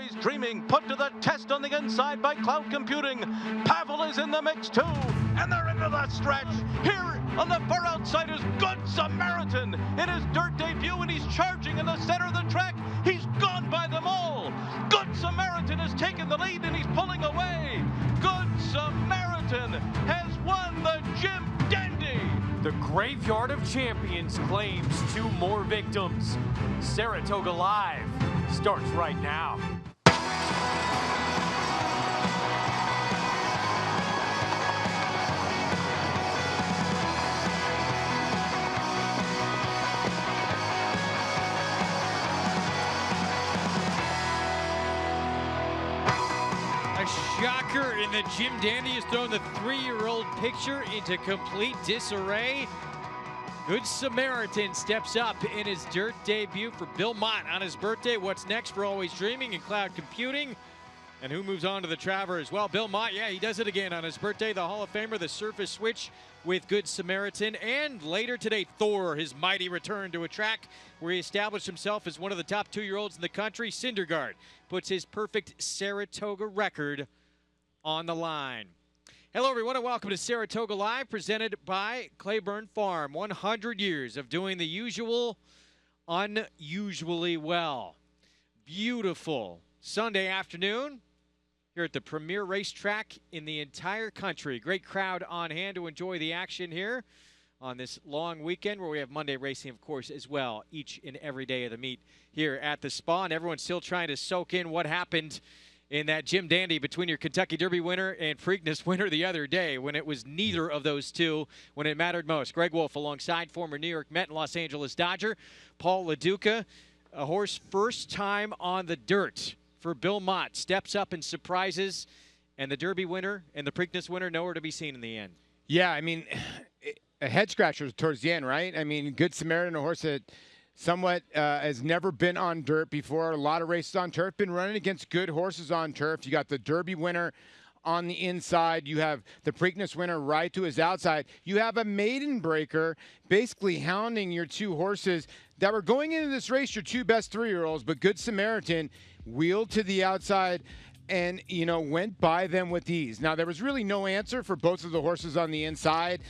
Always Dreaming, put to the test on the inside by Cloud Computing. Pavel is in the mix too, and they're into the stretch. Here on the far outside is Good Samaritan in his dirt debut, and he's charging in the center of the track. He's gone by them all. Good Samaritan has taken the lead, and he's pulling away. Good Samaritan has won the Jim Dandy. The Graveyard of Champions claims 2 more victims. Saratoga Live starts right now. A shocker in the Jim Dandy has thrown the 3-year-old picture into complete disarray. Good Samaritan steps up in his dirt debut for Bill Mott on his birthday. What's next for Always Dreaming and Cloud Computing? And who moves on to the Travers? Well, Bill Mott, yeah, he does it again on his birthday. The Hall of Famer, the surface switch with Good Samaritan. And later today, Thor, his mighty return to a track where he established himself as one of the top 2-year-olds in the country. Syndergaard puts his perfect Saratoga record on the line. Hello, everyone, and welcome to Saratoga Live, presented by Claiborne Farm. 100 years of doing the usual unusually well. Beautiful Sunday afternoon here at the premier racetrack in the entire country. Great crowd on hand to enjoy the action here on this long weekend, where we have Monday racing, of course, as well, each and every day of the meet here at the Spa. And everyone's still trying to soak in what happened in that Jim Dandy between your Kentucky Derby winner and Preakness winner the other day, when it was neither of those two when it mattered most. Greg Wolf alongside former New York Met and Los Angeles Dodger Paul LaDuca. A horse first time on the dirt for Bill Mott. Steps up and surprises, and the Derby winner and the Preakness winner nowhere to be seen in the end. Yeah, I mean, a head scratcher towards the end, right? I mean, Good Samaritan, a horse that somewhat has never been on dirt before. A lot of races on turf. Been running against good horses on turf. You got the Derby winner on the inside. You have the Preakness winner right to his outside. You have a maiden breaker basically hounding your 2 horses that were going into this race, your 2 best 3-year-olds. But Good Samaritan wheeled to the outside and, you know, went by them with ease. Now, there was really no answer for both of the horses on the inside.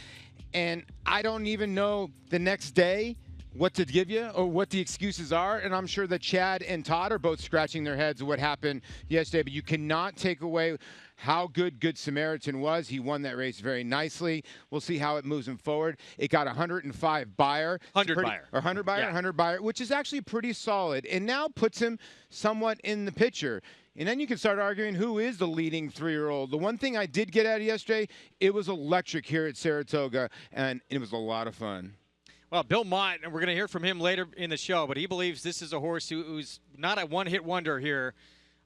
And I don't even know the next day what to give you or what the excuses are. And I'm sure that Chad and Todd are both scratching their heads at what happened yesterday. But you cannot take away how Good Samaritan was. He won that race very nicely. We'll see how it moves him forward. It got 105 buyer. 100 buyer. Or 100 buyer, yeah. 100 buyer, which is actually pretty solid. And now puts him somewhat in the picture. And then you can start arguing who is the leading 3-year-old. The one thing I did get out of yesterday, it was electric here at Saratoga, and it was a lot of fun. Well, Bill Mott, and we're going to hear from him later in the show, but he believes this is a horse who's not a one-hit wonder here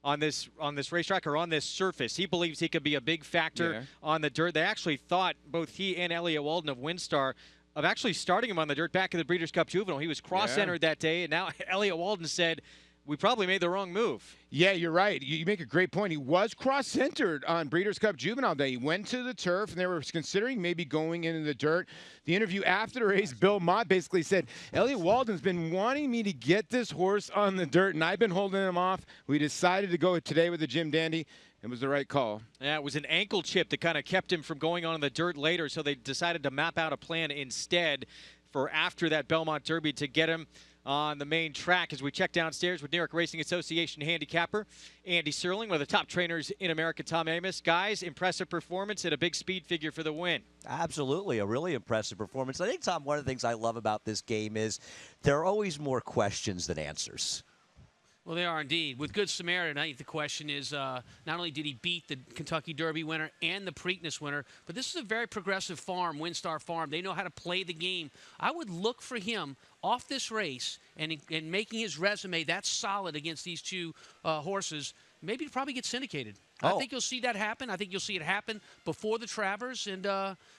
on this racetrack or on this surface. He believes he could be a big factor on the dirt. They actually thought, both he and Elliot Walden of Windstar, of actually starting him on the dirt back in the Breeders' Cup Juvenile. He was cross-entered that day, and now Elliot Walden said, we probably made the wrong move. Yeah, you're right. You make a great point. He was cross-centered on Breeders' Cup Juvenile Day. He went to the turf, and they were considering maybe going into the dirt. The interview after the race, Bill Mott basically said, Elliot Walden's been wanting me to get this horse on the dirt, and I've been holding him off. We decided to go today with the Jim Dandy. It was the right call. Yeah, it was an ankle chip that kind of kept him from going on the dirt later, so they decided to map out a plan instead for after that Belmont Derby to get him on the main track. As we check downstairs with New York Racing Association handicapper Andy Serling, one of the top trainers in America, Tom Amos. Guys, impressive performance and a big speed figure for the win. Absolutely, a really impressive performance. I think, Tom, one of the things I love about this game is there are always more questions than answers. Well, they are indeed. With Good Samaritan, I think the question is not only did he beat the Kentucky Derby winner and the Preakness winner, but this is a very progressive farm, Windstar Farm. They know how to play the game. I would look for him off this race and making his resume that solid against these 2 horses, maybe to probably get syndicated. I think you'll see that happen. I think you'll see it happen before the Travers, and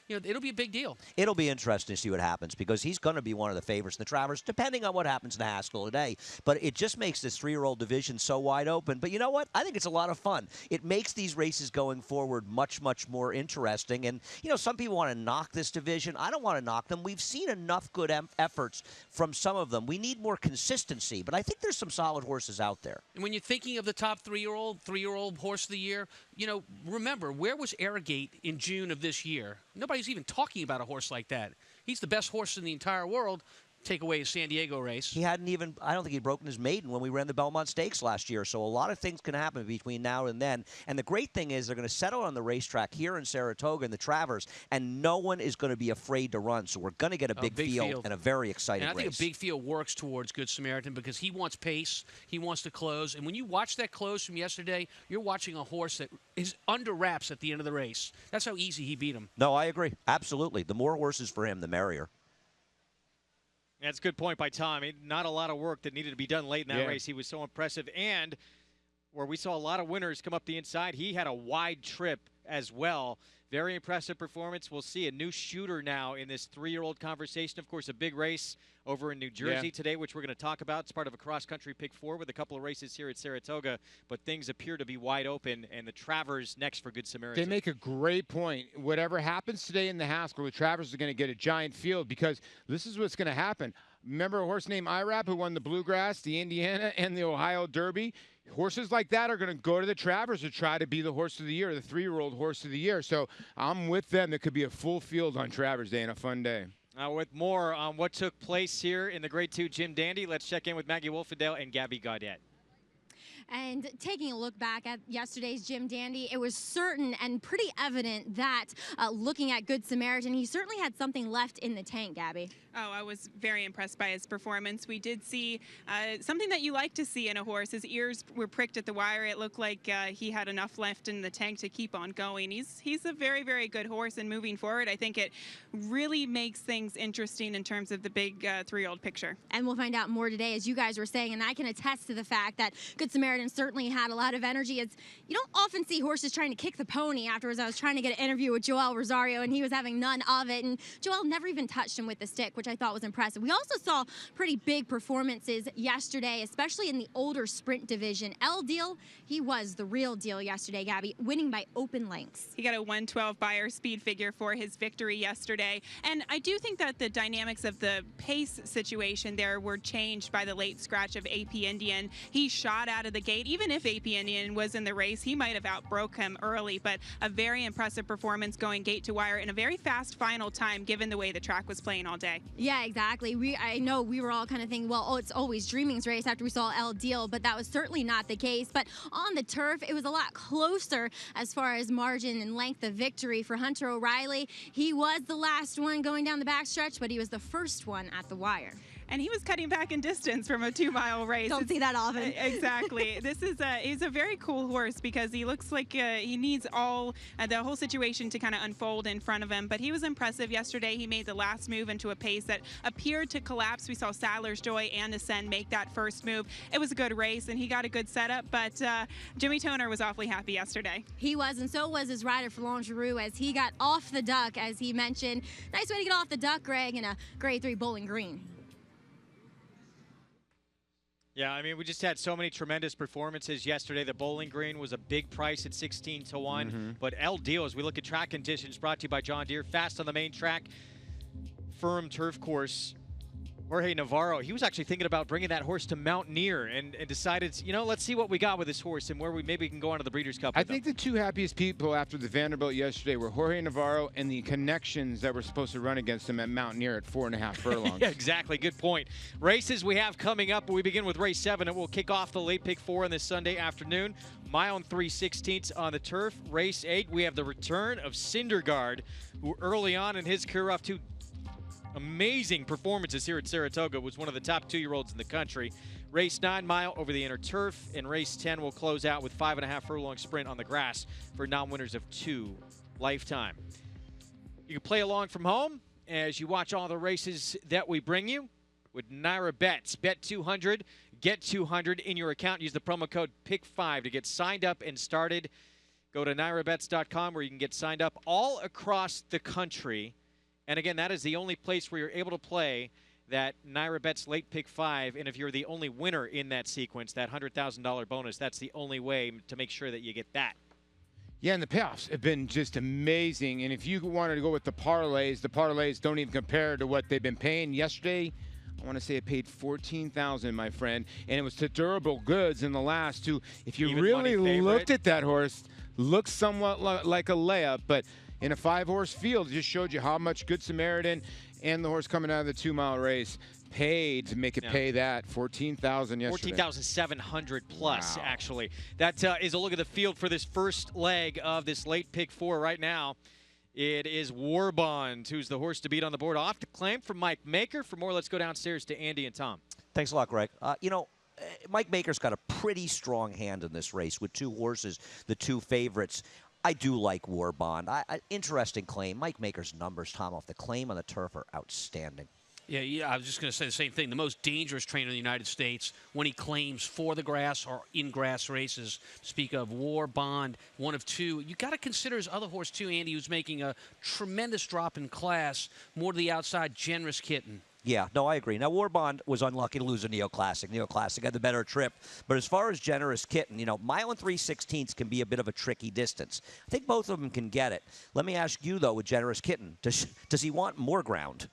it'll be a big deal. It'll be interesting to see what happens because he's going to be one of the favorites in the Travers, depending on what happens to Haskell today. But it just makes this 3-year-old division so wide open. But you know what? I think it's a lot of fun. It makes these races going forward much, much more interesting. And, some people want to knock this division. I don't want to knock them. We've seen enough good efforts from some of them. We need more consistency. But I think there's some solid horses out there. And when you're thinking of the top 3-year-old horse of the year, remember, where was Arrogate in June of this year? Nobody's even talking about a horse like that. He's the best horse in the entire world. Take away his San Diego race. He hadn't even, I don't think he'd broken his maiden when we ran the Belmont Stakes last year. So a lot of things can happen between now and then. And the great thing is they're going to settle on the racetrack here in Saratoga in the Travers, and no one is going to be afraid to run. So we're going to get a big field and a very exciting race. And I think a big field works towards Good Samaritan because he wants pace, he wants to close. And when you watch that close from yesterday, you're watching a horse that is under wraps at the end of the race. That's how easy he beat him. No, I agree. Absolutely. The more horses for him, the merrier. That's a good point by Tom. Not a lot of work that needed to be done late in that race. He was so impressive. And where we saw a lot of winners come up the inside, he had a wide trip as well. Very impressive performance. We'll see a new shooter now in this 3-year-old conversation. Of course, a big race over in New Jersey today, which we're going to talk about. It's part of a cross-country pick 4 with a couple of races here at Saratoga. But things appear to be wide open, and the Travers next for Good Samaritan. They make a great point. Whatever happens today in the Haskell, the Travers are going to get a giant field because this is what's going to happen. Remember a horse named IRAP who won the Bluegrass, the Indiana, and the Ohio Derby? Horses like that are going to go to the Travers to try to be the horse of the year, the 3-year-old horse of the year. So I'm with them. There could be a full field on Travers Day and a fun day. With more on what took place here in the Grade 2 Jim Dandy, let's check in with Maggie Wolfendale and Gabby Gaudet. And taking a look back at yesterday's Jim Dandy, it was certain and pretty evident that looking at Good Samaritan, he certainly had something left in the tank, Gabby. Oh, I was very impressed by his performance. We did see something that you like to see in a horse. His ears were pricked at the wire. It looked like he had enough left in the tank to keep on going. He's a very, very good horse, and moving forward, I think it really makes things interesting in terms of the big 3-year-old picture. And we'll find out more today, as you guys were saying, and I can attest to the fact that Good Samaritan certainly had a lot of energy. You don't often see horses trying to kick the pony. Afterwards, I was trying to get an interview with Joel Rosario, and he was having none of it, and Joel never even touched him with the stick, which I thought was impressive. We also saw pretty big performances yesterday, especially in the older sprint division. El Deal, he was the real deal yesterday, Gabby, winning by open lengths. He got a 112 Beyer speed figure for his victory yesterday, and I do think that the dynamics of the pace situation there were changed by the late scratch of AP Indian. He shot out of the gate. Even if AP Indian was in the race, he might have outbroke him early, but a very impressive performance going gate to wire in a very fast final time given the way the track was playing all day. Yeah, exactly. I know we were all kind of thinking, well, it's always Dreaming's race after we saw El Deal, but that was certainly not the case. But on the turf, it was a lot closer as far as margin and length of victory for Hunter O'Reilly. He was the last one going down the backstretch, but he was the first one at the wire. And he was cutting back in distance from a 2-mile race. Don't see that often. Exactly. This is he's a very cool horse because he looks like he needs the whole situation to kind of unfold in front of him. But he was impressive yesterday. He made the last move into a pace that appeared to collapse. We saw Sadler's Joy and Ascend make that first move. It was a good race, and he got a good setup. But Jimmy Toner was awfully happy yesterday. He was, and so was his rider, Florent Giroux, as he got off the duck, as he mentioned. Nice way to get off the duck, Greg, in a Grade 3 Bowling Green. Yeah, I mean, we just had so many tremendous performances yesterday. The Bowling Green was a big price at 16-1. But El Deal, as we look at track conditions, brought to you by John Deere, fast on the main track, firm turf course. Jorge Navarro, he was actually thinking about bringing that horse to Mountaineer and decided, let's see what we got with this horse and where we maybe can go on to the Breeders' Cup. I think the two happiest people after the Vanderbilt yesterday were Jorge Navarro and the connections that were supposed to run against him at Mountaineer at 4.5 furlongs. Yeah, exactly. Good point. Races we have coming up. We begin with race 7, and we'll kick off the late pick 4 on this Sunday afternoon. Mile and 3/16 on the turf. Race 8, we have the return of Syndergaard, who early on in his career off to amazing performances here at Saratoga, was one of the top 2-year-olds in the country. Race 9, mile over the inner turf, and race 10 will close out with 5.5 furlong sprint on the grass for non-winners of 2 lifetime. You can play along from home as you watch all the races that we bring you with Naira Bets. Bet 200, get 200 in your account. Use the promo code PICK5 to get signed up and started. Go to NYRABets.com where you can get signed up all across the country. And again, that is the only place where you're able to play that NYRABets Late Pick 5. And if you're the only winner in that sequence, that $100,000 bonus, that's the only way to make sure that you get that. Yeah, and the payoffs have been just amazing. And if you wanted to go with the parlays don't even compare to what they've been paying. Yesterday, I want to say it paid $14,000, my friend, and it was to durable goods in the last two. If you Even really money looked favorite. at that horse, looks somewhat like a layup, but in a 5-horse field, it just showed you how much Good Samaritan and the horse coming out of the 2-mile race paid to make it pay that $14,000 yesterday. 14,700 plus, Wow. actually. That is a look at the field for this first leg of this Late Pick 4 right now. It is Warbond, who's the horse to beat on the board. Off the claim from Mike Maker. For more, let's go downstairs to Andy and Tom. Thanks a lot, Greg. Mike Maker's got a pretty strong hand in this race with 2 horses, the 2 favorites. I do like Warbond. Interesting claim. Mike Maker's numbers, Tom, off the claim on the turf are outstanding. Yeah, I was just going to say the same thing. The most dangerous trainer in the United States when he claims for the grass or in grass races. Speak of Warbond, one of 2. You got to consider his other horse too, Andy, who's making a tremendous drop in class, more to the outside, Generous Kitten. Yeah, no, I agree. Now, Warbond was unlucky to lose a Neoclassic. Neoclassic had the better trip. But as far as Generous Kitten, mile and 3/16 can be a bit of a tricky distance. I think both of them can get it. Let me ask you, though, with Generous Kitten, does he want more ground?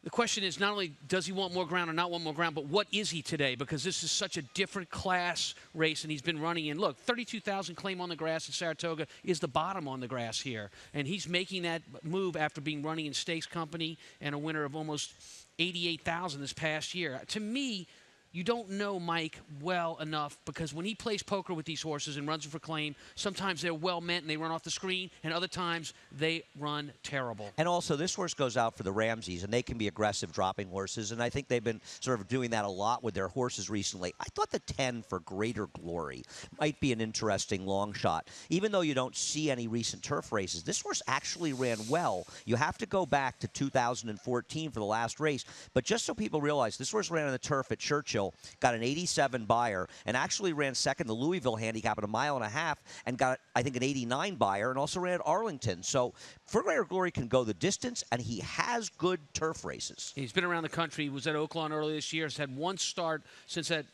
The question is not only does he want more ground or not want more ground, but what is he today? Because this is such a different class race, and he's been running in. Look, 32,000 claim on the grass at Saratoga is the bottom on the grass here. And he's making that move after being running in Stakes Company and a winner of almost 88,000 this past year. To me, you don't know Mike well enough because when he plays poker with these horses and runs them for claim, sometimes they're well meant and they run off the screen, and other times they run terrible. And also, this horse goes out for the Ramseys, and they can be aggressive dropping horses, and I think they've been sort of doing that a lot with their horses recently. I thought the 10 for Greater Glory might be an interesting long shot. Even though you don't see any recent turf races, this horse actually ran well. You have to go back to 2014 for the last race, but just so people realize, this horse ran on the turf at Churchill, got an 87 buyer, and actually ran second the Louisville handicap at 1.5 miles and got, I think, an 89 buyer, and also ran at Arlington. So For Greater Glory can go the distance, and he has good turf races. He's been around the country. He was at Oaklawn earlier this year. He's had 1 start since that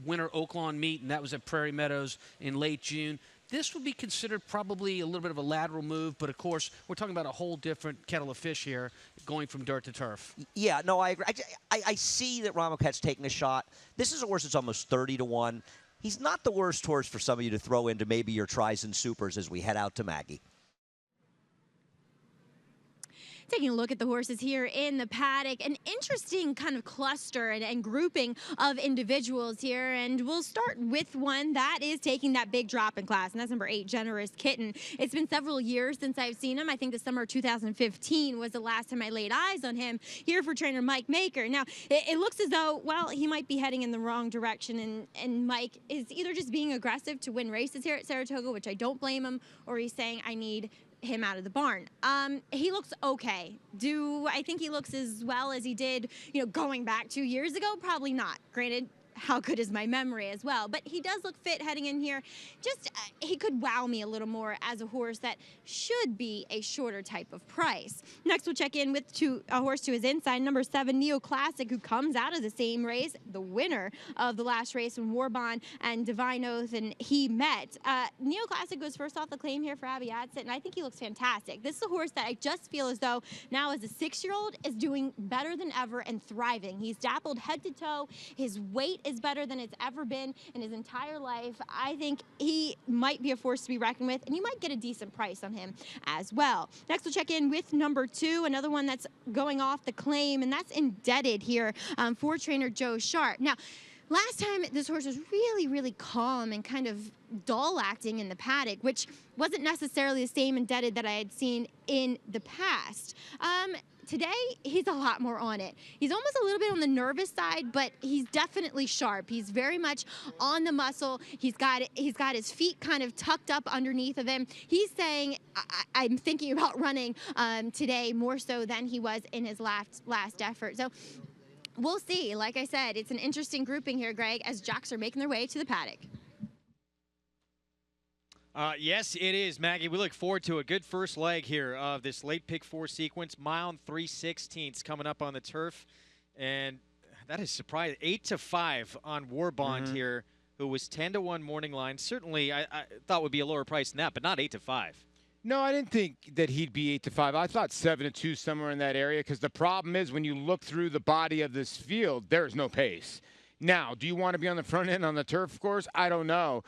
winter Oaklawn meet, and that was at Prairie Meadows in late June. This would be considered probably a little bit of a lateral move, but of course, we're talking about a whole different kettle of fish here, going from dirt to turf. Yeah, no, I agree. I see that Ramoquet's taking a shot. This is a horse that's almost 30-1. He's not the worst horse for some of you to throw into maybe your tries and supers as we head out to Maggie. Taking a look at the horses here in the paddock, an interesting kind of cluster and grouping of individuals here, and we'll start with one that is taking that big drop in class, and that's number 8, Generous Kitten. It's been several years since I've seen him. I think the summer of 2015 was the last time I laid eyes on him here for trainer Mike Maker. Now, it looks as though, well, he might be heading in the wrong direction, and Mike is either just being aggressive to win races here at Saratoga, which I don't blame him, or he's saying, I need him out of the barn. He looks okay. Do I think he looks as well as he did, going back 2 years ago? Probably not. Granted, how good is my memory as well? But he does look fit heading in here. Just, he could wow me a little more as a horse that should be a shorter type of price. Next, we'll check in with a horse to his inside, number 7, Neoclassic, who comes out of the same race, the winner of the last race when Warbond and Divine Oath and he met. Neoclassic goes first off the claim here for Abby Adsit, and I think he looks fantastic. This is a horse that I just feel as though now as a 6-year-old is doing better than ever and thriving. He's dappled head to toe. His weight is better than it's ever been in his entire life. I think he might be a force to be reckoned with, and you might get a decent price on him as well. Next, we'll check in with number 2, another one that's going off the claim, and that's Indebted here for trainer Joe Sharp. Now, last time, this horse was really, really calm and kind of dull acting in the paddock, which wasn't necessarily the same Indebted that I had seen in the past. Today, he's a lot more on it. He's almost a little bit on the nervous side, but he's definitely sharp. He's very much on the muscle. He's got his feet kind of tucked up underneath of him. He's saying, I'm thinking about running today more so than he was in his last effort. So we'll see. Like I said, it's an interesting grouping here, Greg, as jocks are making their way to the paddock. Yes, it is, Maggie. We look forward to a good first leg here of this late pick 4 sequence. Mile and 3/16 coming up on the turf. And that is surprising. 8-5 on Warbond here, who was 10-1 morning line. Certainly, I thought would be a lower price than that, but not 8-5. No, I didn't think that he'd be 8-5. I thought 7-2 somewhere in that area, because the problem is when you look through the body of this field, there's no pace. Now, do you want to be on the front end on the turf course? I don't know.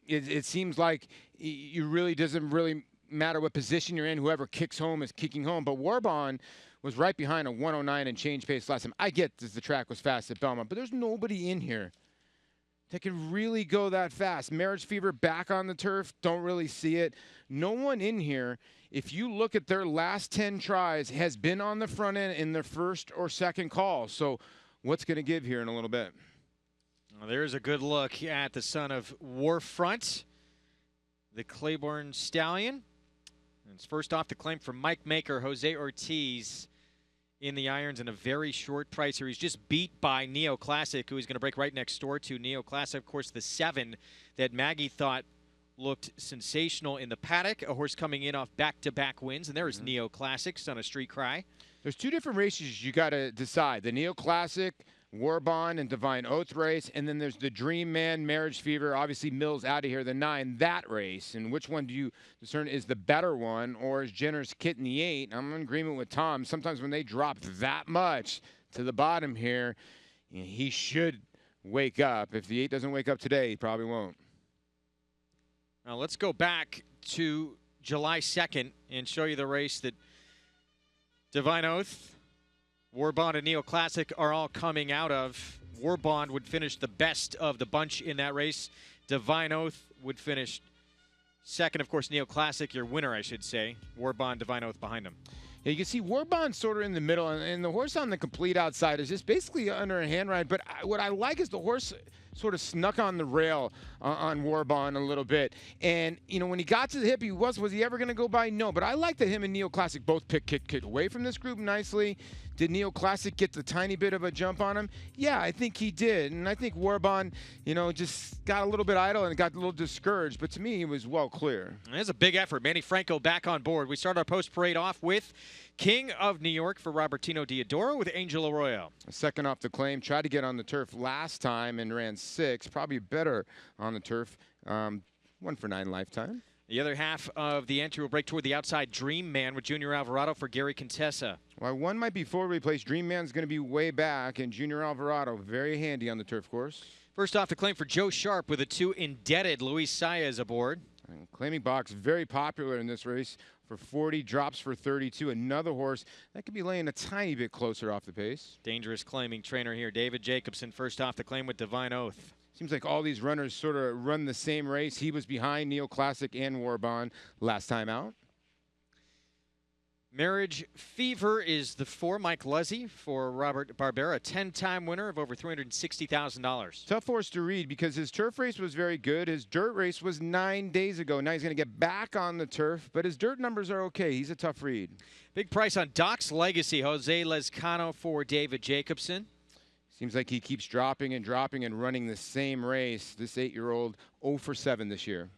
It seems like you really doesn't really matter what position you're in. Whoever kicks home is kicking home. But Warbond was right behind a 109 and change pace last time. I get that the track was fast at Belmont, but there's nobody in here that can really go that fast. Marriage Fever back on the turf, don't really see it. No one in here, if you look at their last 10 tries, has been on the front end in their first or second call. So what's going to give here in a little bit? Well, there's a good look at the son of Warfront, the Claiborne Stallion. And it's first off the claim from Mike Maker, Jose Ortiz in the irons in a very short price here. He's just beat by Neo Classic, who he's going to break right next door to. Neo Classic, of course, the 7 that Maggie thought looked sensational in the Paddock, a horse coming in off back-to-back wins. And there is Neo Classic, son of Street Cry. There's 2 different races you got to decide. The Neo Classic, Warbond, and Divine Oath race. And then there's the Dream Man, Marriage Fever, obviously Mills out of here, the 9, that race. And which one do you discern is the better one, or is Generous Kitten the 8? I'm in agreement with Tom. Sometimes when they drop that much to the bottom here, he should wake up. If the 8 doesn't wake up today, he probably won't. Now let's go back to July 2nd and show you the race that Divine Oath, Warbond, and Neo Classic are all coming out of. Warbond would finish the best of the bunch in that race. Divine Oath would finish second. Of course, Neo Classic, your winner, I should say. Warbond, Divine Oath behind him. Yeah, you can see Warbond sort of in the middle, and the horse on the complete outside is just basically under a hand ride. But what I like is the horse sort of snuck on the rail on Warbond a little bit. And, you know, when he got to the hip, was he ever going to go by? No. But I like that him and Neo Classic both kicked away from this group nicely. Did Neo Classic get the tiny bit of a jump on him? Yeah, I think he did. And I think Warbond, you know, just got a little bit idle and got a little discouraged. But to me, he was well clear. There's a big effort. Manny Franco back on board. We start our post-parade off with King of New York for Robertino Diodoro with Angel Arroyo. Second off the claim, tried to get on the turf last time and ran 6. Probably better on the turf. 1 for 9 lifetime. The other half of the entry will break toward the outside. Dream Man with Junior Alvarado for Gary Contessa. Well, one might be forward placed. Dream Man's going to be way back, and Junior Alvarado very handy on the turf course. First off the claim for Joe Sharp with a 2 Indebted. Luis Saez aboard. And claiming box very popular in this race for 40, drops for 32. Another horse that could be laying a tiny bit closer off the pace. Dangerous claiming trainer here. David Jacobson first off the claim with Divine Oath. Seems like all these runners sort of run the same race. He was behind Neo Classic and Warbond last time out. Marriage Fever is the 4. Mike Luzzi for Robert Barbera, 10-time winner of over $360,000. Tough horse to read because his turf race was very good. His dirt race was 9 days ago. Now he's going to get back on the turf, but his dirt numbers are okay. He's a tough read. Big price on Doc's Legacy. Jose Lezcano for David Jacobson. Seems like he keeps dropping and running the same race. This 8-year-old 0 for 7 this year.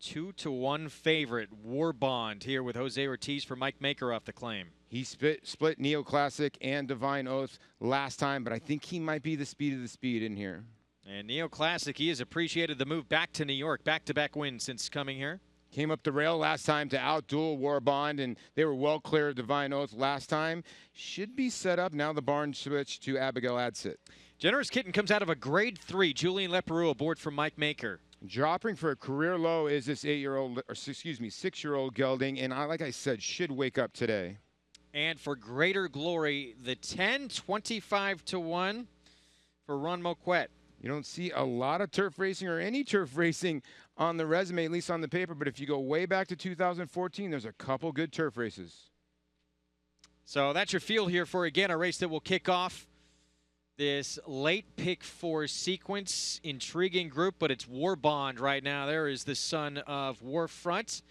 2-1 favorite, Warbond here with Jose Ortiz for Mike Maker off the claim. He split Neo Classic and Divine Oath last time, but I think he might be the speed of the speed in here. And Neo Classic, he has appreciated the move back to New York, back-to-back wins since coming here. Came up the rail last time to outduel Warbond, and they were well clear of Divine Oath last time. Should be set up. Now the barn switch to Abigail Adsit. Generous Kitten comes out of a grade 3. Julian Leperoux aboard for Mike Maker. Dropping for a career low is this 6-year-old gelding, and like I said, should wake up today. And for greater glory, the 10, 25-1 for Ron Moquette. You don't see a lot of turf racing or any turf racing on the resume, at least on the paper. But if you go way back to 2014, there's a couple good turf races. So that's your field here for, again, a race that will kick off this late pick 4 sequence. Intriguing group, but it's Warbond right now. There is the son of Warfront,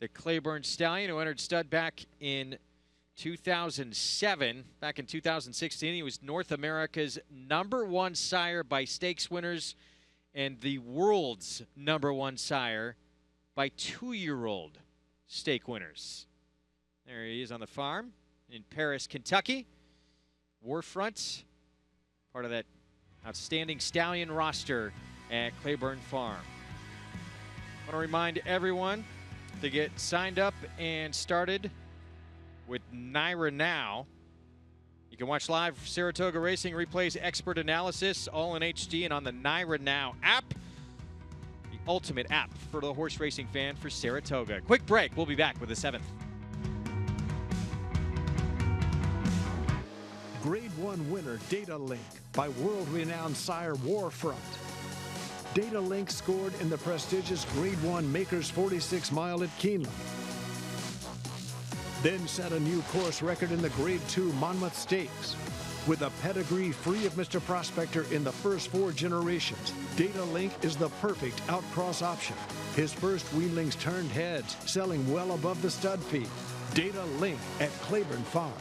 the Claiborne Stallion, who entered stud back in 2007. Back in 2016, he was North America's #1 sire by stakes winners and the world's #1 sire by 2-year-old stake winners. There he is on the farm in Paris, Kentucky. Warfront, part of that outstanding stallion roster at Claiborne Farm. I want to remind everyone to get signed up and started with Naira Now. You can watch live Saratoga Racing replays, expert analysis, all in HD and on the Naira Now app. The ultimate app for the horse racing fan for Saratoga. Quick break. We'll be back with the 7th. Grade 1 winner Data Link by world-renowned sire Warfront. Data Link scored in the prestigious Grade 1 Makers 46 Mile at Keeneland. Then set a new course record in the Grade 2 Monmouth Stakes. With a pedigree free of Mr. Prospector in the first 4 generations, Data Link is the perfect outcross option. His first weanlings turned heads, selling well above the stud fee. Data Link at Claiborne Farm.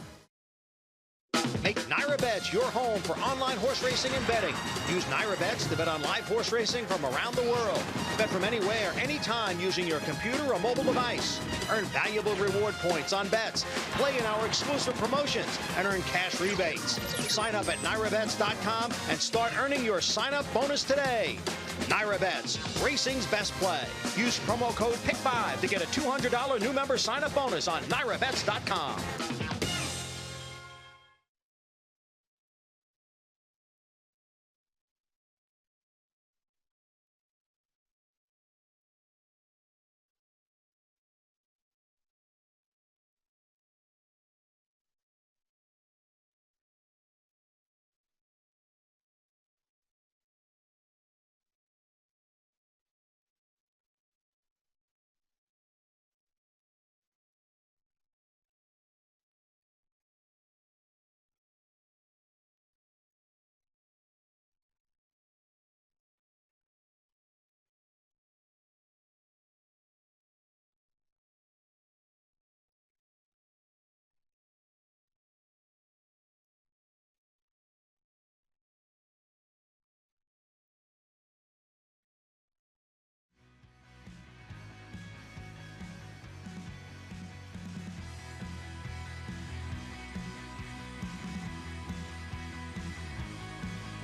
Make NyraBets your home for online horse racing and betting. Use NyraBets to bet on live horse racing from around the world. Bet from anywhere, anytime using your computer or mobile device. Earn valuable reward points on bets. Play in our exclusive promotions and earn cash rebates. Sign up at NyraBets.com and start earning your sign-up bonus today. NyraBets, racing's best play. Use promo code PICK5 to get a $200 new member sign-up bonus on NyraBets.com.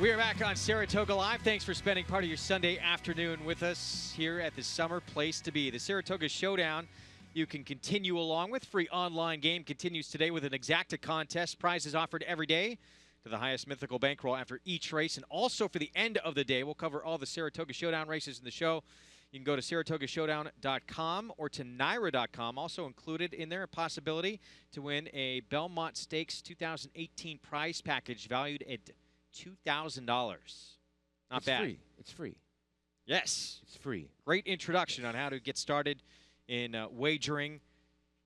We are back on Saratoga Live. Thanks for spending part of your Sunday afternoon with us here at the summer place to be. The Saratoga Showdown you can continue along with. Free online game continues today with an exacta contest. Prizes offered every day to the highest mythical bankroll after each race. And also for the end of the day, we'll cover all the Saratoga Showdown races in the show. You can go to SaratogaShowdown.com or to Naira.com. Also included in there a possibility to win a Belmont Stakes 2018 prize package valued at $2,000. Not bad. Free. It's free. Yes. It's free. Great introduction on how to get started in wagering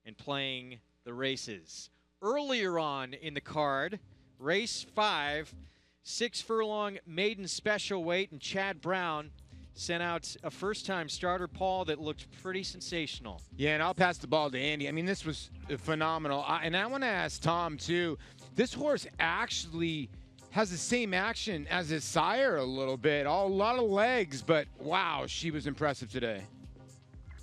and playing the races. Earlier on in the card, race 5, 6 furlong maiden special weight, and Chad Brown sent out a first-time starter, Paul, that looked pretty sensational. Yeah, and I'll pass the ball to Andy. I mean, this was phenomenal. And I want to ask Tom, too. This horse actually has the same action as his sire a little bit. A lot of legs, but wow, she was impressive today.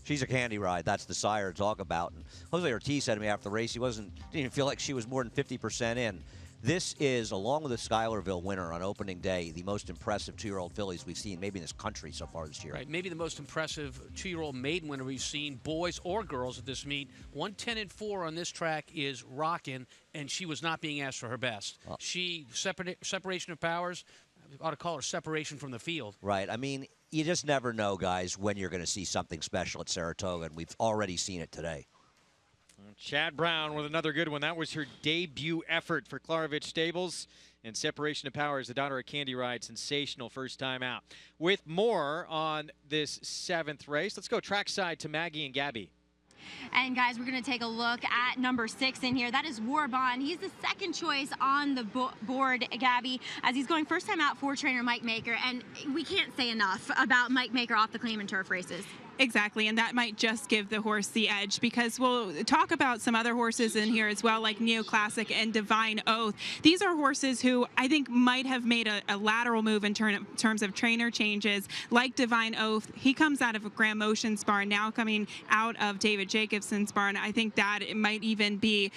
She's a candy ride. That's the sire to talk about. And Jose Ortiz said to me after the race, didn't even feel like she was more than 50% in. This is, along with the Schuylerville winner on opening day, the most impressive 2-year-old fillies we've seen maybe in this country so far this year. Right, maybe the most impressive 2-year-old maiden winner we've seen, boys or girls at this meet. 110-4 on this track is rocking, and she was not being asked for her best. She, separation of powers, ought to call her separation from the field. Right, I mean, you just never know, guys, when you're going to see something special at Saratoga, and we've already seen it today. Chad Brown with another good one. That was her debut effort for Klarovich Stables. And Separation of Powers, the daughter of Candy Ride, sensational first time out. With more on this 7th race, let's go trackside to Maggie and Gabby. And guys, we're going to take a look at number 6 in here. That is Warbond. He's the second choice on the board, Gabby, as he's going first time out for trainer Mike Maker. And we can't say enough about Mike Maker off the claim and turf races. Exactly, and that might just give the horse the edge, because we'll talk about some other horses in here as well, like Neoclassic and Divine Oath. These are horses who I think might have made a lateral move in terms of trainer changes, like Divine Oath. He comes out of a Graham Motion's barn, now coming out of David Jacobson's barn. I think that it might even be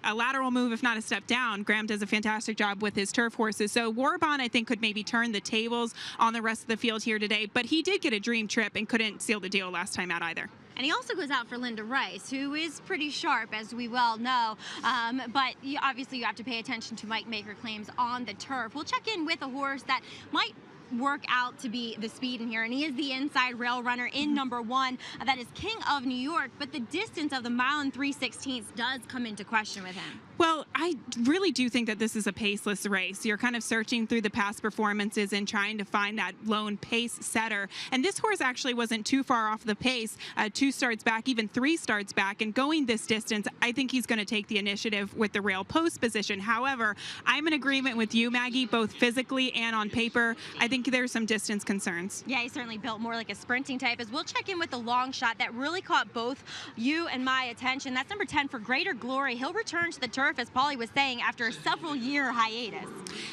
a lateral move, if not a step down. Graham does a fantastic job with his turf horses. So Warbond, I think, could maybe turn the tables on the rest of the field here today, but he did get a dream trip and couldn't seal the deal last time out either. And he also goes out for Linda Rice, who is pretty sharp, as we well know. But obviously you have to pay attention to Mike Maker claims on the turf. We'll check in with a horse that might work out to be the speed in here, and he is the inside rail runner in number 1. That is King of New York, but the distance of the 1 3/16 does come into question with him. Well, I really do think that this is a paceless race. You're kind of searching through the past performances and trying to find that lone pace setter. And this horse actually wasn't too far off the pace, 2 starts back, even 3 starts back. And going this distance, I think he's going to take the initiative with the rail post position. However, I'm in agreement with you, Maggie, both physically and on paper. I think there's some distance concerns. Yeah, he's certainly built more like a sprinting type. As we'll check in with the long shot that really caught both you and my attention. That's number 10 for Greater Glory. He'll return to the turf, as Paulie was saying, after a several-year hiatus.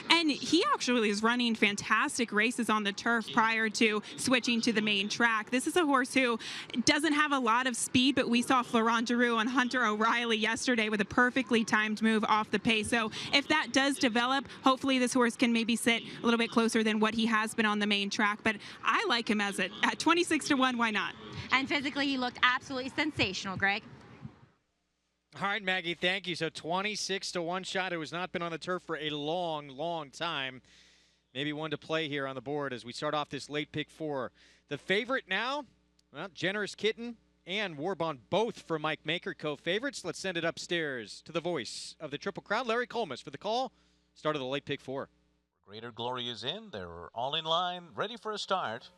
And he actually is running fantastic races on the turf prior to switching to the main track. This is a horse who doesn't have a lot of speed, but we saw Florent Giroux on Hunter O'Reilly yesterday with a perfectly timed move off the pace. So if that does develop, hopefully this horse can maybe sit a little bit closer than what he has been on the main track. But I like him at 26-1. Why not? And physically, he looked absolutely sensational, Greg. All right, Maggie, thank you. So 26-1 shot who has not been on the turf for a long, long time. Maybe one to play here on the board as we start off this late pick 4. The favorite now, well, Generous Kitten and Warbond, both for Mike Maker, co-favorites. Let's send it upstairs to the voice of the Triple Crown, Larry Colmus, for the call. Start of the late pick 4. Greater Glory is in. They're all in line, ready for a start.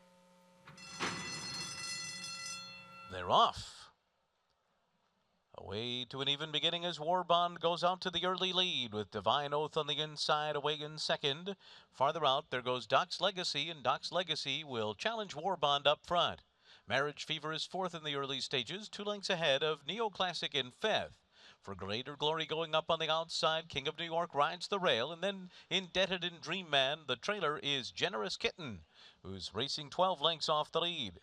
They're off. Away to an even beginning as Warbond goes out to the early lead with Divine Oath on the inside, away in second. Farther out, there goes Doc's Legacy, and Doc's Legacy will challenge Warbond up front. Marriage Fever is 4th in the early stages, 2 lengths ahead of Neoclassic in 5th. For Greater Glory going up on the outside, King of New York rides the rail, and then Indebted in Dream Man, the trailer is Generous Kitten, who's racing 12 lengths off the lead.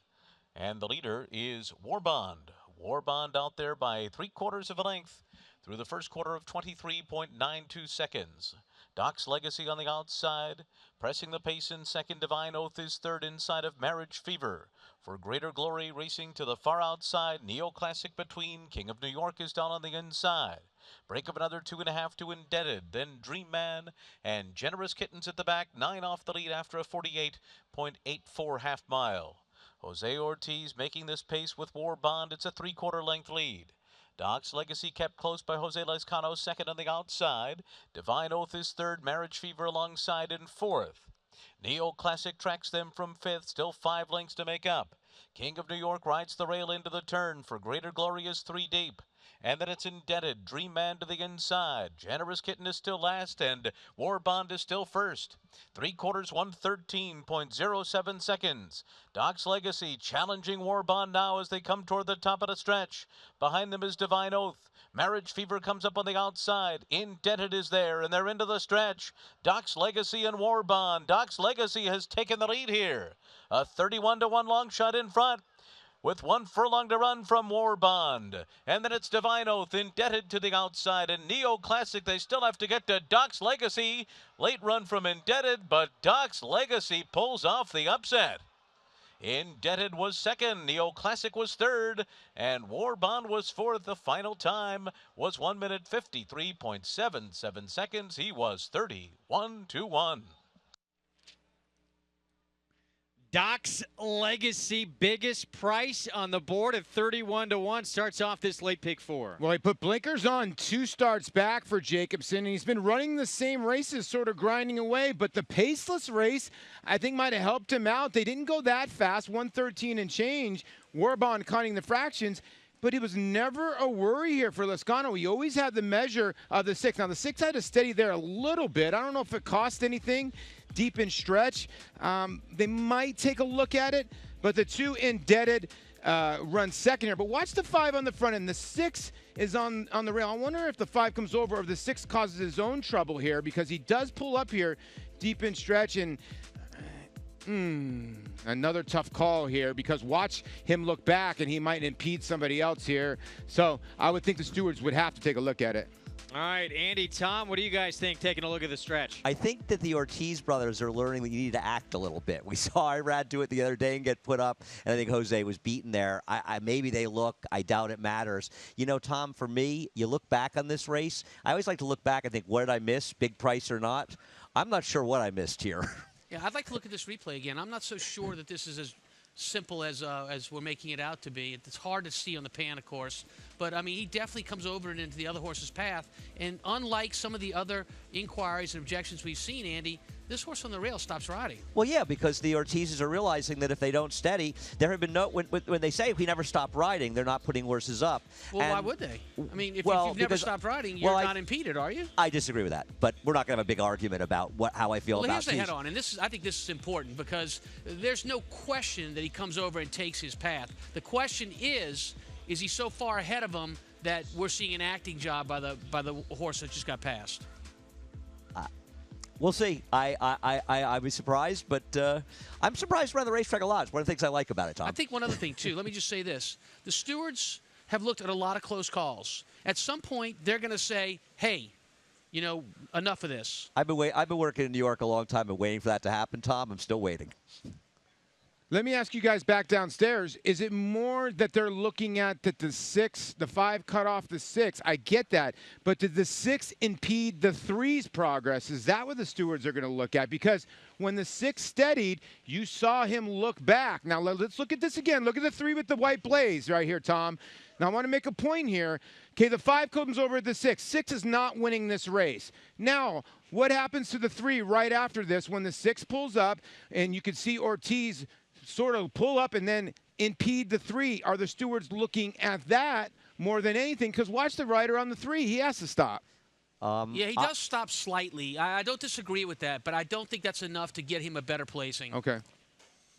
And the leader is Warbond. Warbond out there by 3/4 of a length through the first quarter of 23.92 seconds. Doc's Legacy on the outside, pressing the pace in second. Divine Oath is 3rd inside of Marriage Fever. For Greater Glory racing to the far outside, Neoclassic between. King of New York is down on the inside. Break of another 2.5 to Indebted, then Dream Man and Generous Kittens at the back, 9 off the lead after a 48.84 half mile. Jose Ortiz making this pace with Warbond. It's a 3/4 length lead. Doc's Legacy kept close by Jose Lezcano, 2nd on the outside. Divine Oath is 3rd, Marriage Fever alongside in 4th. Neoclassic tracks them from 5th, still 5 lengths to make up. King of New York rides the rail into the turn. For Greater Glory is 3 deep. And then it's Indebted, Dream Man to the inside. Generous Kitten is still last, and Warbond is still first. 3/4, 113.07 seconds. Doc's Legacy challenging Warbond now as they come toward the top of the stretch. Behind them is Divine Oath. Marriage Fever comes up on the outside. Indebted is there, and they're into the stretch. Doc's Legacy and Warbond. Doc's Legacy has taken the lead here. A 31-1 long shot in front, with 1 furlong to run from Warbond. And then it's Divine Oath, Indebted to the outside, and Neoclassic. They still have to get to Doc's Legacy. Late run from Indebted, but Doc's Legacy pulls off the upset. Indebted was 2nd, Neoclassic was 3rd, and Warbond was 4th. The final time was 1 minute 53.77 seconds. He was 31-1. Doc's Legacy, biggest price on the board at 31-1, starts off this late pick 4. Well, he put blinkers on 2 starts back for Jacobson, and he's been running the same races, sort of grinding away, but the paceless race, I think, might have helped him out. They didn't go that fast, 113 and change. Warbond cutting the fractions, but it was never a worry here for Lezcano. He always had the measure of the 6. Now, the 6 had to steady there a little bit. I don't know if it cost anything deep in stretch. They might take a look at it, but the 2 indebted run second here. But watch the 5 on the front end. The 6 is on the rail. I wonder if the 5 comes over or if the 6 causes his own trouble here, because he does pull up here deep in stretch, and another tough call here, because watch him look back and he might impede somebody else here. So I would think the stewards would have to take a look at it. All right, Andy, Tom, what do you guys think taking a look at the stretch? I think that the Ortiz brothers are learning that you need to act a little bit. We saw Irad do it the other day and get put up, and I think Jose was beaten there. Maybe they look. I doubt it matters. You know, Tom, for me, you look back on this race. I always like to look back and think, what did I miss, big price or not? I'm not sure what I missed here. Yeah, I'd like to look at this replay again. I'm not so sure that this is as simple as we're making it out to be. It's hard to see on the pan, of course. But, I mean, he definitely comes over and into the other horse's path. And unlike some of the other inquiries and objections we've seen, Andy, this horse on the rail stops riding. Well, yeah, because the Ortizes are realizing that if they don't steady, there have been no, when they say if we never stop riding, they're not putting horses up. Well, and, why would they? I mean, if well, you've never stopped riding, you're not impeded, are you? I disagree with that, but we're not going to have a big argument about how I feel about here's the head on, and I think this is important, because there's no question that he comes over and takes his path. The question is he so far ahead of him that we're seeing an acting job by the horse that just got passed? We'll see. I'd be surprised, but I'm surprised around the racetrack a lot. It's one of the things I like about it, Tom. I think one other thing, too. Let me just say this. The stewards have looked at a lot of close calls. At some point, they're going to say, hey, you know, enough of this. I've been working in New York a long time and waiting for that to happen, Tom. I'm still waiting. Let me ask you guys back downstairs, is it more that they're looking at that the 5 cut off the 6? I get that. But did the 6 impede the 3's progress? Is that what the stewards are going to look at? Because when the 6 steadied, you saw him look back. Now, let's look at this again. Look at the 3 with the white blaze right here, Tom. Now, I want to make a point here. Okay, the 5 comes over at the 6. 6 is not winning this race. Now, what happens to the 3 right after this when the 6 pulls up and you can see Ortiz sort of pull up and then impede the 3? Are the stewards looking at that more than anything? Because watch the rider on the 3. He has to stop. Yeah, he does stop slightly. I don't disagree with that, but I don't think that's enough to get him a better placing. Okay.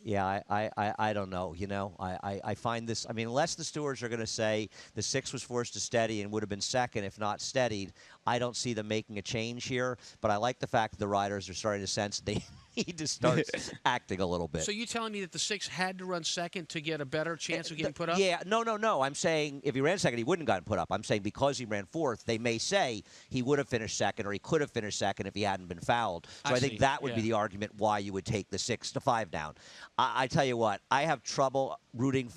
Yeah, I don't know. You know, I find this, I mean, unless the stewards are going to say the 6 was forced to steady and would have been second if not steadied, I don't see them making a change here. But I like the fact that the riders are starting to sense they need to start acting a little bit. So you telling me that the 6 had to run second to get a better chance of getting put up? Yeah, no. I'm saying if he ran second, he wouldn't have gotten put up. I'm saying because he ran 4th, they may say he would have finished second or he could have finished second if he hadn't been fouled. So I think that would be the argument why you would take the 6 to 5 down. I tell you what, I have trouble rooting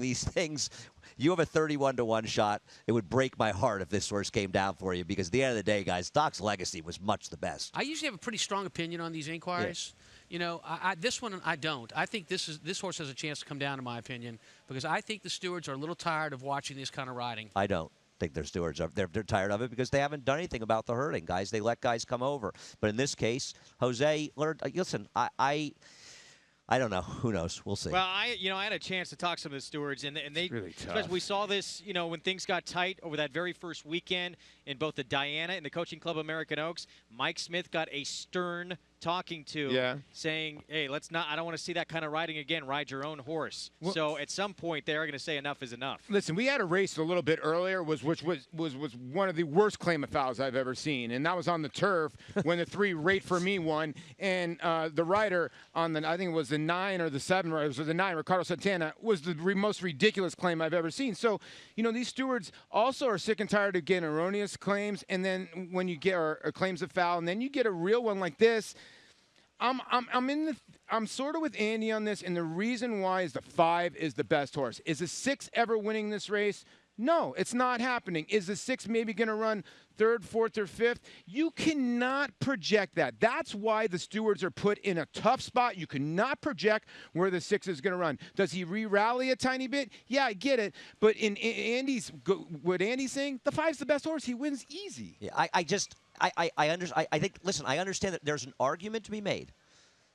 these things. You have a 31-to-1 shot. It would break my heart if this horse came down for you, because at the end of the day, guys, Doc's Legacy was much the best. I usually have a pretty strong opinion on these inquiries. Yeah. You know, this one I don't. I think this horse has a chance to come down, in my opinion, because I think the stewards are a little tired of watching this kind of riding. I don't think their stewards are. They're tired of it because they haven't done anything about the herding, guys. They let guys come over. But in this case, Jose learned. Listen, I don't know. Who knows? We'll see. Well, I had a chance to talk to some of the stewards, and they really tough. We saw this, when things got tight over that very first weekend in both the Diana and the Coaching Club American Oaks. Mike Smith got a stern talking to, saying, "Hey, I don't want to see that kind of riding again. Ride your own horse." Well, so at some point, they're going to say enough is enough. Listen, we had a race a little bit earlier, which was one of the worst claim of fouls I've ever seen, and that was on the turf when the 3 Rate For Me won, and the rider on the, I think it was the 9 or the 7, or it was the 9, Ricardo Santana, was the most ridiculous claim I've ever seen. So, these stewards also are sick and tired of getting erroneous claims, and then when you get or claims of foul, and then you get a real one like this. I'm sort of with Andy on this, and the reason why is the 5 is the best horse. Is the 6 ever winning this race? No, it's not happening. Is the 6 maybe going to run 3rd, 4th, or 5th? You cannot project that. That's why the stewards are put in a tough spot. You cannot project where the 6 is going to run. Does he re-rally a tiny bit? Yeah, I get it. But in Andy's, what Andy's saying, the 5's the best horse. He wins easy. Yeah, I think, listen, I understand that there's an argument to be made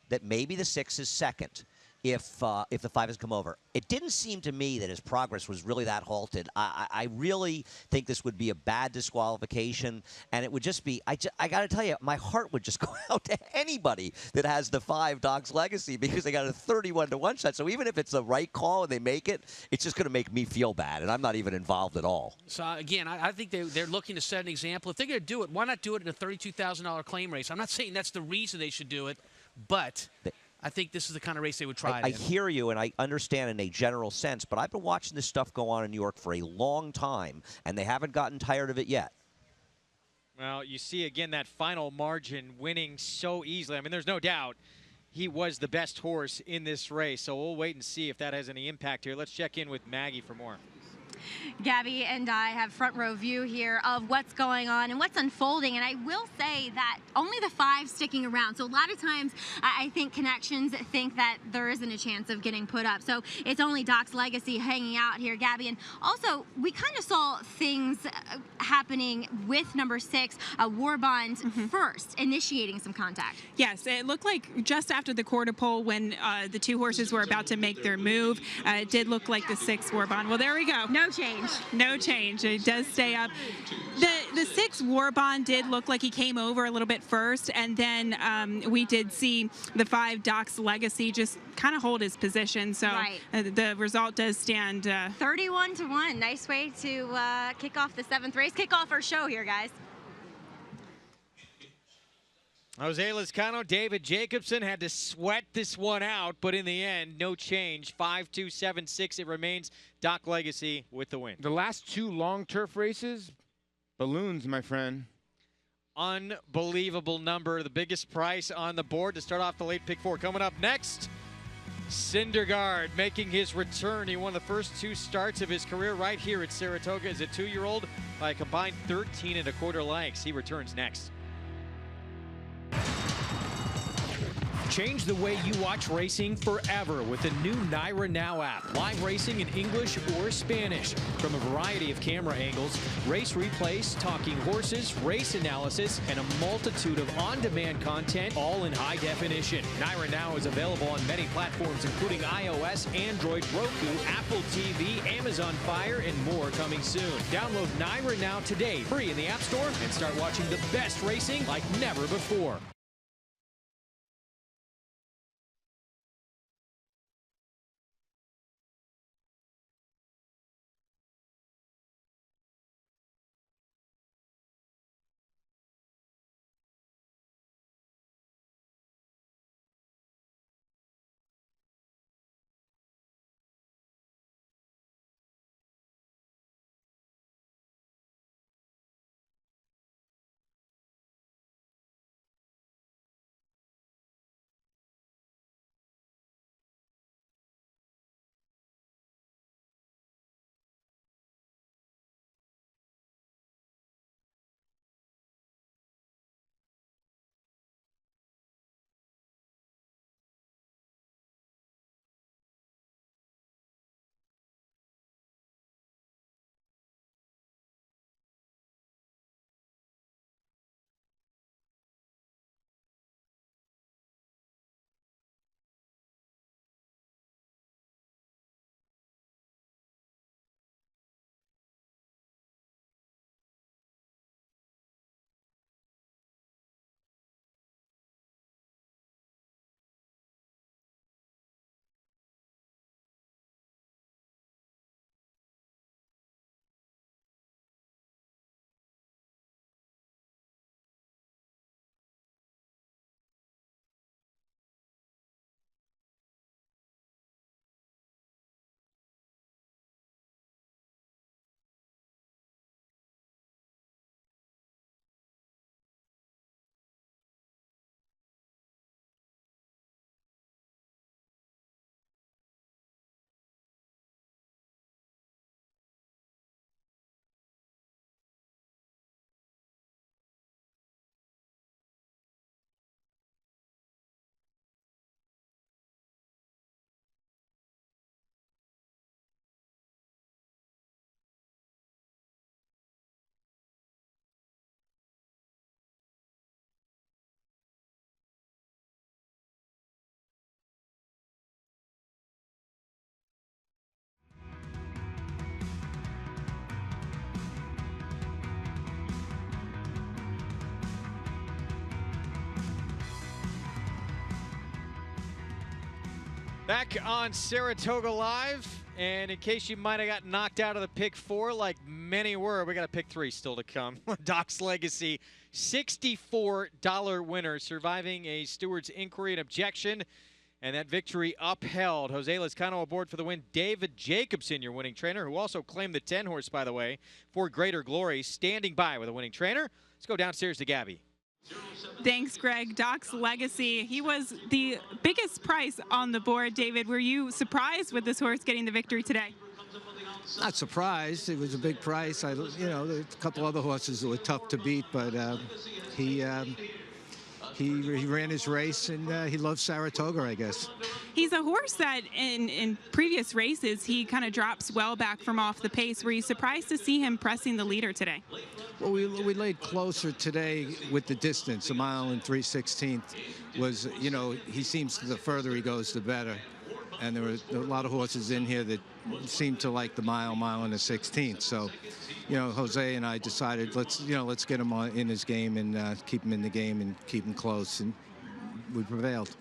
that maybe the 6 is second. if the 5 has come over. It didn't seem to me that his progress was really that halted. I really think this would be a bad disqualification, and it would just be, I got to tell you, my heart would just go out to anybody that has the 5 Doc's Legacy, because they got a 31-1 shot. So even if it's the right call and they make it, it's just going to make me feel bad, and I'm not even involved at all. So, again, I think they're looking to set an example. If they're going to do it, why not do it in a $32,000 claim race? I'm not saying that's the reason they should do it, but I think this is the kind of race they would try. I hear you, and I understand in a general sense, but I've been watching this stuff go on in New York for a long time, and they haven't gotten tired of it yet. Well, you see, again, that final margin winning so easily. I mean, there's no doubt he was the best horse in this race, so we'll wait and see if that has any impact here. Let's check in with Maggie for more. Gabby and I have front row view here of what's going on and what's unfolding, and I will say that only the 5 sticking around. So a lot of times I think connections think that there isn't a chance of getting put up. So it's only Doc's Legacy hanging out here, Gabby. And also, we kind of saw things happening with number 6, Warbond first, initiating some contact. Yes, it looked like just after the quarter pole when the 2 horses were about to make their move, it did look like the 6 Warbond. Well, there we go. No change. No change. It does stay up. The 6 Warbond did look like he came over a little bit first, and then we did see the 5 Doc's Legacy just kind of hold his position. So the result does stand 31-1. Nice way to kick off the 7th race. Kick off our show here, guys. Jose Lezcano, David Jacobson had to sweat this one out, but in the end, no change. 5-2, 7-6. It remains Doc Legacy with the win. The last 2 long turf races, balloons, my friend. Unbelievable number. The biggest price on the board to start off the late pick 4. Coming up next, Syndergaard making his return. He won the first 2 starts of his career right here at Saratoga as a 2-year-old by a combined 13 1/4 lengths. He returns next. Change the way you watch racing forever with the new Naira Now app. Live racing in English or Spanish. From a variety of camera angles, race replays, talking horses, race analysis, and a multitude of on-demand content, all in high definition. Naira Now is available on many platforms, including iOS, Android, Roku, Apple TV, Amazon Fire, and more coming soon. Download Naira Now today, free in the App Store, and start watching the best racing like never before. Back on Saratoga Live, and in case you might have got knocked out of the pick 4, like many were, we got a pick 3 still to come. Doc's Legacy, $64 winner, surviving a steward's inquiry and objection, and that victory upheld. Jose Lezcano aboard for the win. David Jacobson, your winning trainer, who also claimed the 10 horse, by the way, for Greater Glory, standing by with a winning trainer. Let's go downstairs to Gabby. Thanks, Greg. Doc's Legacy. He was the biggest price on the board. David, were you surprised with this horse getting the victory today? Not surprised. It was a big price. There's a couple other horses that were tough to beat, but he ran his race, and he loves Saratoga, I guess. He's a horse that in previous races, he kind of drops well back from off the pace. Were you surprised to see him pressing the leader today? Well, we laid closer today with the distance. A mile and 3/16 was, he seems the further he goes, the better. And there were a lot of horses in here that seemed to like the mile and a 16th. So, Jose and I decided let's get him in his game and keep him in the game and keep him close, and we prevailed.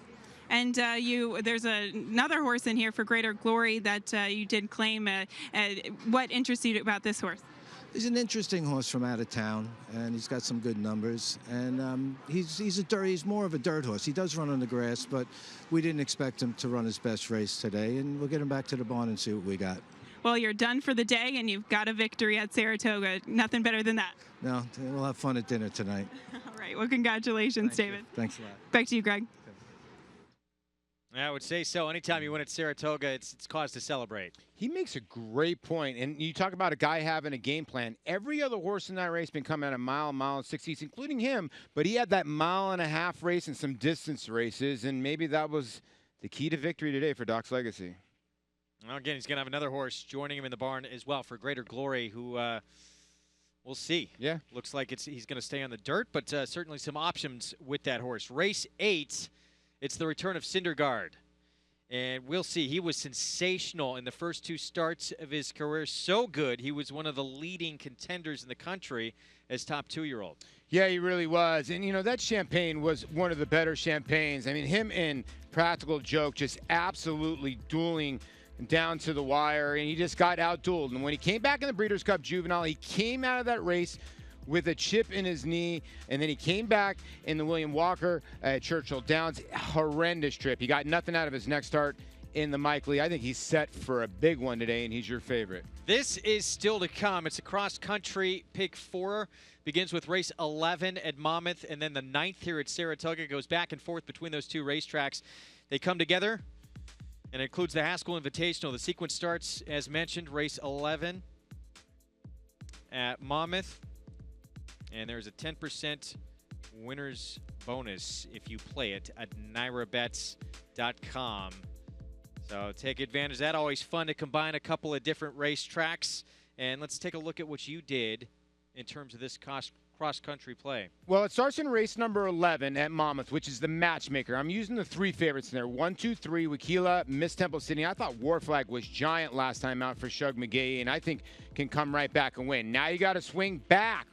And there's another horse in here for Greater Glory that you did claim. What interests you about this horse? He's an interesting horse from out of town, and he's got some good numbers. And he's more of a dirt horse. He does run on the grass, but we didn't expect him to run his best race today. And we'll get him back to the barn and see what we got. Well, you're done for the day, and you've got a victory at Saratoga. Nothing better than that. No, we'll have fun at dinner tonight. All right. Well, congratulations, David. Thanks a lot. Back to you, Greg. I would say so. Anytime you win at Saratoga, it's cause to celebrate. He makes a great point. And you talk about a guy having a game plan. Every other horse in that race been coming at a mile and 60s, including him. But he had that 1.5-mile race and some distance races. And maybe that was the key to victory today for Doc's Legacy. Well, again, he's going to have another horse joining him in the barn as well for Greater Glory, who we'll see. Yeah. Looks like he's going to stay on the dirt, but certainly some options with that horse. Race 8. It's the return of Syndergaard. And we'll see. He was sensational in the first 2 starts of his career. So good, he was one of the leading contenders in the country as top 2-year-old. Yeah, he really was. And, that champagne was one of the better champagnes. I mean, him and Practical Joke just absolutely dueling down to the wire. And he just got out-dueled. And when he came back in the Breeders' Cup Juvenile, he came out of that race with a chip in his knee, and then he came back in the William Walker at Churchill Downs. Horrendous trip. He got nothing out of his next start in the Mike Lee. I think he's set for a big one today, and he's your favorite. This is still to come. It's a cross-country pick 4. Begins with race 11 at Monmouth, and then the 9th here at Saratoga. Goes back and forth between those 2 racetracks. They come together, and it includes the Haskell Invitational. The sequence starts, as mentioned, race 11 at Monmouth. And there's a 10% winner's bonus if you play it at NyraBets.com. So take advantage of that. Always fun to combine a couple of different racetracks. And let's take a look at what you did in terms of this cross-country play. Well, it starts in race number 11 at Monmouth, which is the Matchmaker. I'm using the 3 favorites in there. 1, 2, 3, Wakila, Miss Temple City. I thought War Flag was giant last time out for Shug McGee, and I think can come right back and win. Now you got to swing back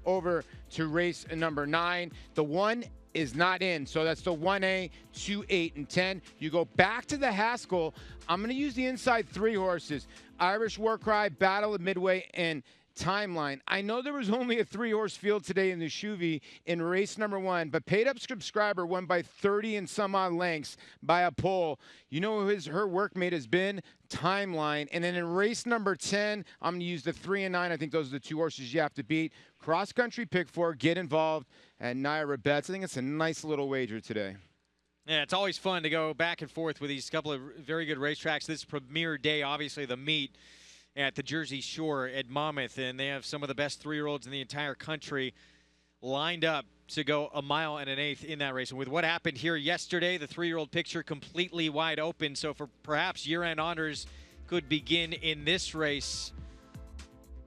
over to race number 9. The 1 is not in, so that's the 1A, 2, 8, and 10. You go back to the Haskell. I'm going to use the inside 3 horses: Irish War Cry, Battle of Midway, and Timeline. I know there was only a 3-horse field today in the Chuvie in race number 1, but Paid Up Subscriber won by 30 and some odd lengths by a pole. You know who her workmate has been? Timeline. And then in race number 10, I'm going to use the 3 and 9. I think those are the 2 horses you have to beat. Cross-country pick 4. Get involved at Naira Bets. I think it's a nice little wager today. Yeah, it's always fun to go back and forth with these couple of very good racetracks. This premier day, obviously, the meet at the Jersey Shore at Monmouth, and they have some of the best 3-year-olds in the entire country lined up to go 1 mile and an 1/8 in that race. And with what happened here yesterday, the 3-year-old picture completely wide open. So for perhaps year-end honors could begin in this race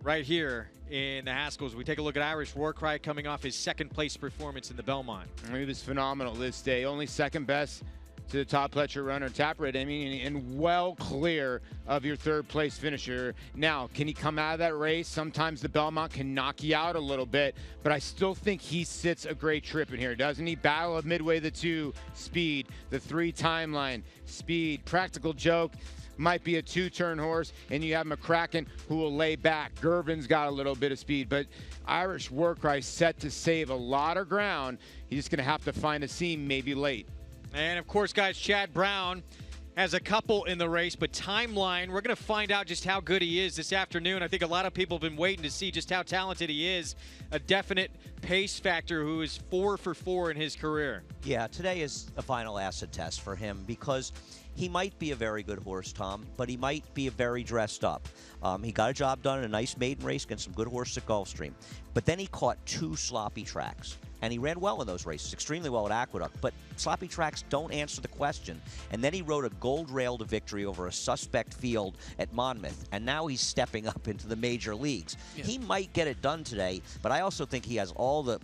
right here in the Haskells. We take a look at Irish War Cry coming off his 2nd place performance in the Belmont. He was phenomenal this day. Only 2nd best to the Todd Pletcher runner Taproot. I mean, and well clear of your third place finisher. Now, can he come out of that race? Sometimes the Belmont can knock you out a little bit, but I still think he sits a great trip in here, doesn't he? Battle of Midway, the 2, speed, the 3 timeline, speed, Practical Joke. Might be a 2-turn horse, and you have McCracken who will lay back. Gervin's got a little bit of speed, but Irish Warcry set to save a lot of ground. He's just going to have to find a seam maybe late. And, of course, guys, Chad Brown has a couple in the race, but Timeline, we're going to find out just how good he is this afternoon. I think a lot of people have been waiting to see just how talented he is. A definite pace factor who is 4 for 4 in his career. Yeah, today is a final acid test for him because he might be a very good horse, Tom, but he might be very dressed up. He got a job done in a nice maiden race against some good horses at Gulfstream. But then he caught 2 sloppy tracks. And he ran well in those races, extremely well at Aqueduct. But sloppy tracks don't answer the question. And then he rode a gold rail to victory over a suspect field at Monmouth. And now he's stepping up into the major leagues. Yeah. He might get it done today, but I also think he has all the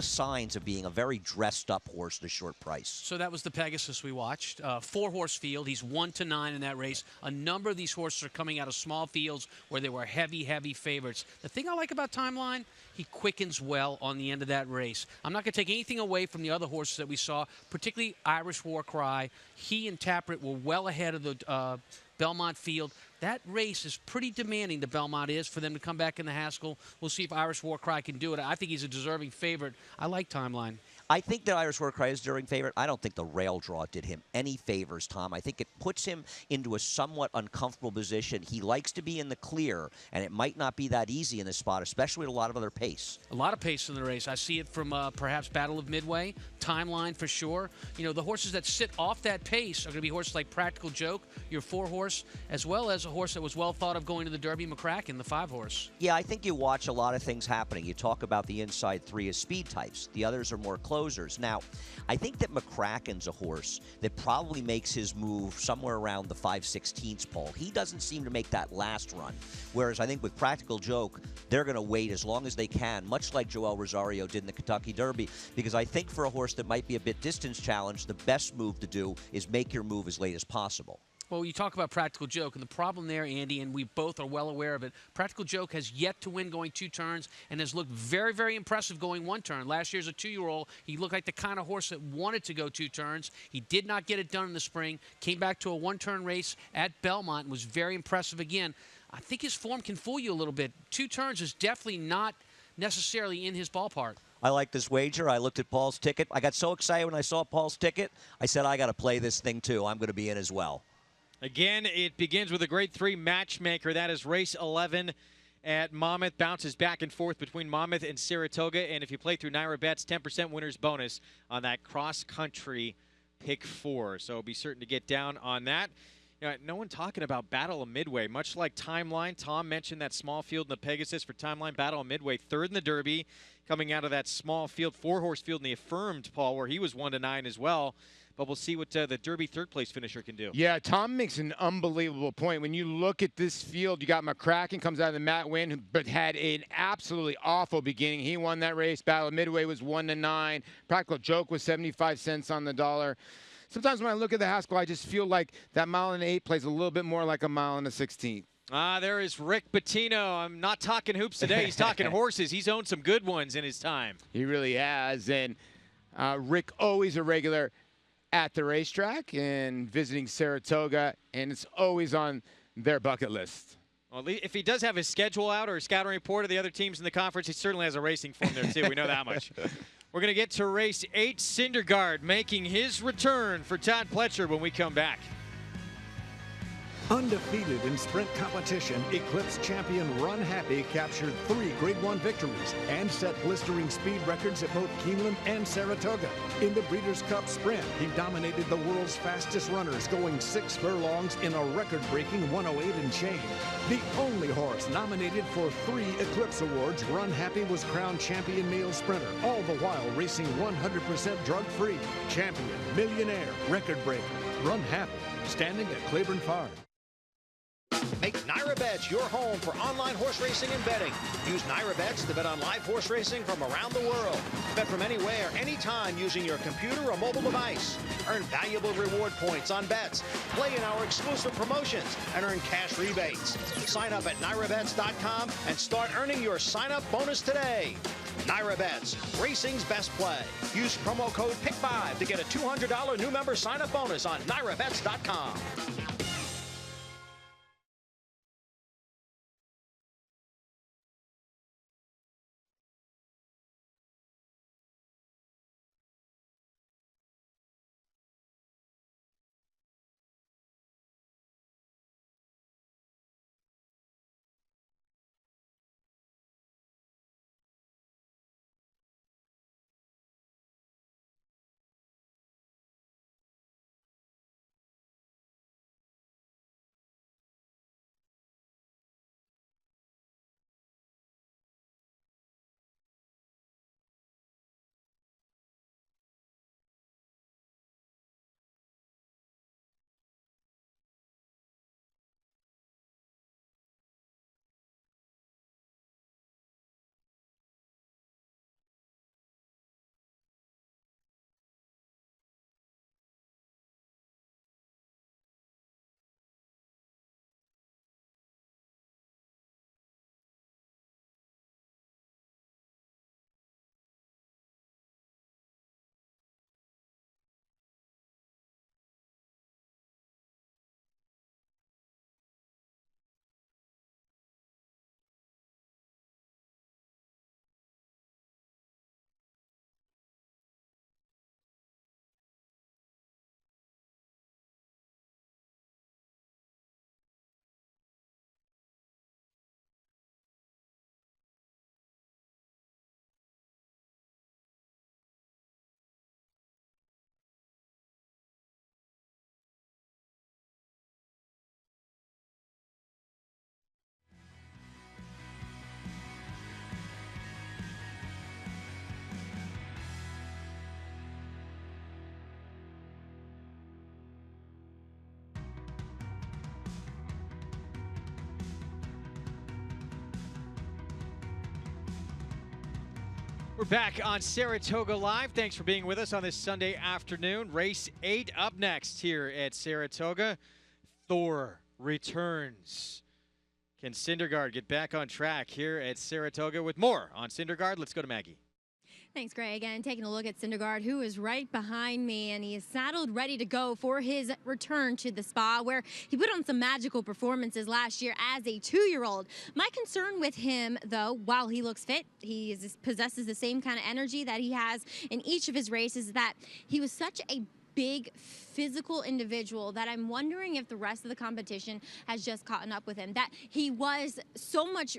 signs of being a very dressed up horse at a short price. So that was the Pegasus we watched. 4-horse field. He's 1-9 in that race. A number of these horses are coming out of small fields where they were heavy favorites. The thing I like about Timeline, he quickens well on the end of that race. I'm not going to take anything away from the other horses that we saw, particularly Irish Warcry. He and Taproot were well ahead of the Belmont field. That race is pretty demanding, the Belmont is, for them to come back in the Haskell. We'll see if Irish Warcry can do it. I think he's a deserving favorite. I like Timeline. I think that Irish Warcry is deserving favorite. I don't think the rail draw did him any favors, Tom. I think it puts him into a somewhat uncomfortable position. He likes to be in the clear, and it might not be that easy in this spot, especially with a lot of other pace. A lot of pace in the race. I see it from perhaps Battle of Midway, Timeline for sure. You know, the horses that sit off that pace are going to be horses like Practical Joke, your 4-horse, as well as a horse that was well thought of going to the Derby, McCracken, the 5-horse. Yeah, I think you watch a lot of things happening. You talk about the inside 3 as speed types. The others are more closers. Now, I think that McCracken's a horse that probably makes his move somewhere around the 5/16 pole. He doesn't seem to make that last run, whereas I think with Practical Joke, they're going to wait as long as they can, much like Joel Rosario did in the Kentucky Derby, because I think for a horse that might be a bit distance challenged, the best move to do is make your move as late as possible. Well, you talk about Practical Joke, and the problem there, Andy, and we both are well aware of it, Practical Joke has yet to win going 2 turns and has looked very, very impressive going 1 turn. Last year as a 2-year-old, he looked like the kind of horse that wanted to go 2 turns. He did not get it done in the spring, came back to a 1-turn race at Belmont and was very impressive again. I think his form can fool you a little bit. 2 turns is definitely not necessarily in his ballpark. I like this wager. I looked at Paul's ticket. I got so excited when I saw Paul's ticket. I said, I got to play this thing too. I'm going to be in as well. Again, it begins with a grade 3 Matchmaker. That is race 11 at Monmouth. Bounces back and forth between Monmouth and Saratoga. And if you play through Naira Bets, 10% winner's bonus on that cross-country pick 4. So be certain to get down on that. You know, no one talking about Battle of Midway. Much like Timeline, Tom mentioned that small field in the Pegasus for Timeline. Battle of Midway, 3rd in the Derby, coming out of that small field, 4-horse field in the Affirmed, Paul, where he was 1-9 as well. But we'll see what the Derby 3rd-place finisher can do. Yeah, Tom makes an unbelievable point. When you look at this field, you got McCracken comes out of the Matt Winn, but had an absolutely awful beginning. He won that race. Battle of Midway was 1-9. Practical Joke was 75 cents on the dollar. Sometimes when I look at the Haskell, I just feel like that 1.8 mile plays a little bit more like 1.16 mile. There is Rick Pitino. I'm not talking hoops today. He's talking horses. He's owned some good ones in his time. He really has. And Rick, always a regular at the racetrack and visiting Saratoga, and it's always on their bucket list. Well, if he does have his schedule out or a scouting report of the other teams in the conference, he certainly has a racing form there, too. We know that much. We're going to get to race 8, Syndergaard, making his return for Todd Pletcher when we come back. Undefeated in sprint competition, Eclipse champion Run Happy captured 3 Grade 1 victories and set blistering speed records at both Keeneland and Saratoga. In the Breeders' Cup Sprint, he dominated the world's fastest runners, going 6 furlongs in a record-breaking 108 and change. The only horse nominated for 3 Eclipse Awards, Run Happy was crowned champion male sprinter, all the while racing 100% drug-free. Champion, millionaire, record breaker, Run Happy, standing at Claiborne Farm. Make NyraBets your home for online horse racing and betting. Use NyraBets to bet on live horse racing from around the world. Bet from anywhere, anytime using your computer or mobile device. Earn valuable reward points on bets. Play in our exclusive promotions and earn cash rebates. Sign up at NyraBets.com and start earning your sign-up bonus today. NyraBets, racing's best play. Use promo code PICK5 to get a $200 new member sign-up bonus on NyraBets.com. We're back on Saratoga Live. Thanks for being with us on this Sunday afternoon. Race 8 up next here at Saratoga. Thor returns. Can Syndergaard get back on track here at Saratoga? With more on Syndergaard, let's go to Maggie. Thanks, Greg. And taking a look at Syndergaard, who is right behind me, and he is saddled, ready to go for his return to the spa, where he put on some magical performances last year as a 2-year-old. My concern with him, though, while he looks fit, he possesses the same kind of energy that he has in each of his races, that he was such a big physical individual that I'm wondering if the rest of the competition has just caught up with him, that he was so much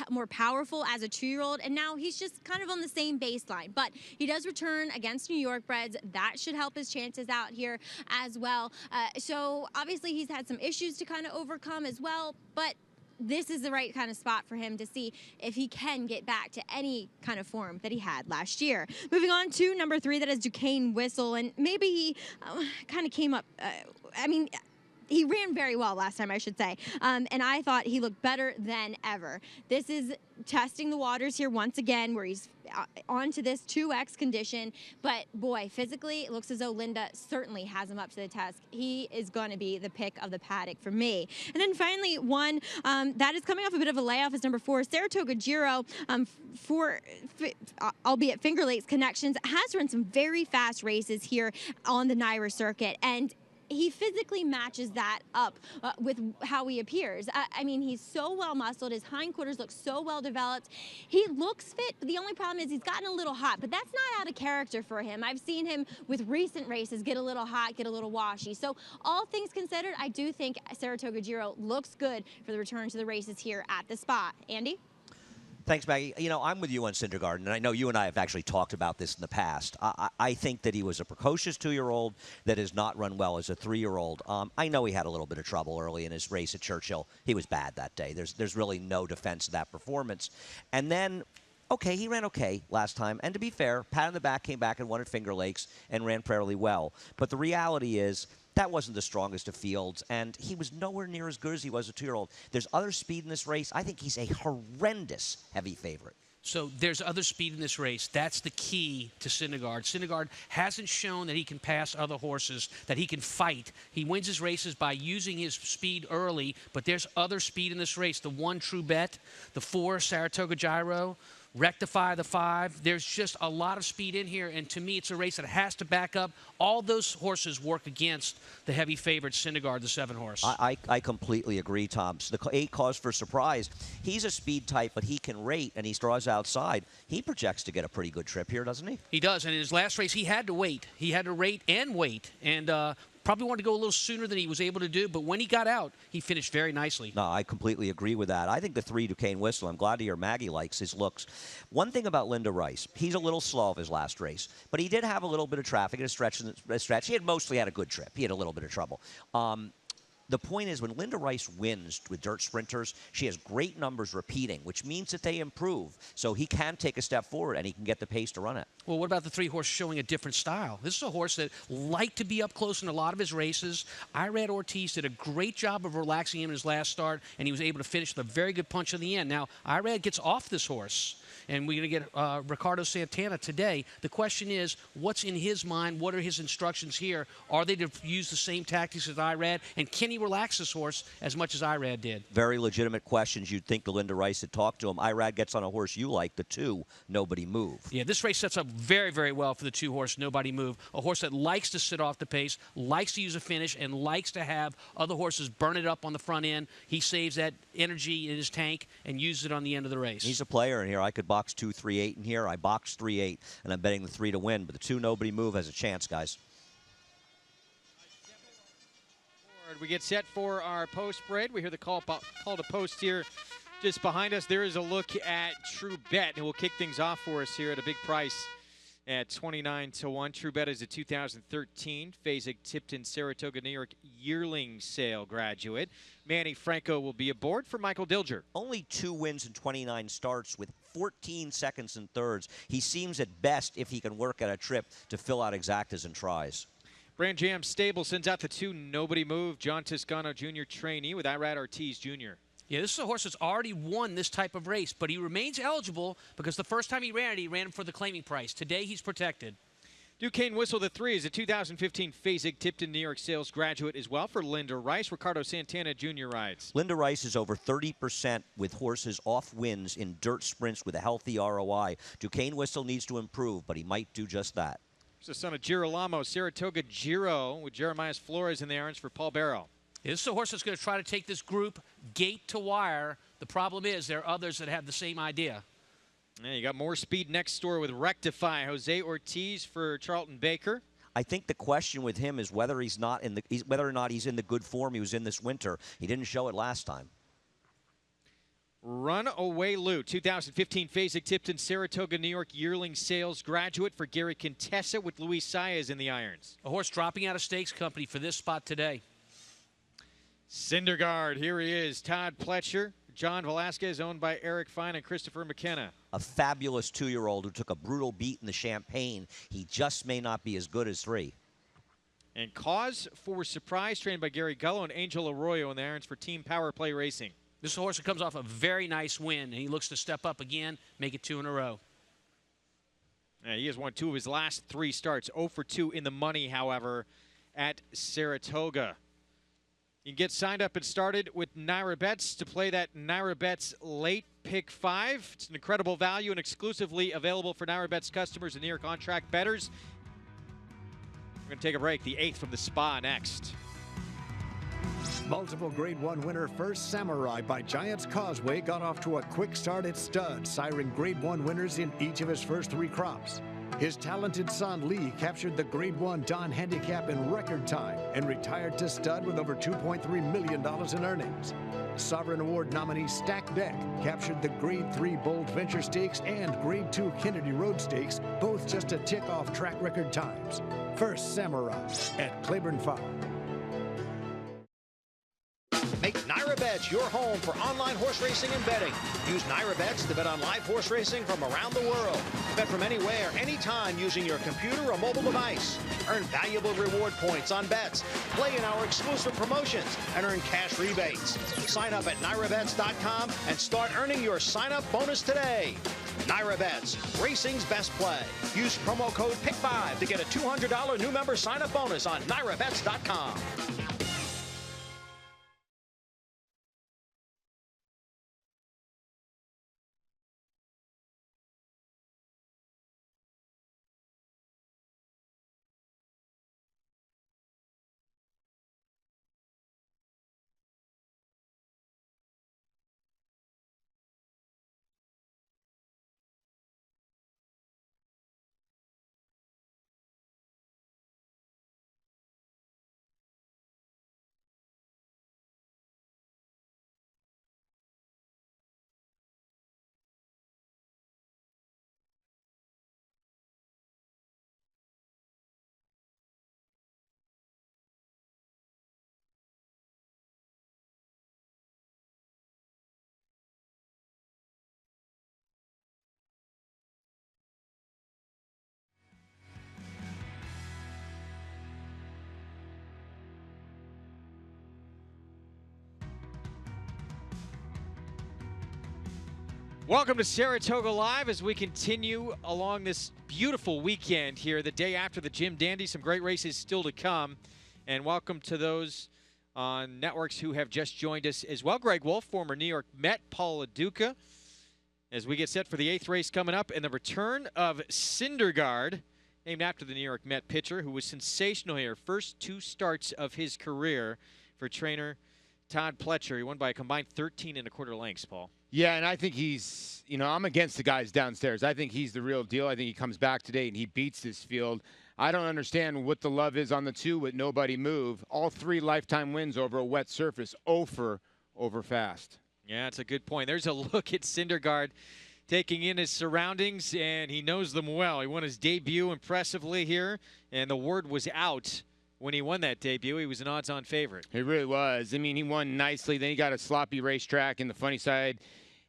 more powerful as a 2-year-old, and now he's just kind of on the same baseline. But he does return against New York breds. That should help his chances out here as well. So obviously he's had some issues to kind of overcome as well, but this is the right kind of spot for him to see if he can get back to any kind of form that he had last year. Moving on to number 3, that is Duquesne Whistle, and maybe he kind of came up, he ran very well last time, I should say, and I thought he looked better than ever. This is testing the waters here once again, where he's onto this 2X condition, but boy, physically, it looks as though Linda certainly has him up to the test. He is going to be the pick of the paddock for me. And then finally, one that is coming off a bit of a layoff is number 4, Saratoga Giro, albeit Finger Lakes connections, has run some very fast races here on the NYRA circuit, and he physically matches that up with how he appears. I mean, he's so well muscled. His hindquarters look so well developed. He looks fit, but the only problem is he's gotten a little hot, but that's not out of character for him. I've seen him with recent races get a little hot, get a little washy. So all things considered, I do think Saratoga Giro looks good for the return to the races here at the spot. Andy? Thanks, Maggie. You know, I'm with you on Syndergaard, and I know you and I have actually talked about this in the past. I think that he was a precocious 2-year-old that has not run well as a 3-year-old. I know he had a little bit of trouble early in his race at Churchill. He was bad that day. There's really no defense of that performance. And then, okay, he ran okay last time. And to be fair, pat on the back, came back and won at Finger Lakes and ran fairly well. But the reality is, that wasn't the strongest of fields, and he was nowhere near as good as he was a 2-year-old. There's other speed in this race. I think he's a horrendous heavy favorite. So there's other speed in this race. That's the key to Syndergaard. Syndergaard hasn't shown that he can pass other horses, that he can fight. He wins his races by using his speed early, but there's other speed in this race. The 1 True Bet, the 4 Saratoga Gyro, Rectify the 5. There's just a lot of speed in here, and to me, it's a race that has to back up. All those horses work against the heavy favorite, Syndergaard, the 7 horse. I completely agree, Tom. So the 8 Cause for Surprise, he's a speed type, but he can rate, and he draws outside. He projects to get a pretty good trip here, doesn't he? He does, and in his last race, he had to wait. He had to rate and wait, and probably wanted to go a little sooner than he was able to do, but when he got out, he finished very nicely. No, I completely agree with that. I think the 3 Duquesne Whistle, I'm glad to hear Maggie likes his looks. One thing about Linda Rice, he's a little slow of his last race, but he did have a little bit of traffic at a stretch. He had mostly had a good trip. He had a little bit of trouble. The point is, when Linda Rice wins with dirt sprinters, she has great numbers repeating, which means that they improve. So he can take a step forward, and he can get the pace to run it. Well, what about the 3 horse showing a different style? This is a horse that liked to be up close in a lot of his races. Irad Ortiz did a great job of relaxing him in his last start, and he was able to finish with a very good punch in the end. Now, Irad gets off this horse, and we're going to get Ricardo Santana today. The question is, what's in his mind? What are his instructions here? Are they to use the same tactics as Irad? And can he relax this horse as much as Irad did? Very legitimate questions. You'd think the Linda Rice had talked to him. Irad gets on a horse you like, the 2, Nobody Move. Yeah, this race sets up very, very well for the 2 horse, Nobody Move. A horse that likes to sit off the pace, likes to use a finish, and likes to have other horses burn it up on the front end. He saves that energy in his tank and uses it on the end of the race. He's a player in here. I could box 2, 3, 8 in here. I boxed 3, 8, and I'm betting the 3 to win. But the 2 Nobody Move has a chance, guys. We get set for our post spread. We hear the call to post here just behind us. There is a look at True Bet, and we'll kick things off for us here at a big price at 29 to 1. True Bet is a 2013 Fasig-Tipton Saratoga, New York yearling sale graduate. Manny Franco will be aboard for Michael Dilger. Only 2 wins in 29 starts with 14 seconds and thirds. He seems at best, if he can work at a trip, to fill out exactas and tries. Brand Jam Stable sends out the 2 Nobody Move, John Toscano Jr. trainee with Irad Ortiz Jr. Yeah, this is a horse that's already won this type of race, but he remains eligible because the first time he ran him for the claiming price. Today, he's protected. Duquesne Whistle, the 3, is a 2015 Fasig-Tipton New York sales graduate as well for Linda Rice. Ricardo Santana Jr. rides. Linda Rice is over 30% with horses off wins in dirt sprints with a healthy ROI. Duquesne Whistle needs to improve, but he might do just that. The son of Girolamo, Saratoga Giro with Jeremias Flores in the irons for Paul Barrow. Yeah, this is a horse that's going to try to take this group gate to wire. The problem is there are others that have the same idea. Yeah, you got more speed next door with Rectify. Jose Ortiz for Charlton Baker. I think the question with him is whether he's not in the whether or not he's in the good form he was in this winter. He didn't show it last time. Runaway Lou, 2015 Fasig-Tipton Saratoga, New York yearling sales graduate for Gary Contessa with Luis Saez in the irons. A horse dropping out of stakes company for this spot today. Syndergaard, here he is. Todd Pletcher, John Velasquez, owned by Eric Fine and Christopher McKenna. A fabulous 2-year-old who took a brutal beat in the Champagne. He just may not be as good as 3. And Cause for Surprise, trained by Gary Gullo and Angel Arroyo in the irons for Team Power Play Racing. This is a horse that comes off a very nice win, and he looks to step up again, make it 2 in a row. Yeah, he has won 2 of his last 3 starts. 0 for 2 in the money, however, at Saratoga. You can get signed up and started with Naira Bets to play that Naira Bets late pick 5. It's an incredible value and exclusively available for Naira Bets customers and near contract bettors. We're going to take a break. The 8th from the Spa next. Multiple Grade 1 winner First Samurai by Giants Causeway got off to a quick start at stud, siring Grade 1 winners in each of his first 3 crops. His talented son Lee captured the Grade 1 Don Handicap in record time and retired to stud with over $2.3 million in earnings. Sovereign Award nominee Stack Deck captured the Grade 3 Bold Venture Stakes and Grade 2 Kennedy Road Stakes, both just to tick off track record times. First Samurai at Claiborne Farm. Make NyraBets your home for online horse racing and betting. Use NyraBets to bet on live horse racing from around the world. Bet from anywhere, anytime using your computer or mobile device. Earn valuable reward points on bets. Play in our exclusive promotions and earn cash rebates. Sign up at NyraBets.com and start earning your sign-up bonus today. NyraBets, racing's best play. Use promo code PICK5 to get a $200 new member sign-up bonus on NyraBets.com. Welcome to Saratoga Live as we continue along this beautiful weekend here, the day after the Jim Dandy. Some great races still to come. And welcome to those on networks who have just joined us as well. Greg Wolf, former New York Met, Paul LaDuca, as we get set for the 8th race coming up and the return of Syndergaard, named after the New York Met pitcher, who was sensational here. First 2 starts of his career for trainer Todd Pletcher. He won by a combined 13 1/4 lengths, Paul. Yeah, and I think he's, I'm against the guys downstairs. I think he's the real deal. I think he comes back today and he beats this field. I don't understand what the love is on the 2 with nobody move. All 3 lifetime wins over a wet surface, over fast. Yeah, it's a good point. There's a look at Syndergaard taking in his surroundings, and he knows them well. He won his debut impressively here, and the word was out when he won that debut. He was an odds-on favorite. He really was. I mean, he won nicely. Then he got a sloppy racetrack in the funny side.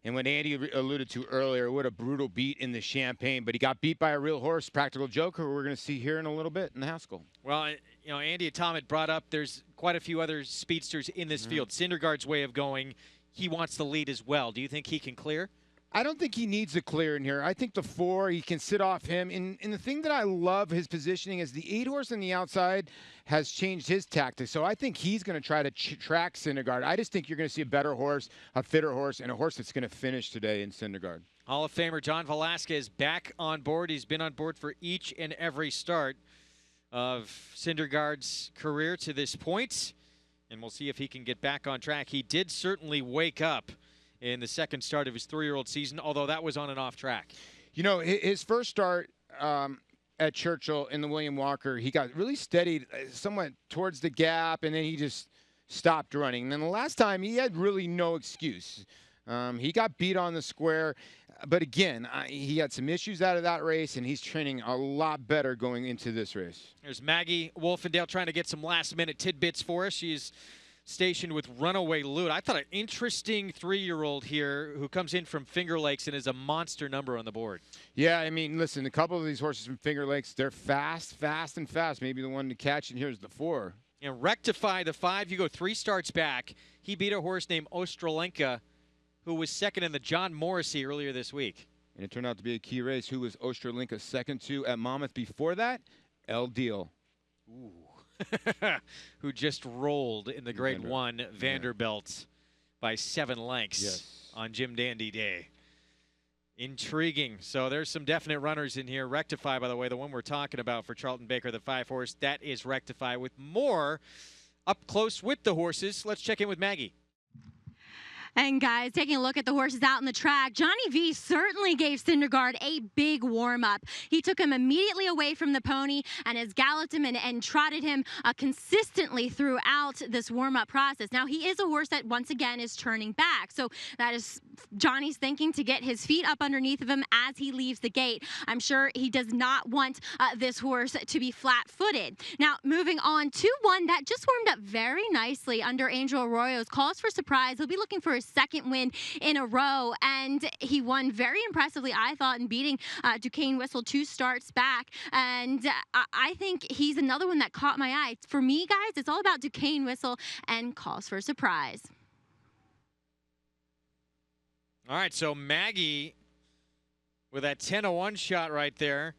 And what Andy alluded to earlier, what a brutal beat in the Champagne. But he got beat by a real horse, Practical Joker, who we're going to see here in a little bit in the Haskell. Well, Andy and Tom had brought up there's quite a few other speedsters in this field. Syndergaard's way of going, he wants the lead as well. Do you think he can clear? I don't think he needs a clear in here. I think the 4, he can sit off him. And the thing that I love his positioning is the 8 horse on the outside has changed his tactics. So I think he's going to try to track Syndergaard. I just think you're going to see a better horse, a fitter horse, and a horse that's going to finish today in Syndergaard. Hall of Famer John Velasquez back on board. He's been on board for each and every start of Syndergaard's career to this point. And we'll see if he can get back on track. He did certainly wake up in the second start of his 3-year-old season, although that was on and off track. His first start at Churchill in the William Walker, he got really steadied somewhat towards the gap, and then he just stopped running. And then the last time, he had really no excuse. He got beat on the square. But again, he had some issues out of that race, and he's training a lot better going into this race. There's Maggie Wolfendale trying to get some last-minute tidbits for us. She's stationed with Runaway Loot. I thought an interesting 3-year-old here who comes in from Finger Lakes and is a monster number on the board. Yeah, I mean, listen, a couple of these horses from Finger Lakes, they're fast. Maybe the one to catch, and here's the 4. And Rectify, the 5, you go 3 starts back. He beat a horse named Ostrolenka, who was second in the John Morrissey earlier this week. And it turned out to be a key race. Who was Ostrolenka second to at Monmouth before that? El Deal. Ooh. Who just rolled in the Grade 1 Vanderbilt by 7 lengths on Jim Dandy Day. Intriguing. So there's some definite runners in here. Rectify, by the way, the one we're talking about for Charlton Baker, the 5 horse, that is Rectify. With more up close with the horses, let's check in with Maggie. And guys, taking a look at the horses out in the track, Johnny V certainly gave Syndergaard a big warm-up. He took him immediately away from the pony and has galloped him and trotted him consistently throughout this warm-up process. Now, he is a horse that, once again, is turning back. So that is Johnny's thinking to get his feet up underneath of him as he leaves the gate. I'm sure he does not want this horse to be flat-footed. Now, moving on to one that just warmed up very nicely under Angel Arroyo's Cause for Surprise. He'll be looking for his second win in a row, and he won very impressively, I thought, in beating Duquesne Whistle 2 starts back. And I think he's another one that caught my eye. For me, guys, it's all about Duquesne Whistle and Cause for Surprise. All right, so Maggie with that 10-1 shot right there.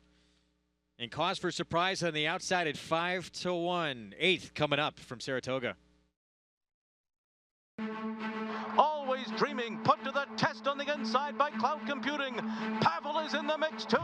And Cause for Surprise on the outside at 5-1. 8th coming up from Saratoga. Always dreaming, put to the test on the inside by Cloud Computing. Pavel is in the mix too,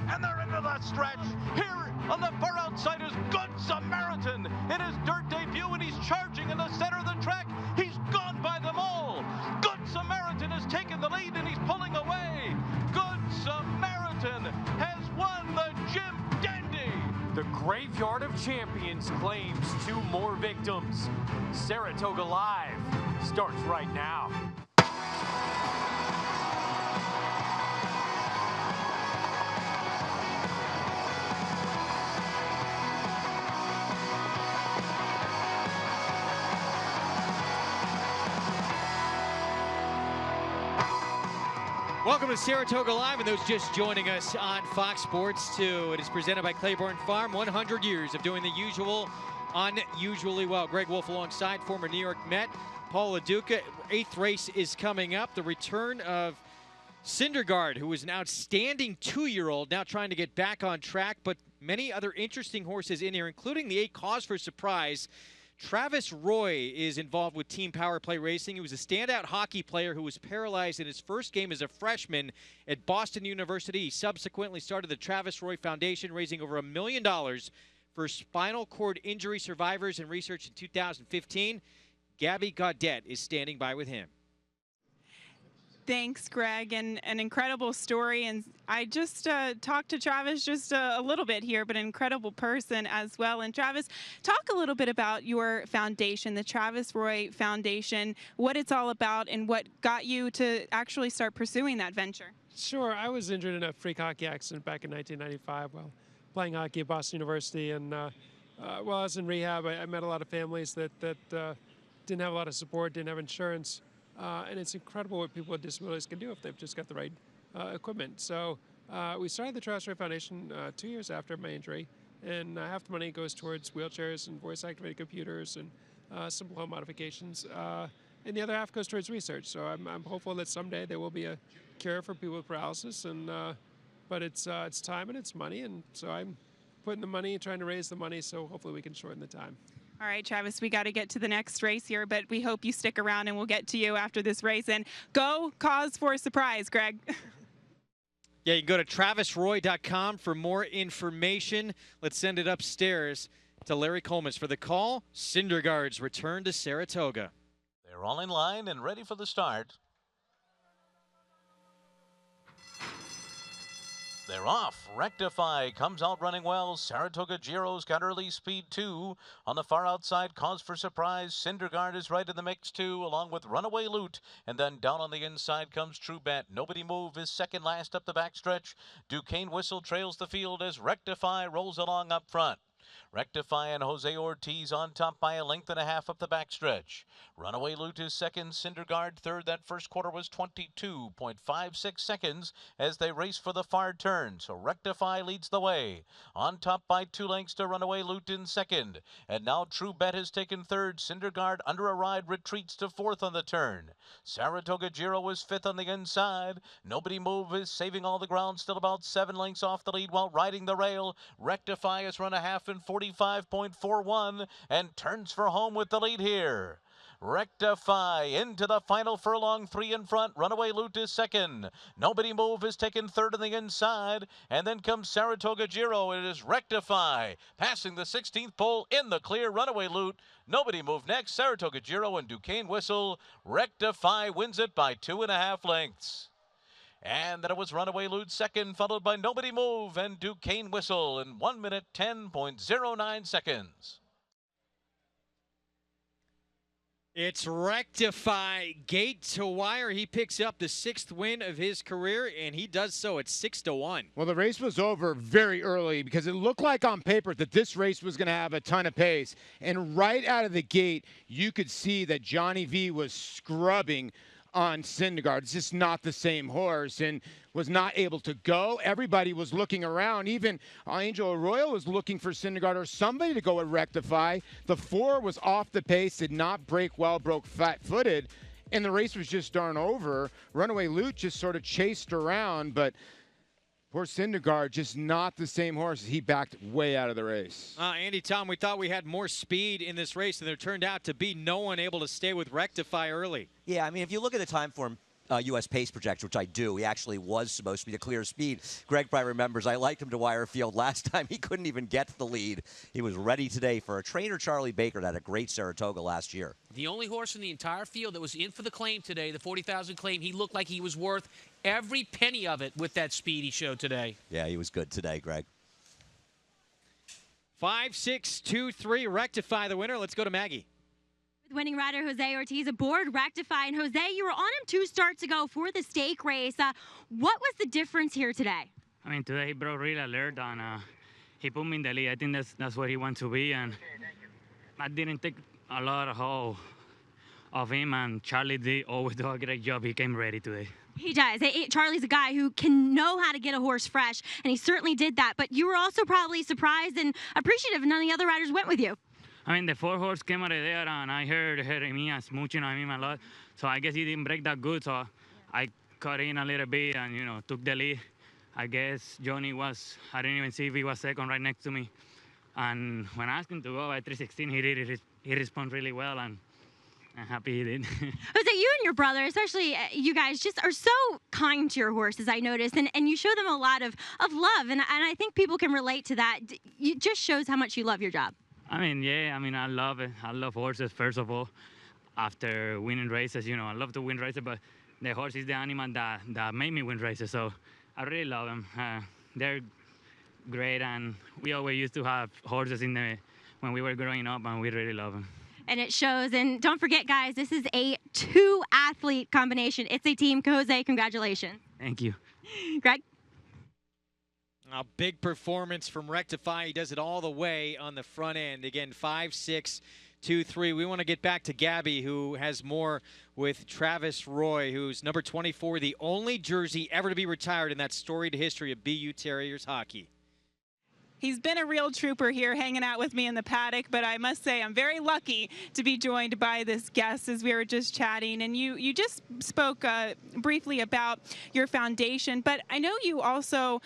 and they're into the stretch. Here on the far outside is Good Samaritan in his dirt debut, and he's charging in the center of the track. He's gone by them all. Good Samaritan has taken the lead, and he's pulling away. Good Samaritan has won the Jim Dandy. The Graveyard of Champions claims 2 more victims. Saratoga Live starts right now. Welcome to Saratoga Live, and those just joining us on Fox Sports 2. It is presented by Claiborne Farm, 100 years of doing the usual unusually well. Greg Wolf alongside former New York Met, Paul LaDuca. 8th race is coming up. The return of Syndergaard, who was an outstanding 2-year-old, now trying to get back on track, but many other interesting horses in here, including the 8 Cause for Surprise. Travis Roy is involved with Team Power Play Racing. He was a standout hockey player who was paralyzed in his first game as a freshman at Boston University. He subsequently started the Travis Roy Foundation, raising over $1 million for spinal cord injury survivors and research in 2015. Gabby Gaudet is standing by with him. Thanks, Greg, and an incredible story. And I just talked to Travis just a little bit here, but an incredible person as well. And Travis, talk a little bit about your foundation, the Travis Roy Foundation, what it's all about and what got you to actually start pursuing that venture. Sure. I was injured in a freak hockey accident back in 1995 while playing hockey at Boston University. And while I was in rehab, I met a lot of families that didn't have a lot of support, didn't have insurance. And it's incredible what people with disabilities can do if they've just got the right equipment. So we started the Travis Roy Foundation 2 years after my injury, and half the money goes towards wheelchairs and voice-activated computers and simple home modifications, and the other half goes towards research. So I'm hopeful that someday there will be a cure for people with paralysis, and but it's time and it's money, and so I'm putting the money, trying to raise the money, so hopefully we can shorten the time. All right, Travis, we got to get to the next race here, but we hope you stick around and we'll get to you after this race. And go Cause for Surprise, Greg. Yeah, you can go to travisroy.com for more information. Let's send it upstairs to Larry Coleman for the call. Syndergaard's return to Saratoga. They're all in line and ready for the start. They're off. Rectify comes out running well. Saratoga Giro's got early speed too. On the far outside, Cause for Surprise. Syndergaard is right in the mix too, along with Runaway Loot. And then down on the inside comes True Bet. Nobody Move is second last up the backstretch. Duquesne Whistle trails the field as Rectify rolls along up front. Rectify and Jose Ortiz on top by a length and a half up the backstretch. Runaway Loot is second, Syndergaard third. That first quarter was 22.56 seconds as they race for the far turn. So Rectify leads the way. On top by 2 lengths to Runaway Loot in second. And now True Bet has taken third. Syndergaard under a ride retreats to fourth on the turn. Saratoga Giro is fifth on the inside. Nobody Move is saving all the ground, still about 7 lengths off the lead while riding the rail. Rectify has run a half in 45.41 and turns for home with the lead here. Rectify into the final furlong, 3 in front. Runaway Loot is second. Nobody Move is taken third on the inside. And then comes Saratoga Giro. It is Rectify passing the 16th pole in the clear. Runaway Loot, Nobody Move next. Saratoga Giro and Duquesne Whistle. Rectify wins it by 2.5 lengths. And then it was Runaway Loot second, followed by Nobody Move and Duquesne Whistle in 1 minute 10.09 seconds. It's Rectify, gate to wire. He picks up the 6th win of his career, and he does so at 6-1. Well, the race was over very early because it looked like on paper that this race was going to have a ton of pace. And right out of the gate, you could see that Johnny V was scrubbing on Syndergaard. It's just not the same horse and was not able to go. Everybody was looking around. Even Angel Arroyo was looking for Syndergaard or somebody to go and Rectify. The 4 was off the pace, did not break well, broke flat-footed, and the race was just darn over. Runaway Loot just sort of chased around, but poor Syndergaard, just not the same horse. He backed way out of the race. Andy, Tom, we thought we had more speed in this race, and there turned out to be no one able to stay with Rectify early. Yeah, I mean, if you look at the time form, U.S. pace projector, which I do, he actually was supposed to be the clear speed. Greg probably remembers I liked him to wire field last time. He couldn't even get the lead. He was ready today for a trainer, Charlie Baker, that had a great Saratoga last year. The only horse in the entire field that was in for the claim today, the 40,000 claim, he looked like he was worth every penny of it with that speed he showed today. Yeah, he was good today, Greg. 5-6-2-3, Rectify the winner. Let's go to Maggie. Winning rider Jose Ortiz aboard Rectify. And Jose, you were on him 2 starts ago for the stake race. What was the difference here today? I mean, today he brought real alert and he put me in the lead. I think that's where he wants to be. And I didn't take a lot of him, and Charlie did always do a great job. He came ready today. He does. Charlie's a guy who can know how to get a horse fresh, and he certainly did that. But you were also probably surprised and appreciative none of the other riders went with you. I mean, the 4 horse came out of there, and I heard Jeremias smooching on him a lot. So I guess he didn't break that good, so I cut in a little bit and, you know, took the lead. I guess Johnny was, I didn't even see if he was second right next to me. And when I asked him to go at 3:16, he responded really well, and I'm happy he did. Jose, you and your brother, especially you guys, just are so kind to your horses, I noticed, and you show them a lot of love, and I think people can relate to that. It just shows how much you love your job. I mean, yeah, I mean, I love it. I love horses, first of all. After winning races, you know, I love to win races, but the horse is the animal that made me win races, so I really love them. They're great, and we always used to have horses when we were growing up, and we really love them. And it shows. And don't forget, guys, this is a 2-athlete combination. It's a team. Jose, congratulations. Thank you. Greg? A big performance from Rectify. He does it all the way on the front end. Again, 5-6-2-3. We want to get back to Gabby, who has more with Travis Roy, who's number 24, the only jersey ever to be retired in that storied history of BU Terriers hockey. He's been a real trooper here hanging out with me in the paddock, but I must say I'm very lucky to be joined by this guest as we were just chatting. And you just spoke briefly about your foundation, but I know you also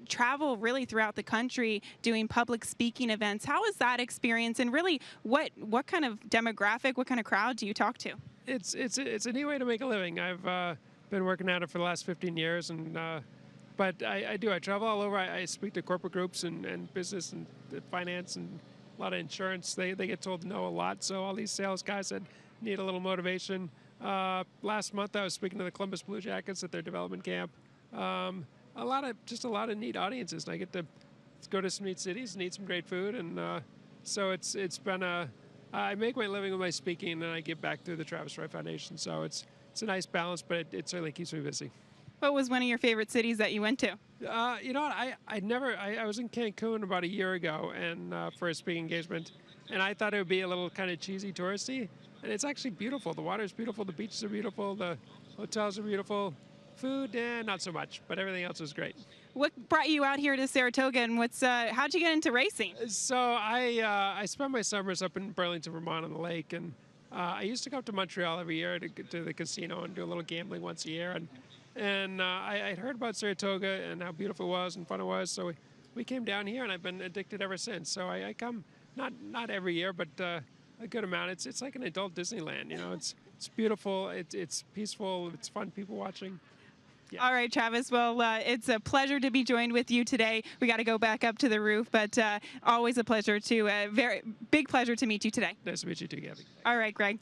travel really throughout the country doing public speaking events. How is that experience, and really what kind of demographic, what kind of crowd do you talk to? It's a neat way to make a living. I've been working at it for the last 15 years, and but I travel all over. I speak to corporate groups and business and finance and a lot of insurance. They get told no a lot, so all these sales guys that need a little motivation. Last month I was speaking to the Columbus Blue Jackets at their development camp. A lot of neat audiences, and I get to go to some neat cities and eat some great food, and so it's been I make my living with my speaking, and I give back through the Travis Roy Foundation. So it's a nice balance, but it certainly keeps me busy. What was one of your favorite cities that you went to? You know what? I was in Cancun about a year ago and for a speaking engagement, and I thought it would be a little kind of cheesy, touristy, and it's actually beautiful. The water is beautiful, the beaches are beautiful, the hotels are beautiful. Food, not so much, but everything else was great. What brought you out here to Saratoga, and how'd you get into racing? So I spent my summers up in Burlington, Vermont on the lake, and I used to go up to Montreal every year to the casino and do a little gambling once a year, and I'd heard about Saratoga and how beautiful it was and fun it was, so we came down here, and I've been addicted ever since. So I come not every year, but a good amount. It's like an adult Disneyland. You know, it's beautiful. It's peaceful. It's fun. People watching. Yeah. All right, Travis. Well, it's a pleasure to be joined with you today. We got to go back up to the roof, but always a pleasure to, very big pleasure to meet you today. Nice to meet you too, Gabby. All right, Greg.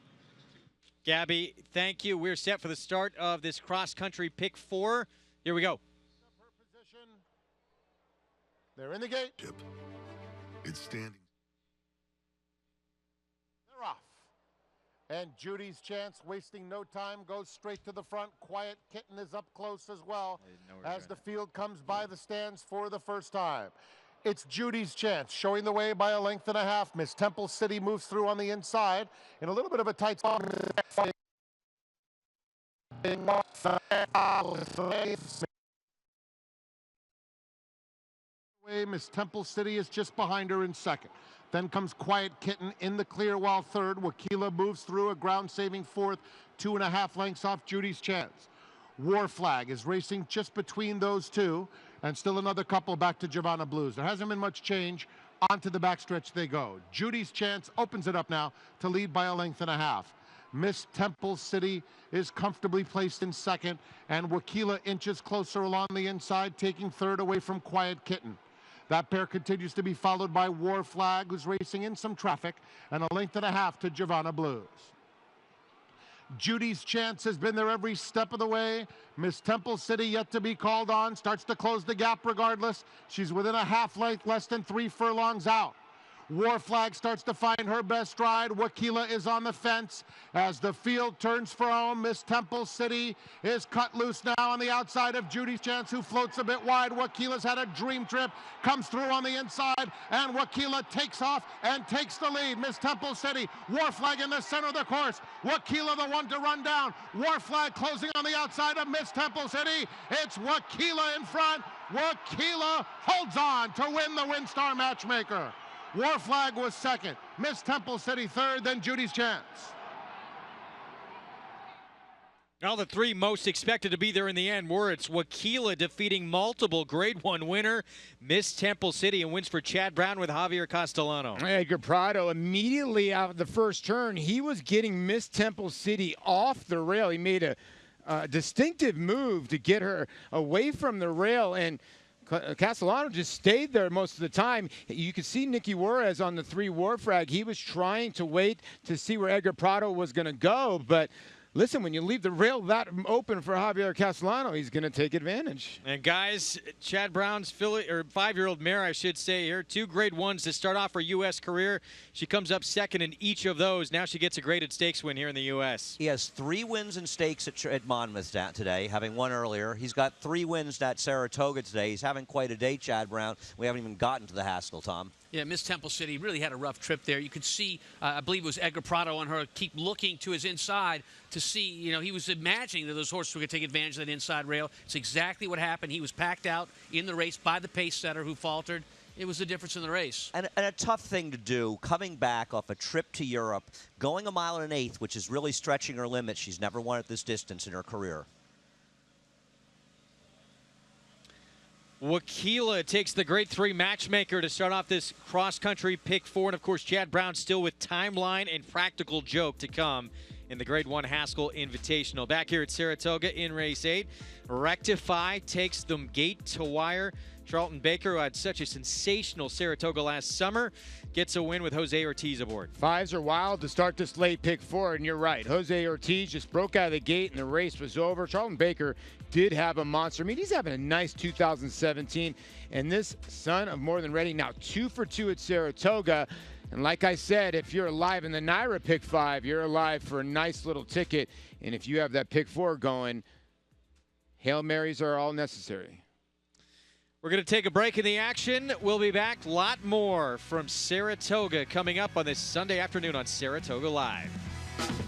Gabby, thank you. We're set for the start of this cross-country pick 4. Here we go. They're in the gate. It's standing. They're off. And Judy's Chance, wasting no time, goes straight to the front. Quiet Kitten is up close as well as the field comes by the stands for the first time. It's Judy's Chance, showing the way by a length and a half. Miss Temple City moves through on the inside in a little bit of a tight spot. Miss Temple City is just behind her in second. Then comes Quiet Kitten in the clear while third. Wakila moves through a ground-saving fourth, 2.5 lengths off Judy's Chance. War Flag is racing just between those two, and still another couple back to Giovanna Blues. There hasn't been much change. Onto the backstretch they go. Judy's Chance opens it up now to lead by a length and a half. Miss Temple City is comfortably placed in second, and Wakila inches closer along the inside, taking third away from Quiet Kitten. That pair continues to be followed by War Flag, who's racing in some traffic, and a length and a half to Giovanna Blues. Judy's Chance has been there every step of the way. Miss Temple City yet to be called on, starts to close the gap regardless. She's within a half length, less than 3 furlongs out. War Flag starts to find her best stride. Wakila is on the fence as the field turns for home. Miss Temple City is cut loose now on the outside of Judy's Chance, who floats a bit wide. Wakila's had a dream trip, comes through on the inside, and Wakila takes off and takes the lead. Miss Temple City, War Flag in the center of the course. Wakila the one to run down. War Flag closing on the outside of Miss Temple City. It's Wakila in front. Wakila holds on to win the WinStar Matchmaker. War Flag was second. Miss Temple City third, then Judy's Chance. Now the 3 most expected to be there in the end were it's Wakila defeating multiple Grade 1 winner Miss Temple City, and wins for Chad Brown with Javier Castellano. Edgar Prado immediately out of the first turn, he was getting Miss Temple City off the rail. He made a distinctive move to get her away from the rail, and Castellano just stayed there most of the time. You could see Nicky Juarez on the 3 War Flag. He was trying to wait to see where Edgar Prado was going to go, but listen, when you leave the rail that open for Javier Castellano, he's going to take advantage. And guys, Chad Brown's 5-year-old mare, I should say here, 2 Grade 1s to start off her U.S. career. She comes up second in each of those. Now she gets a graded stakes win here in the U.S. He has 3 wins in stakes at Monmouth today, having won earlier. He's got 3 wins at Saratoga today. He's having quite a day, Chad Brown. We haven't even gotten to the Haskell, Tom. Yeah, Miss Temple City really had a rough trip there. You could see, I believe it was Edgar Prado on her, keep looking to his inside to see, you know, he was imagining that those horses were going to take advantage of that inside rail. It's exactly what happened. He was packed out in the race by the pace setter who faltered. It was the difference in the race. And a tough thing to do, coming back off a trip to Europe, going 1 1/8, which is really stretching her limits. She's never won at this distance in her career. Wakila takes the Grade 3 Matchmaker to start off this cross-country pick 4. And, of course, Chad Brown still with Timeline and Practical Joke to come in the Grade 1 Haskell Invitational. Back here at Saratoga in Race 8, Rectify takes them gate to wire. Charlton Baker, who had such a sensational Saratoga last summer, gets a win with Jose Ortiz aboard. 5s are wild to start this late pick 4, and you're right. Jose Ortiz just broke out of the gate, and the race was over. Charlton Baker did have a monster. I mean, he's having a nice 2017, and this son of More Than Ready now 2 for 2 at Saratoga. And like I said, if you're alive in the NYRA pick 5, you're alive for a nice little ticket. And if you have that pick 4 going, Hail Marys are all necessary. We're going to take a break in the action. We'll be back. A lot more from Saratoga coming up on this Sunday afternoon on Saratoga Live.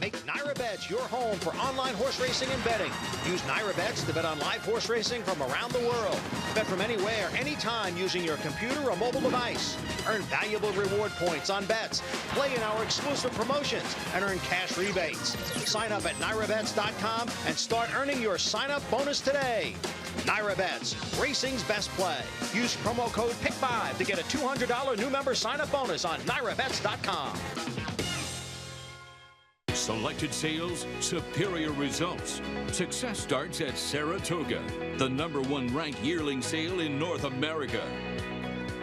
Make NYRA your home for online horse racing and betting. Use NYRA to bet on live horse racing from around the world. Bet from anywhere, anytime using your computer or mobile device. Earn valuable reward points on bets. Play in our exclusive promotions and earn cash rebates. Sign up at NYRABets.com and start earning your sign-up bonus today. NYRA racing's best play. Use promo code PICK5 to get a $200 new member sign-up bonus on NYRABets.com. Selected sales, superior results. Success starts at Saratoga, the #1 ranked yearling sale in North America.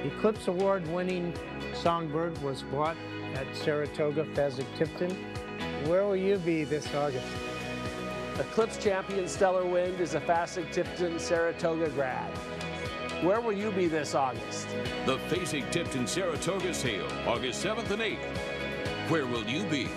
Eclipse Award-winning Songbird was bought at Saratoga Fasig-Tipton. Where will you be this August? Eclipse champion Stellar Wind is a Fasig-Tipton Saratoga grad. Where will you be this August? The Fasig-Tipton Saratoga sale, August 7th and 8th. Where will you be?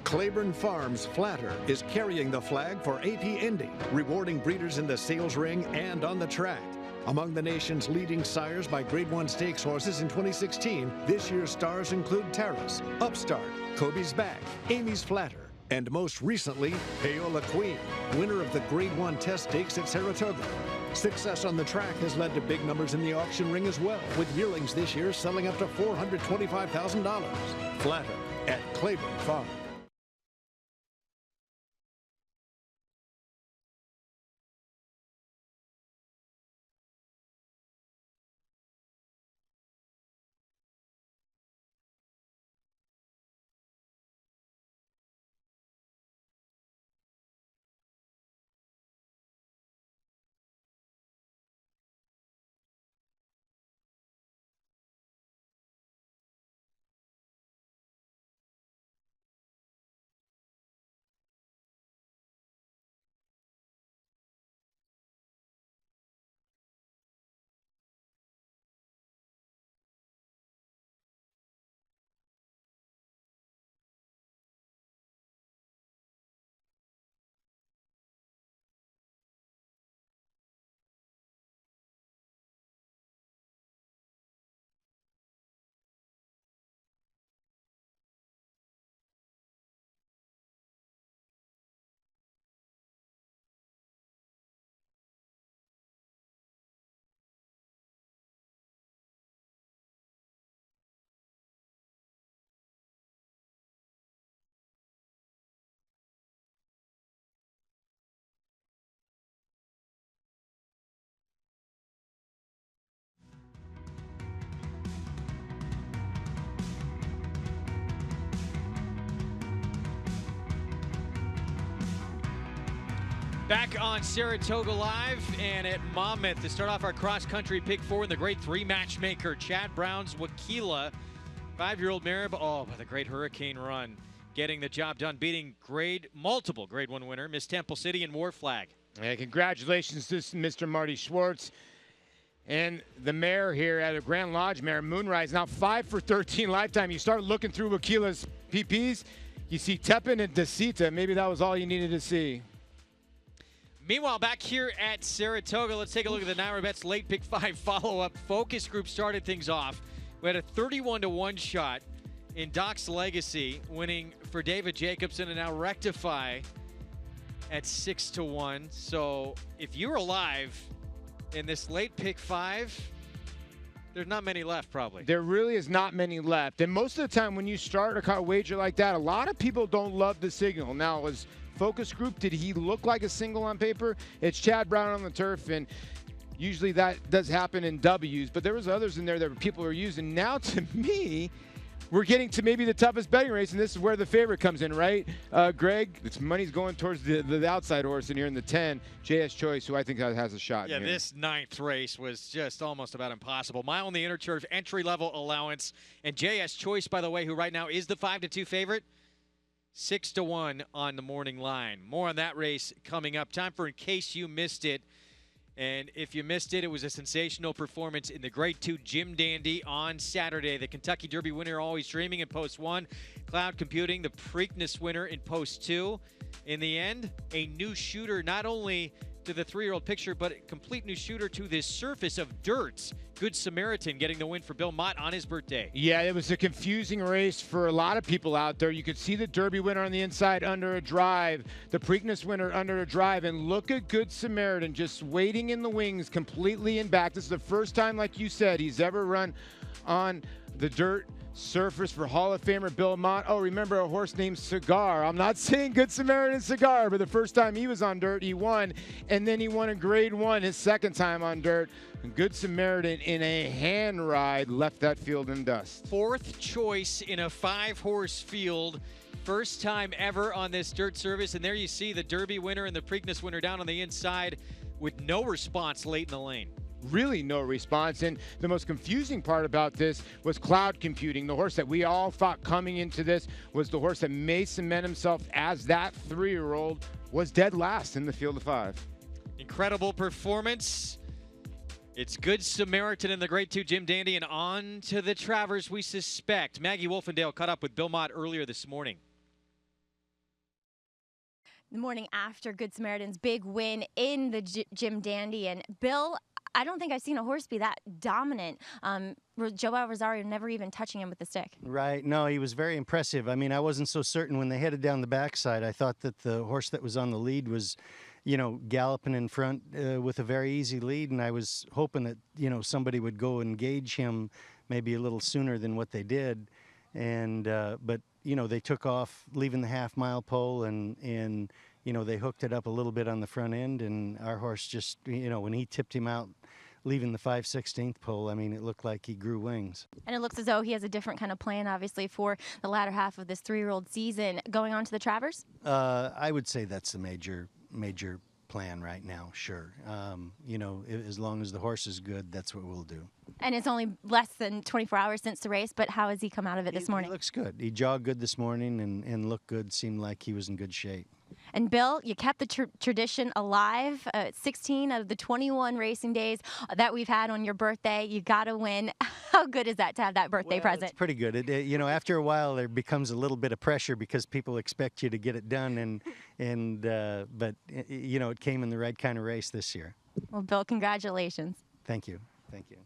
Claiborne Farms Flatter is carrying the flag for AP Indy, rewarding breeders in the sales ring and on the track. Among the nation's leading sires by Grade 1 stakes horses in 2016, this year's stars include Terrace, Upstart, Kobe's Back, Amy's Flatter, and most recently, Paola Queen, winner of the Grade 1 test stakes at Saratoga. Success on the track has led to big numbers in the auction ring as well, with yearlings this year selling up to $425,000. Flatter at Claiborne Farm. Back on Saratoga Live and at Monmouth to start off our cross-country pick 4 in the Grade 3 Matchmaker. Chad Brown's Wakila, 5-year-old mare, by the great Hurricane Run, getting the job done, beating multiple Grade 1 winner, Miss Temple City and War Flag. Yeah, congratulations to Mr. Marty Schwartz. And the mare here at a Grand Lodge mare, Moonrise, now 5 for 13 lifetime. You start looking through Wakila's PPs, you see Tepin and Desita. Maybe that was all you needed to see. Meanwhile, back here at Saratoga, let's take a look at the Naira Bets late pick 5 follow-up. Focus Group started things off. We had a 31-1 shot in Doc's Legacy, winning for David Jacobson, and now Rectify at 6-1. So if you're alive in this late pick 5, there's not many left, probably. There really is not many left. And most of the time when you start a wager like that, a lot of people don't love the signal. Now, as Focus Group, did he look like a single on paper? It's Chad Brown on the turf, and usually that does happen in W's, but there was others in there that people are using. Now, to me, we're getting to maybe the toughest betting race, and this is where the favorite comes in, right? Greg, its money's going towards the outside horse in here in the 10, JS Choice, who I think has a shot. Yeah, in here. this 9th race was just almost about impossible. Mile on the inner turf, entry-level allowance, and JS Choice, by the way, who right now is the 5-2 favorite, 6-1 on the morning line. More on that race coming up. Time for In Case You Missed It. And if you missed it, it was a sensational performance in the Grade 2 Jim Dandy on Saturday. The Kentucky Derby winner, Always Dreaming, in Post 1. Cloud Computing, the Preakness winner in Post 2. In the end, a new shooter not only to the 3-year-old picture, but a complete new shooter to this surface of dirt. Good Samaritan getting the win for Bill Mott on his birthday. Yeah, it was a confusing race for a lot of people out there. You could see the Derby winner on the inside under a drive, the Preakness winner under a drive, and look at Good Samaritan just waiting in the wings completely in back. This is the first time, like you said, he's ever run on the dirt surface for Hall of Famer Bill Mott. Oh, remember a horse named Cigar. I'm not saying Good Samaritan Cigar, but the first time he was on dirt, he won. And then he won a Grade 1 his second time on dirt. Good Samaritan in a hand ride left that field in dust. Fourth choice in a 5-horse field. First time ever on this dirt service. And there you see the Derby winner and the Preakness winner down on the inside with no response late in the lane. Really no response. And the most confusing part about this was cloud computing. The horse that we all thought coming into this was the horse that may cement himself as that 3-year-old was dead last in the field of 5. Incredible performance. It's Good Samaritan in the Grade 2 Jim Dandy, and on to the Travers we suspect. Maggie Wolfendale caught up with Bill Mott earlier this morning. The morning after Good Samaritan's big win in the Jim Dandy. And Bill, I don't think I've seen a horse be that dominant. Joel Rosario never even touching him with the stick. Right. No, he was very impressive. I mean, I wasn't so certain when they headed down the backside. I thought that the horse that was on the lead was, you know, galloping in front with a very easy lead, and I was hoping that, you know, somebody would go engage him maybe a little sooner than what they did. And but, you know, they took off leaving the half-mile pole, and you know, they hooked it up a little bit on the front end, and our horse just, you know, when he tipped him out leaving the 5/16 pole, I mean, it looked like he grew wings. And it looks as though he has a different kind of plan, obviously, for the latter half of this 3-year-old season. Going on to the Travers? I would say that's the major plan right now, sure. You know, as long as the horse is good, that's what we'll do. And it's only less than 24 hours since the race, but how has he come out of it this morning? He looks good. He jogged good this morning and looked good, seemed like he was in good shape. And Bill, you kept the tradition alive. 16 out of the 21 racing days that we've had on your birthday, you got to win. How good is that to have that birthday present? It's pretty good. You know, after a while, there becomes a little bit of pressure because people expect you to get it done, but you know, it came in the right kind of race this year. Well, Bill, congratulations. Thank you. Thank you.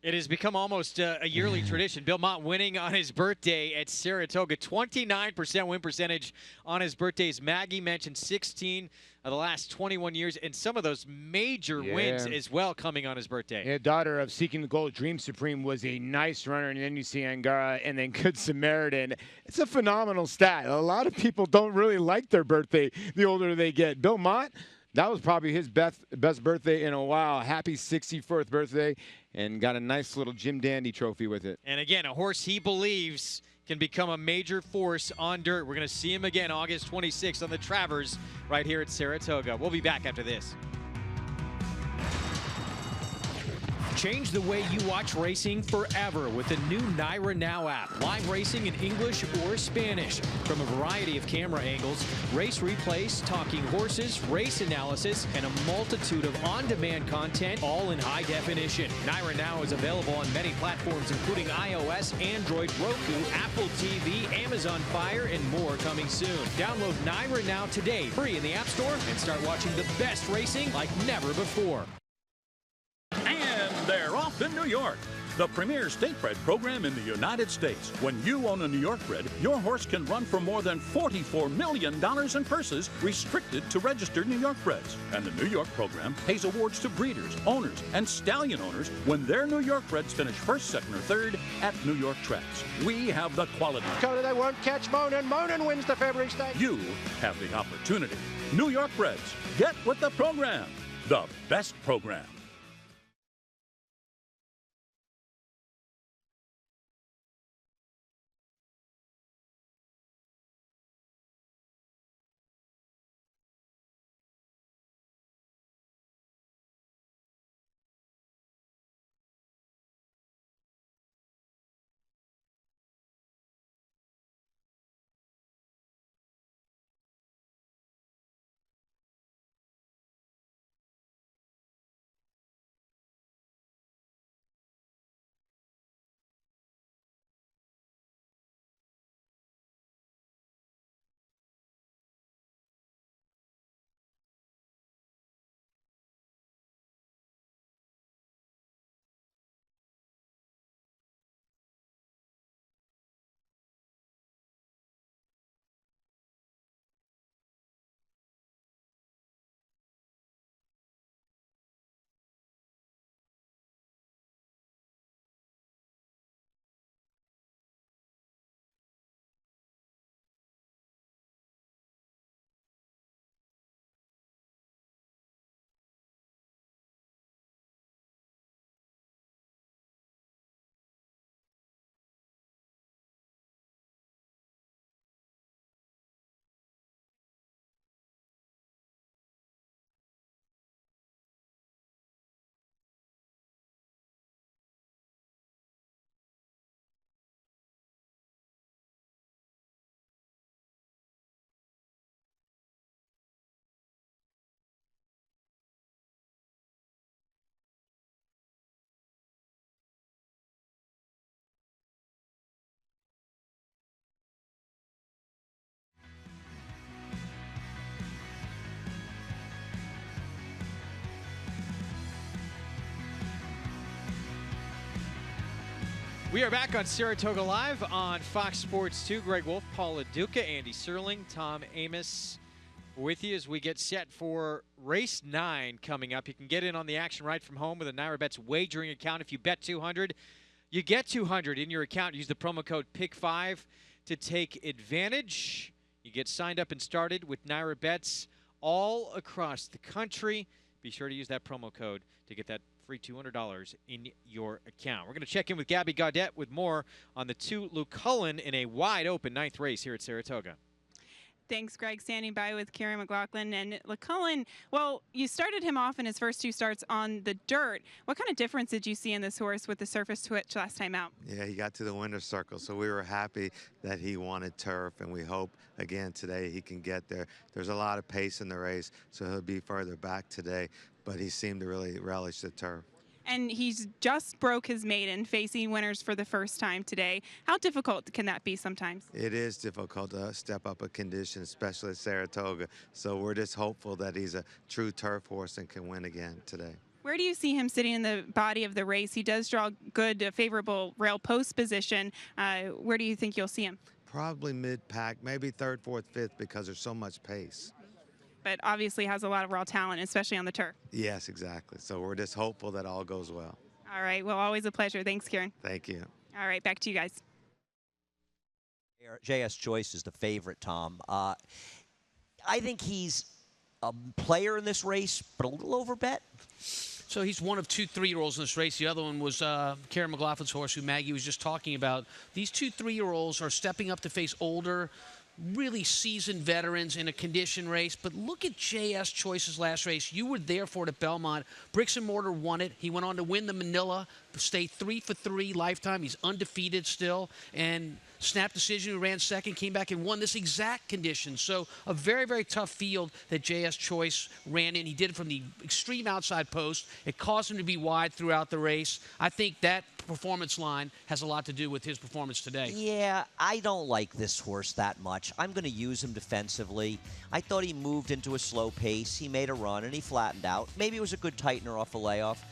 It has become almost a yearly tradition. Bill Mott winning on his birthday at Saratoga. 29% win percentage on his birthdays. Maggie mentioned 16 of the last 21 years, and some of those major wins as well coming on his birthday. Yeah, daughter of Seeking the Gold, Dream Supreme was a nice runner, and then you see Angara and then Good Samaritan. It's a phenomenal stat. A lot of people don't really like their birthday the older they get. Bill Mott, that was probably his best birthday in a while. Happy 64th birthday, and got a nice little Jim Dandy trophy with it. And again, a horse he believes can become a major force on dirt. We're going to see him again August 26th on the Travers right here at Saratoga. We'll be back after this. Change the way you watch racing forever with the new NYRA Now app. Live racing in English or Spanish from a variety of camera angles, race replays, talking horses, race analysis, and a multitude of on-demand content, all in high definition. NYRA Now is available on many platforms, including iOS, Android, Roku, Apple TV, Amazon Fire, and more coming soon. Download NYRA Now today, free in the App Store, and start watching the best racing like never before. And they're off in New York, the premier state bred program in the United States. When you own a New York bred, your horse can run for more than $44 million in purses restricted to registered New York breds. And the New York program pays awards to breeders, owners, and stallion owners when their New York breds finish first, second, or third at New York tracks. We have the quality. Coda, they won't catch Monin. Monin wins the February Stakes. You have the opportunity. New York breds, get with the program. The best program. We are back on Saratoga Live on Fox Sports 2. Greg Wolf, Paul LaDuca, Andy Serling, Tom Amos with you as we get set for race 9 coming up. You can get in on the action right from home with a NyraBets wagering account. If you bet 200, you get 200 in your account. Use the promo code PICK5 to take advantage. You get signed up and started with NyraBets all across the country. Be sure to use that promo code to get that free $200 in your account. We're going to check in with Gabby Gaudette with more on the 2 Luke Cullen in a wide-open 9th race here at Saratoga. Thanks, Greg. Standing by with Kieran McLaughlin. And LeCullen, well, you started him off in his first 2 starts on the dirt. What kind of difference did you see in this horse with the surface twitch last time out? Yeah, he got to the winner's circle, so we were happy that he wanted turf, and we hope, again, today he can get there. There's a lot of pace in the race, so he'll be further back today, but he seemed to really relish the turf. And he's just broke his maiden, facing winners for the first time today. How difficult can that be sometimes? It is difficult to step up a condition, especially at Saratoga. So we're just hopeful that he's a true turf horse and can win again today. Where do you see him sitting in the body of the race? He does draw good, favorable rail post position. Where do you think you'll see him? Probably mid-pack, maybe 3rd, 4th, 5th, because there's so much pace. But obviously has a lot of raw talent, especially on the turf. Yes, exactly. So we're just hopeful that all goes well. All right. Well, always a pleasure. Thanks, Kieran. Thank you. All right. Back to you guys. J.S. Choice is the favorite, Tom. I think he's a player in this race, but a little overbet. So he's one of 2 3-year-olds in this race. The other one was Kieran McLaughlin's horse, who Maggie was just talking about. These 2 3-year-olds are stepping up to face older, really seasoned veterans in a condition race. But look at J.S. Choice's last race. You were there for it at Belmont. Bricks and Mortar won it. He went on to win the Manila, stayed 3 for 3 lifetime. He's undefeated still. And Snap Decision, who ran second, came back and won this exact condition. So a very, very tough field that J.S. Choice ran in. He did it from the extreme outside post. It caused him to be wide throughout the race. I think that performance line has a lot to do with his performance today. Yeah, I don't like this horse that much. I'm going to use him defensively. I thought he moved into a slow pace. He made a run, and he flattened out. Maybe it was a good tightener off a layoff.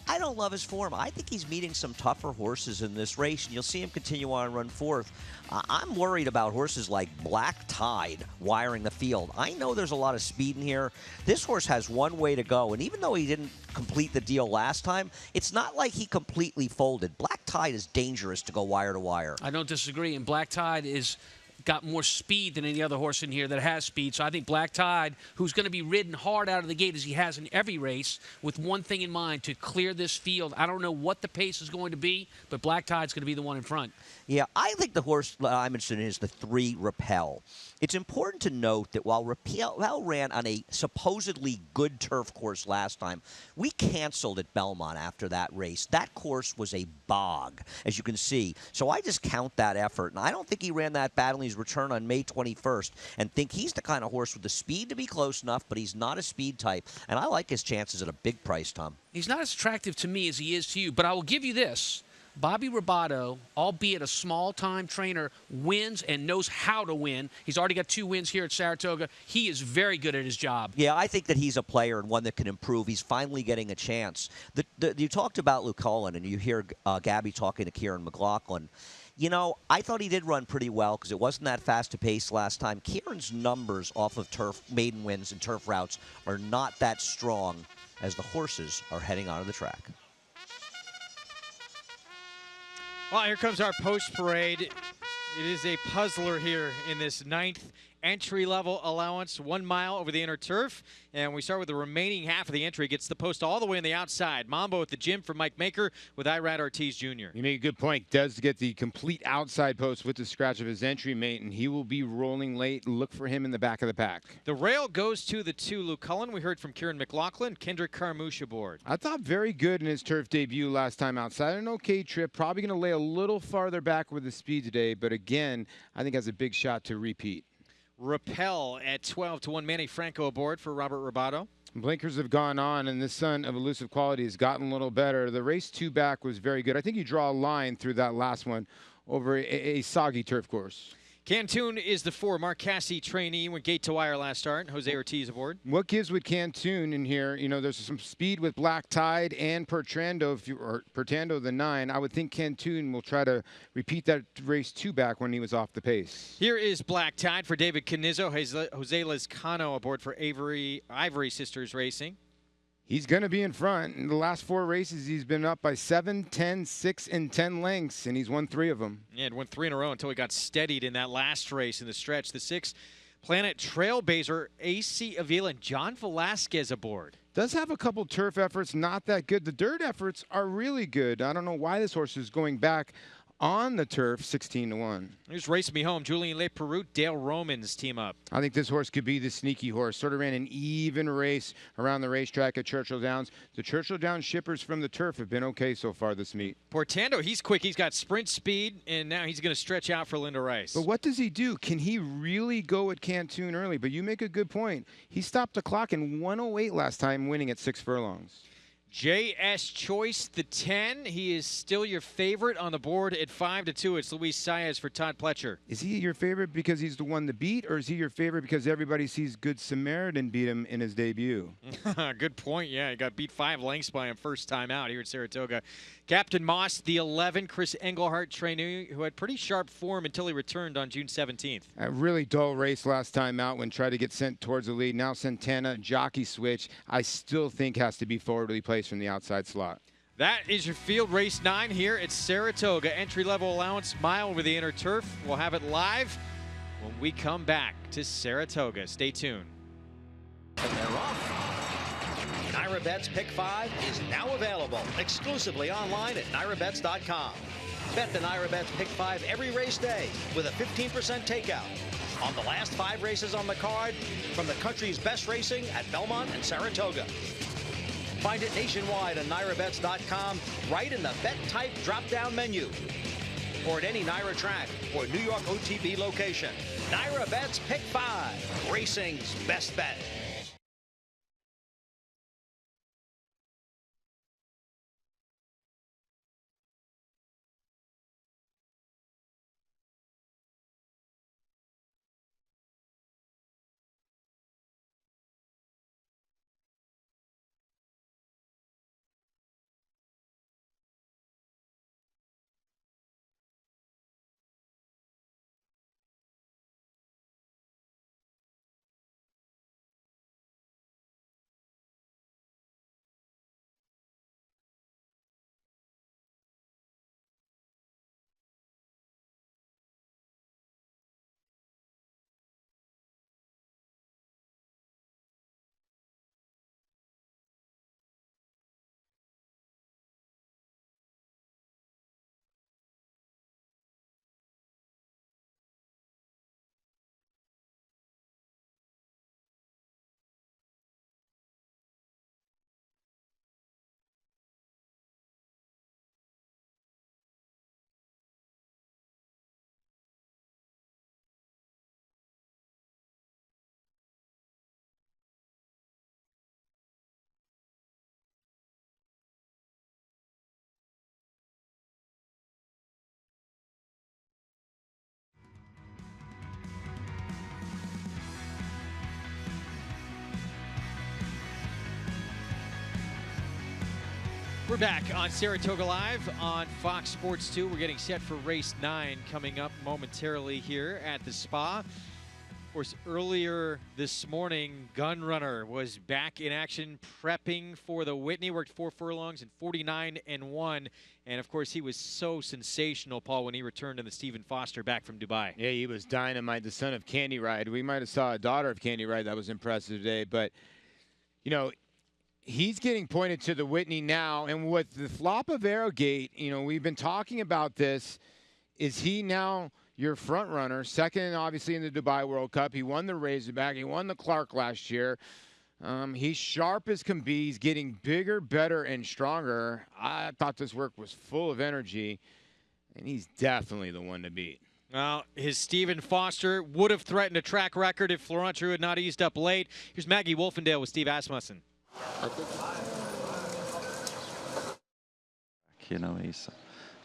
I don't love his form. I think he's meeting some tougher horses in this race, and you'll see him continue on and run 4th. I'm worried about horses like Black Tide wiring the field. I know there's a lot of speed in here. This horse has one way to go, and even though he didn't complete the deal last time, it's not like he completely folded. Black Tide is dangerous to go wire to wire. I don't disagree, and Black Tide is got more speed than any other horse in here that has speed. So I think Black Tide, who's going to be ridden hard out of the gate as he has in every race, with one thing in mind, to clear this field. I don't know what the pace is going to be, but Black Tide's going to be the one in front. Yeah, I think the horse I'm interested in is the 3 Rappel. It's important to note that while Rappel ran on a supposedly good turf course last time, we canceled at Belmont after that race. That course was a bog, as you can see. So I just count that effort, and I don't think he ran that bad in his return on May 21st, and think he's the kind of horse with the speed to be close enough, but he's not a speed type, and I like his chances at a big price, Tom. He's not as attractive to me as he is to you, but I will give you this. Bobby Robato, albeit a small-time trainer, wins and knows how to win. He's already got 2 wins here at Saratoga. He is very good at his job. Yeah, I think that he's a player and one that can improve. He's finally getting a chance. You talked about Luke Cullen, and you hear Gabby talking to Kieran McLaughlin. You know, I thought he did run pretty well because it wasn't that fast a pace last time. Kieran's numbers off of turf, maiden wins and turf routes are not that strong as the horses are heading onto the track. Well, here comes our post parade. It is a puzzler here in this 9th entry-level allowance, 1 mile over the inner turf. And we start with the remaining half of the entry. Gets the post all the way on the outside. Mambo at the gym for Mike Maker with Irad Ortiz Jr. You make a good point. Does get the complete outside post with the scratch of his entry mate, and he will be rolling late. Look for him in the back of the pack. The rail goes to the 2 Luke Cullen. We heard from Kieran McLaughlin, Kendrick Carmouche aboard. I thought very good in his turf debut last time outside. An okay trip. Probably going to lay a little farther back with the speed today, but again, I think has a big shot to repeat. Rappel at 12-1. Manny Franco aboard for Robert Robato. Blinkers have gone on, and this son of elusive quality has gotten a little better. The race 2 back was very good. I think you draw a line through that last one over a soggy turf course. Cantoon is the 4. Mark Cassie trainee, went gate to wire last start. Jose Ortiz aboard. What gives with Cantoon in here? You know, there's some speed with Black Tide and Pertrando, or Pertando the 9. I would think Cantoon will try to repeat that race 2 back when he was off the pace. Here is Black Tide for David Canizzo. Jose Lezcano aboard for Ivory Sisters Racing. He's going to be in front. In the last 4 races, he's been up by 7, 10, 6, and 10 lengths, and he's won 3 of them. Yeah, it won 3 in a row until he got steadied in that last race in the stretch. The 6, Planet Trailblazer, AC Avila, and John Velasquez aboard. Does have a couple turf efforts, not that good. The dirt efforts are really good. I don't know why this horse is going back on the turf 16-1. Here's Race Me Home. Julian Leperoute, Dale Romans team up. I think this horse could be the sneaky horse. Sort of ran an even race around the racetrack at Churchill Downs. The Churchill Downs shippers from the turf have been okay so far this meet. Portando, he's quick. He's got sprint speed, and now he's going to stretch out for Linda Rice. But what does he do? Can he really go at Cantoon early? But you make a good point. He stopped the clock in 1:08 last time, winning at 6 furlongs. J.S. Choice, the 10. He is still your favorite on the board at 5-2. It's Luis Saez for Todd Pletcher. Is he your favorite because he's the one to beat, or is he your favorite because everybody sees Good Samaritan beat him in his debut? Good point. Yeah, he got beat 5 lengths by him first time out here at Saratoga. Captain Moss, the 11. Chris Engelhardt, trainee, who had pretty sharp form until he returned on June 17th. A really dull race last time out when tried to get sent towards the lead. Now Santana, jockey switch, I still think has to be forwardly placed from the outside slot. That is your field, race 9 here at Saratoga. Entry-level allowance, mile over the inner turf. We'll have it live when we come back to Saratoga. Stay tuned. And they're off. NyraBet's Pick 5 is now available exclusively online at NyraBets.com. Bet the NyraBet's Pick 5 every race day with a 15% takeout on the last 5 races on the card from the country's best racing at Belmont and Saratoga. Find it nationwide on NyraBets.com right in the Bet Type drop-down menu or at any Nyra track or New York OTB location. NyraBet's Pick 5, racing's best bet. We're back on Saratoga Live on Fox Sports 2. We're getting set for race 9 coming up momentarily here at the Spa. Of course, earlier this morning, Gunrunner was back in action prepping for the Whitney. Worked 4 furlongs and 49-1. And, of course, he was so sensational, Paul, when he returned in the Stephen Foster back from Dubai. Yeah, he was dynamite, the son of Candy Ride. We might have saw a daughter of Candy Ride that was impressive today. But, you know, he's getting pointed to the Whitney now, and with the flop of Arrowgate, you know, we've been talking about this. Is he now your front runner? Second, obviously, in the Dubai World Cup. He won the Razorback. He won the Clark last year. He's sharp as can be. He's getting bigger, better, and stronger. I thought this work was full of energy, and he's definitely the one to beat. Well, his Stephen Foster would have threatened a track record if Florent True had not eased up late. Here's Maggie Wolfendale with Steve Asmussen. You know, he's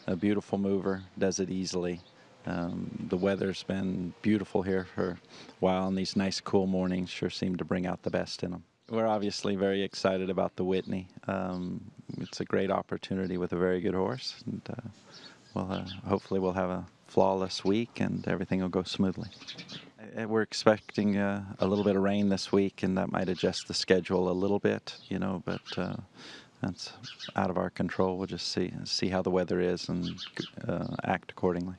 a beautiful mover, does it easily. The weather's been beautiful here for a while, and these nice cool mornings sure seem to bring out the best in them. We're obviously very excited about the Whitney. It's a great opportunity with a very good horse, and hopefully we'll have a flawless week and everything will go smoothly. We're expecting a little bit of rain this week, and that might adjust the schedule a little bit, but that's out of our control. We'll just see how the weather is and act accordingly.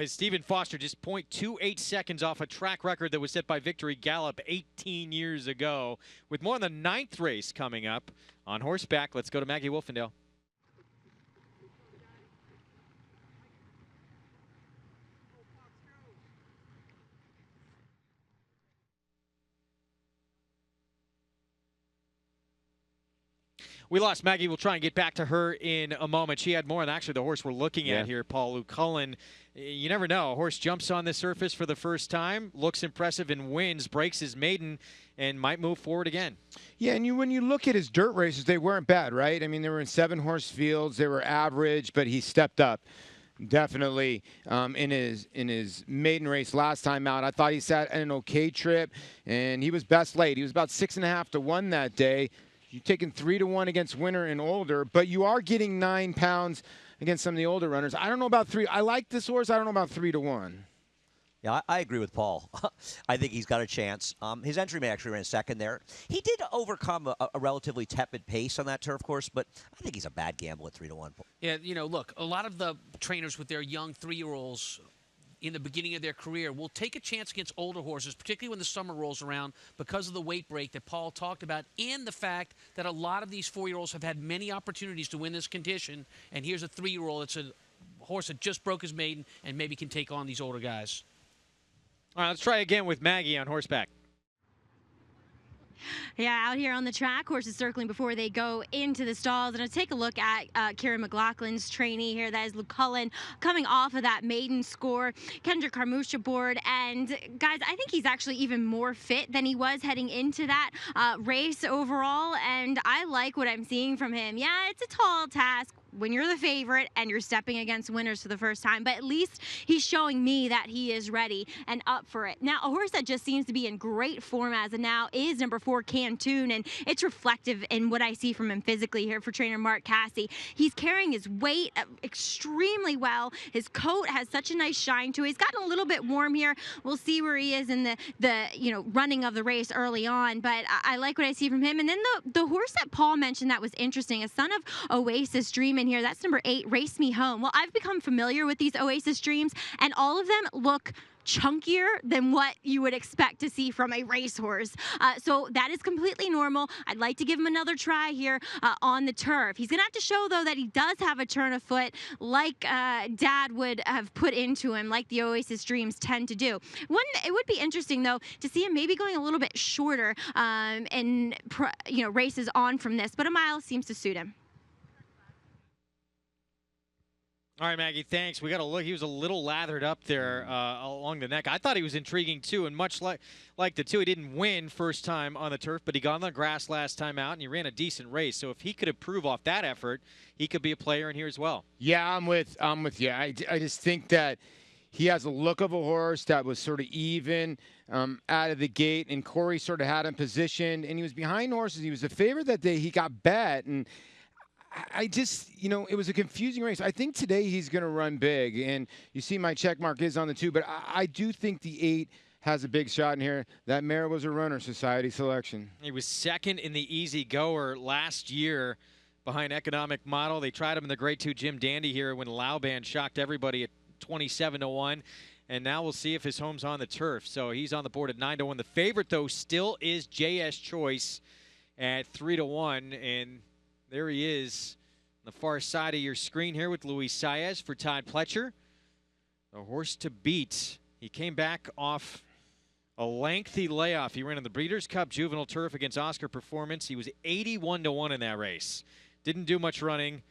Stephen Foster just 0.28 seconds off a track record that was set by Victory Gallop 18 years ago. With more on the 9th race coming up on horseback, let's go to Maggie Wolfendale. We lost Maggie. We'll try and get back to her in a moment. She had more on actually the horse we're looking at here, Paul Luke Cullen. You never know. A horse jumps on the surface for the first time, looks impressive and wins, breaks his maiden, and might move forward again. Yeah, and when you look at his dirt races, they weren't bad, right? I mean, they were in 7-horse fields. They were average, but he stepped up. Definitely in his maiden race last time out. I thought he sat an okay trip, and he was best late. He was about 6.5 to 1 that day. You're taking 3 to 1 against winner and older, but you are getting 9 pounds against some of the older runners. I don't know about 3. I like this horse. I don't know about 3 to 1. Yeah, I agree with Paul. I think he's got a chance. His entry man actually ran second there. He did overcome a relatively tepid pace on that turf course, but I think he's a bad gamble at 3 to 1. Yeah, look, a lot of the trainers with their young 3-year-olds in the beginning of their career will take a chance against older horses, particularly when the summer rolls around, because of the weight break that Paul talked about and the fact that a lot of these 4-year-olds have had many opportunities to win this condition, and here's a 3-year-old that's a horse that just broke his maiden and maybe can take on these older guys. All right, let's try again with Maggie on horseback. Yeah, out here on the track, horses circling before they go into the stalls. And I'll take a look at Kieran McLaughlin's trainee here. That is Luke Cullen coming off of that maiden score. Kendrick Carmouche aboard. And, guys, I think he's actually even more fit than he was heading into that race overall. And I like what I'm seeing from him. Yeah, it's a tall task when you're the favorite and you're stepping against winners for the first time, but at least he's showing me that he is ready and up for it. Now, a horse that just seems to be in great form as of now is number 4, Cantoon, and it's reflective in what I see from him physically here for trainer Mark Cassie. He's carrying his weight extremely well. His coat has such a nice shine to it. He's gotten a little bit warm here. We'll see where he is in the running of the race early on, but I like what I see from him. And then the horse that Paul mentioned that was interesting, a son of Oasis Dream in here, that's number 8, Race Me Home. Well, I've become familiar with these Oasis Dreams, and all of them look chunkier than what you would expect to see from a racehorse. So that is completely normal. I'd like to give him another try here on the turf. He's going to have to show, though, that he does have a turn of foot like Dad would have put into him, like the Oasis Dreams tend to do. It would be interesting, though, to see him maybe going a little bit shorter and races on from this, but a mile seems to suit him. All right, Maggie, thanks. We got to look. He was a little lathered up there along the neck. I thought he was intriguing, too, and much like the 2, he didn't win first time on the turf, but he got on the grass last time out, and he ran a decent race. So if he could improve off that effort, he could be a player in here as well. Yeah, I'm with you. I just think that he has a look of a horse that was sort of even out of the gate, and Corey sort of had him positioned, and he was behind horses. He was a favorite that day. He got bet, and I just, it was a confusing race. I think today he's going to run big, and you see my check mark is on the 2, but I do think the 8 has a big shot in here. That mare was a runner society selection. He was second in the Easy Goer last year behind Economic Model. They tried him in the Grade 2 Jim Dandy here when Lauban shocked everybody at 27 to 1. And now we'll see if his home's on the turf. So he's on the board at 9 to 1. The favorite, though, still is JS Choice at 3 to 1. And there he is on the far side of your screen here with Luis Saez for Todd Pletcher. The horse to beat. He came back off a lengthy layoff. He ran on the Breeders' Cup Juvenile Turf against Oscar Performance. He was 81 to 1 in that race. Didn't do much running.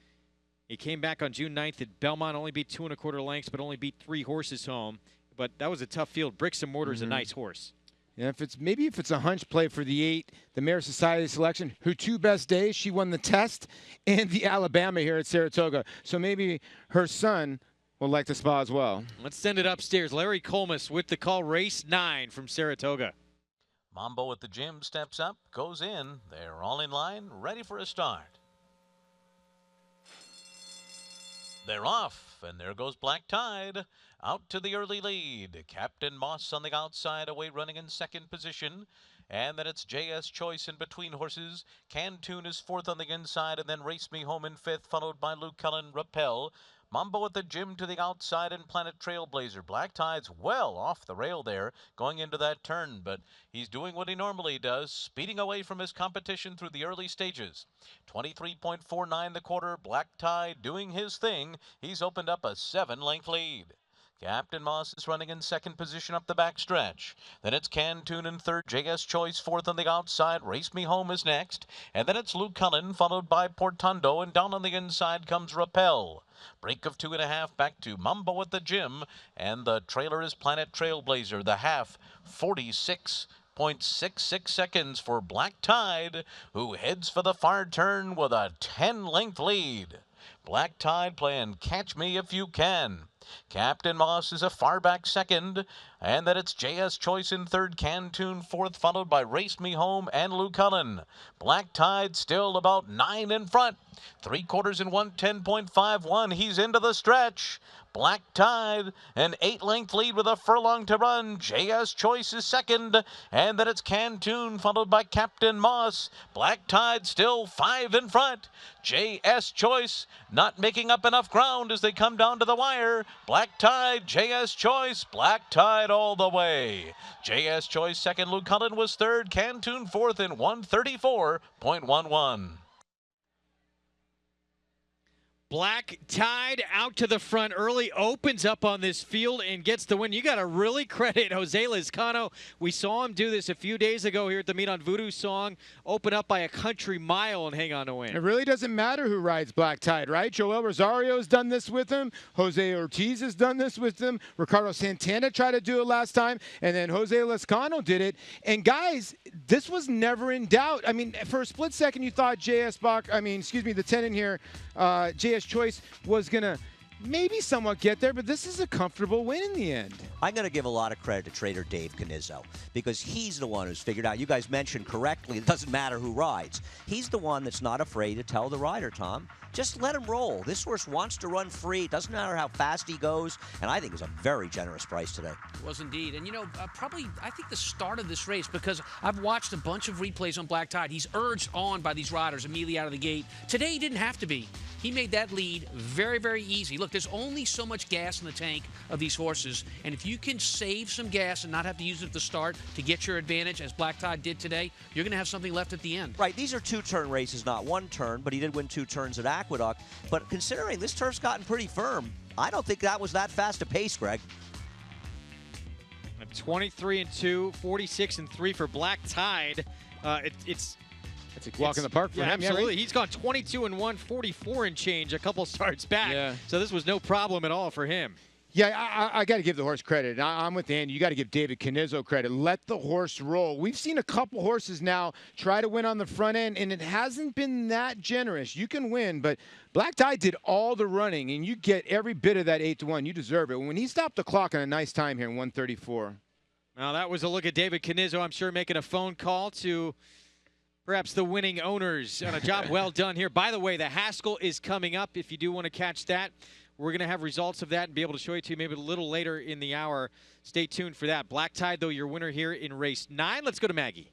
He came back on June 9th at Belmont, only beat 2 1/4 lengths, but only beat 3 horses home. But that was a tough field. Bricks and Mortar is a nice horse. Yeah, maybe if it's a hunch play for the 8, the Mare Society selection, her 2 best days, she won the test and the Alabama here at Saratoga. So maybe her son will like the spa as well. Let's send it upstairs. Larry Colmus with the call, race 9 from Saratoga. Mambo at the gym steps up, goes in. They're all in line, ready for a start. They're off, and there goes Black Tide. Out to the early lead. Captain Moss on the outside, away running in second position. And then it's JS Choice in between horses. Cantoon is fourth on the inside, and then Race Me Home in fifth, followed by Luke Cullen, Rappel. Mambo at the gym to the outside, and Planet Trailblazer. Black Tide's well off the rail there, going into that turn, but he's doing what he normally does, speeding away from his competition through the early stages. 23.49 the quarter. Black Tide doing his thing. He's opened up a 7-length lead. Captain Moss is running in second position up the back stretch. Then it's Cantoon in third, JS Choice fourth on the outside. Race Me Home is next. And then it's Luke Cullen, followed by Portando, and down on the inside comes Rappel. Break of 2.5 back to Mambo at the gym, and the trailer is Planet Trailblazer. The half, 46.66 seconds for Black Tide, who heads for the far turn with a 10-length lead. Black Tide playing Catch Me If You Can. Captain Moss is a far back second, and then it's JS Choice in third, Cantoon fourth, followed by Race Me Home and Luke Cullen. Black Tide still about 9 in front. 3/4 in 110.51. He's into the stretch. Black Tide, an 8-length lead with a furlong to run. JS Choice is second, and then it's Cantoon, followed by Captain Moss. Black Tide still 5 in front. JS Choice not making up enough ground as they come down to the wire. Black Tide, JS Choice, Black Tide all the way. JS Choice second, Luke Cullen was third, Cantoon fourth in 134.11. Black Tide out to the front early, opens up on this field and gets the win. You got to really credit Jose Lizcano. We saw him do this a few days ago here at the Meet on Voodoo Song, open up by a country mile and hang on to win. It really doesn't matter who rides Black Tide, right? Joel Rosario's done this with him. Jose Ortiz has done this with him. Ricardo Santana tried to do it last time, and then Jose Lizcano did it. And guys, this was never in doubt. I mean, for a split second, you thought the 10 in here, JS Choice was going to maybe somewhat get there, but this is a comfortable win in the end. I'm going to give a lot of credit to trader Dave Canizzo because he's the one who's figured out. You guys mentioned correctly, it doesn't matter who rides. He's the one that's not afraid to tell the rider, Tom, just let him roll. This horse wants to run free. It doesn't matter how fast he goes, and I think it was a very generous price today. It was indeed. And, I think the start of this race, because I've watched a bunch of replays on Black Tide, he's urged on by these riders immediately out of the gate. Today, he didn't have to be. He made that lead very, very easy. Look, there's only so much gas in the tank of these horses, and if you can save some gas and not have to use it at the start to get your advantage, as Black Tide did today, you're going to have something left at the end. Right, these are 2-turn races, not 1 turn, but he did win 2 turns at Aqueduct. But considering this turf's gotten pretty firm, I don't think that was that fast a pace, Greg. 23-2, 46-3 for Black Tide. It's a walk in the park for him. Absolutely. Yeah, right? He's gone 22-1, 44 and change a couple starts back. Yeah. So this was no problem at all for him. Yeah, I got to give the horse credit. I'm with Andy. You got to give David Canizzo credit. Let the horse roll. We've seen a couple horses now try to win on the front end, and it hasn't been that generous. You can win, but Black Tide did all the running, and you get every bit of that 8-1. You deserve it. When he stopped the clock on a nice time here in 134. Now, that was a look at David Canizzo, I'm sure, making a phone call to perhaps the winning owners on a job well done here. By the way, the Haskell is coming up if you do want to catch that. We're going to have results of that and be able to show it to you maybe a little later in the hour. Stay tuned for that. Black Tide, though, your winner here in race 9. Let's go to Maggie.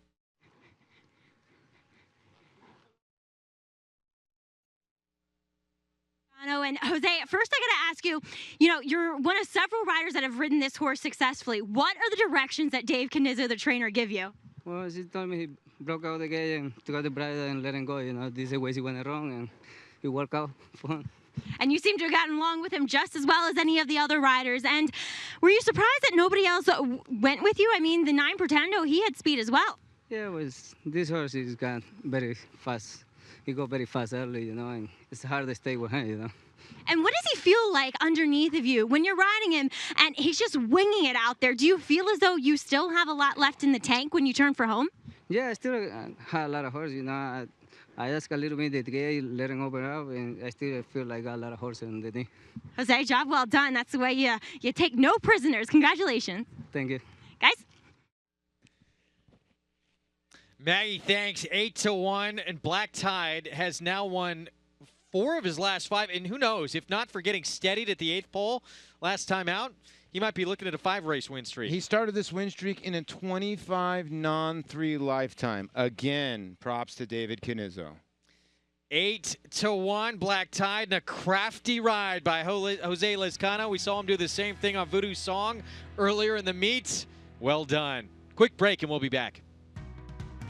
And Jose, first I got to ask you, you're one of several riders that have ridden this horse successfully. What are the directions that Dave Canizzo, the trainer, give you? Well, he told me he broke out the gate and took out the bridle and let him go. This is the way he went wrong, and he worked out for him. And you seem to have gotten along with him just as well as any of the other riders. And were you surprised that nobody else went with you? I mean, the 9 Pretendo, he had speed as well. Yeah, this horse is got very fast. He go very fast early, and it's hard to stay with him, And what does he feel like underneath of you when you're riding him and he's just winging it out there? Do you feel as though you still have a lot left in the tank when you turn for home? Yeah, I still have a lot of horse. You know, I just a little bit the gate, letting open up, and I still feel like I got a lot of horse in the knee. Jose, job well done. That's the way you take no prisoners. Congratulations. Thank you. Guys? Maggie, thanks. 8-1, and Black Tide has now won 4 of his last 5, and who knows, if not for getting steadied at the 8th pole last time out, he might be looking at a 5-race win streak. He started this win streak in a 25 non-3 lifetime. Again, props to David Canizzo. 8-1, Black Tide, and a crafty ride by Jose Lezcano. We saw him do the same thing on Voodoo Song earlier in the meet. Well done. Quick break, and we'll be back.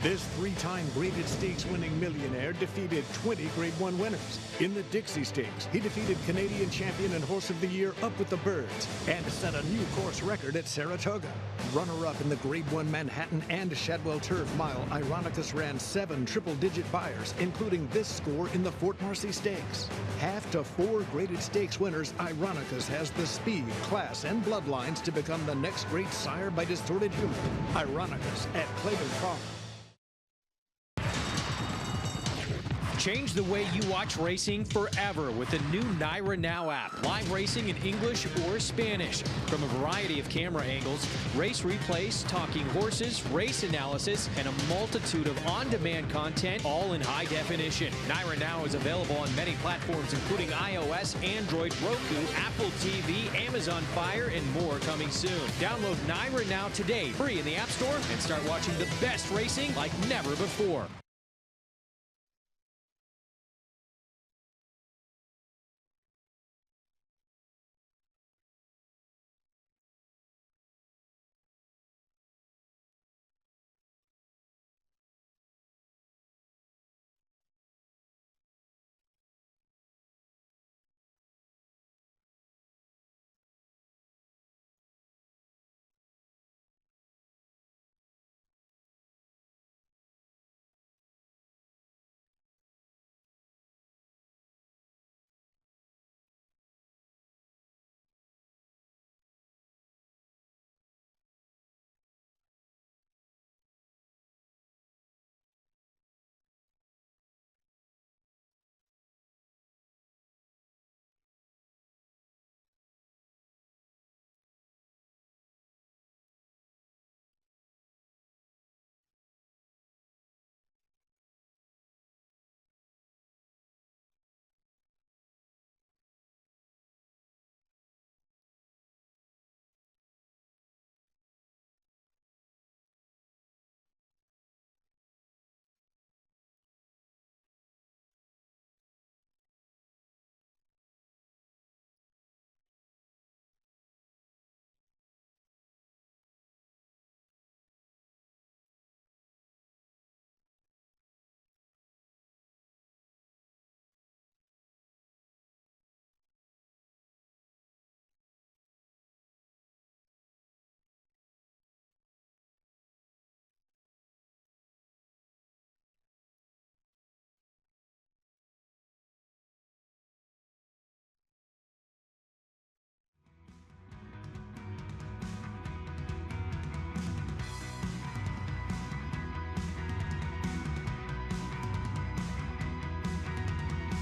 This 3-time graded stakes winning millionaire defeated 20 Grade 1 winners. In the Dixie Stakes, he defeated Canadian champion and horse of the year Up With the Birds and set a new course record at Saratoga. Runner-up in the Grade 1 Manhattan and Shadwell Turf Mile, Ironicus ran 7 triple-digit buyers, including this score in the Fort Marcy Stakes. Half to 4 graded stakes winners, Ironicus has the speed, class, and bloodlines to become the next great sire by Distorted Humor. Ironicus at Claiborne Farm. Change the way you watch racing forever with the new Naira Now app. Live racing in English or Spanish from a variety of camera angles, race replays, talking horses, race analysis, and a multitude of on-demand content, all in high definition. Naira Now is available on many platforms, including iOS, Android, Roku, Apple TV, Amazon Fire, and more coming soon. Download Naira Now today, free in the App Store, and start watching the best racing like never before.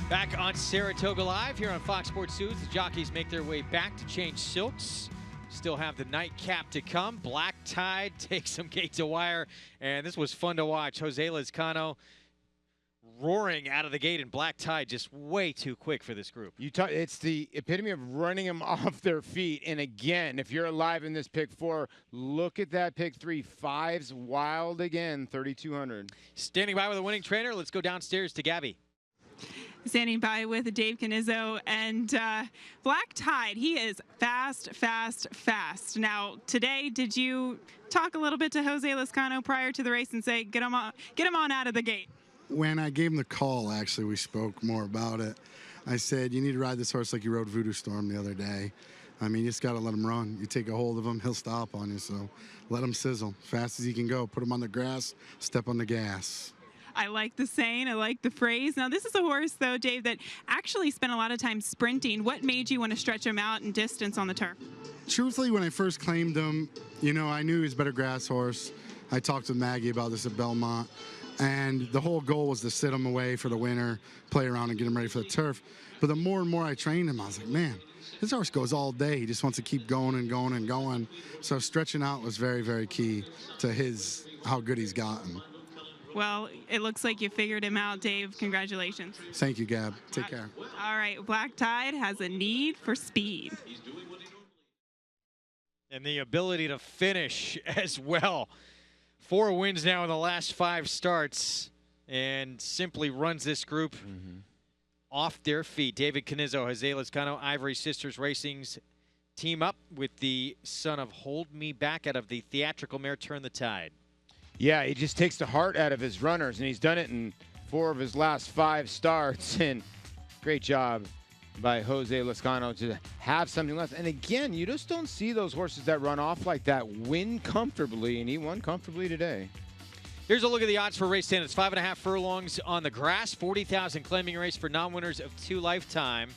Back on Saratoga Live here on Fox Sports 2. The jockeys make their way back to change silks. Still have the Nightcap to come. Black Tide takes some gate to wire. And this was fun to watch. Jose Lezcano roaring out of the gate, and Black Tide just way too quick for this group. It's the epitome of running them off their feet. And again, if you're alive in this pick 4, look at that pick 3. 5's wild again, 3,200. Standing by with a winning trainer. Let's go downstairs to Gabby. Standing by with Dave Canizzo and Black Tide. He is fast, fast, fast. Now, today, did you talk a little bit to Jose Lezcano prior to the race and say, get him on out of the gate? When I gave him the call, actually, we spoke more about it. I said, you need to ride this horse like you rode Voodoo Storm the other day. I mean, you just got to let him run. You take a hold of him, he'll stop on you. So let him sizzle fast as he can go. Put him on the grass, step on the gas. I like the saying. I like the phrase. Now, this is a horse, though, Dave, that actually spent a lot of time sprinting. What made you want to stretch him out in distance on the turf? Truthfully, when I first claimed him, you know, I knew he was a better grass horse. I talked with Maggie about this at Belmont, and the whole goal was to sit him away for the winter, play around and get him ready for the turf. But the more and more I trained him, I was like, man, this horse goes all day. He just wants to keep going and going and going. So stretching out was very, very key to how good he's gotten. Well, it looks like you figured him out, Dave. Congratulations. Thank you, Gab. Take care. All right, Black Tide has a need for speed. And the ability to finish as well. 4 wins now in the last 5 starts, and simply runs this group off their feet. David Canizzo, Jose Lezcano, Ivory Sisters Racing's team up with the son of Hold Me Back out of the theatrical mare Turn the Tide. Yeah, he just takes the heart out of his runners, and he's done it in 4 of his last 5 starts. And great job by Jose Lezcano to have something left. And again, you just don't see those horses that run off like that win comfortably, and he won comfortably today. Here's a look at the odds for race 10. It's 5.5 furlongs on the grass, 40,000 claiming race for non-winners of 2 lifetime.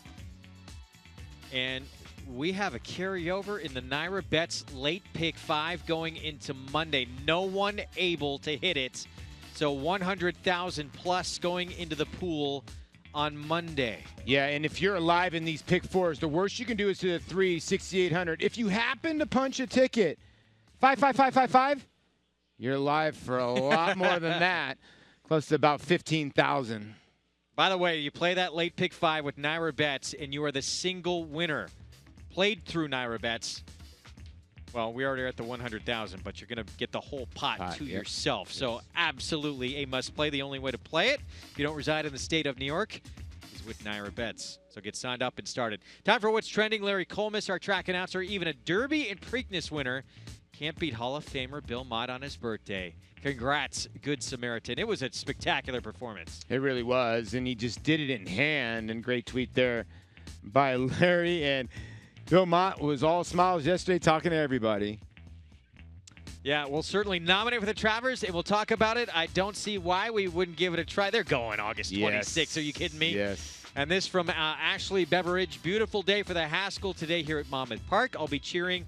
And we have a carryover in the Naira Bets late pick 5 going into Monday. No one able to hit it. So 100,000 plus going into the pool on Monday. Yeah, and if you're alive in these pick 4s, the worst you can do is to the 3, 6,800. If you happen to punch a ticket, 55555, you're alive for a lot more than that, close to about 15,000. By the way, you play that late pick 5 with Naira Bets, and you are the single winner. Played through Naira Bets. Well, we already are at the 100,000, but you're going to get the whole pot to yourself. Yes. So absolutely a must play. The only way to play it, if you don't reside in the state of New York, is with Naira Bets. So get signed up and started. Time for What's Trending. Larry Colmus, our track announcer, even a Derby and Preakness winner, can't beat Hall of Famer Bill Mott on his birthday. Congrats, Good Samaritan. It was a spectacular performance. It really was, and he just did it in hand. And great tweet there by Larry. And Bill Mott was all smiles yesterday talking to everybody. Yeah, we'll certainly nominate for the Travers, and we'll talk about it. I don't see why we wouldn't give it a try. They're going August 26th. Yes. Are you kidding me? Yes. And this from Ashley Beveridge. Beautiful day for the Haskell today here at Monmouth Park. I'll be cheering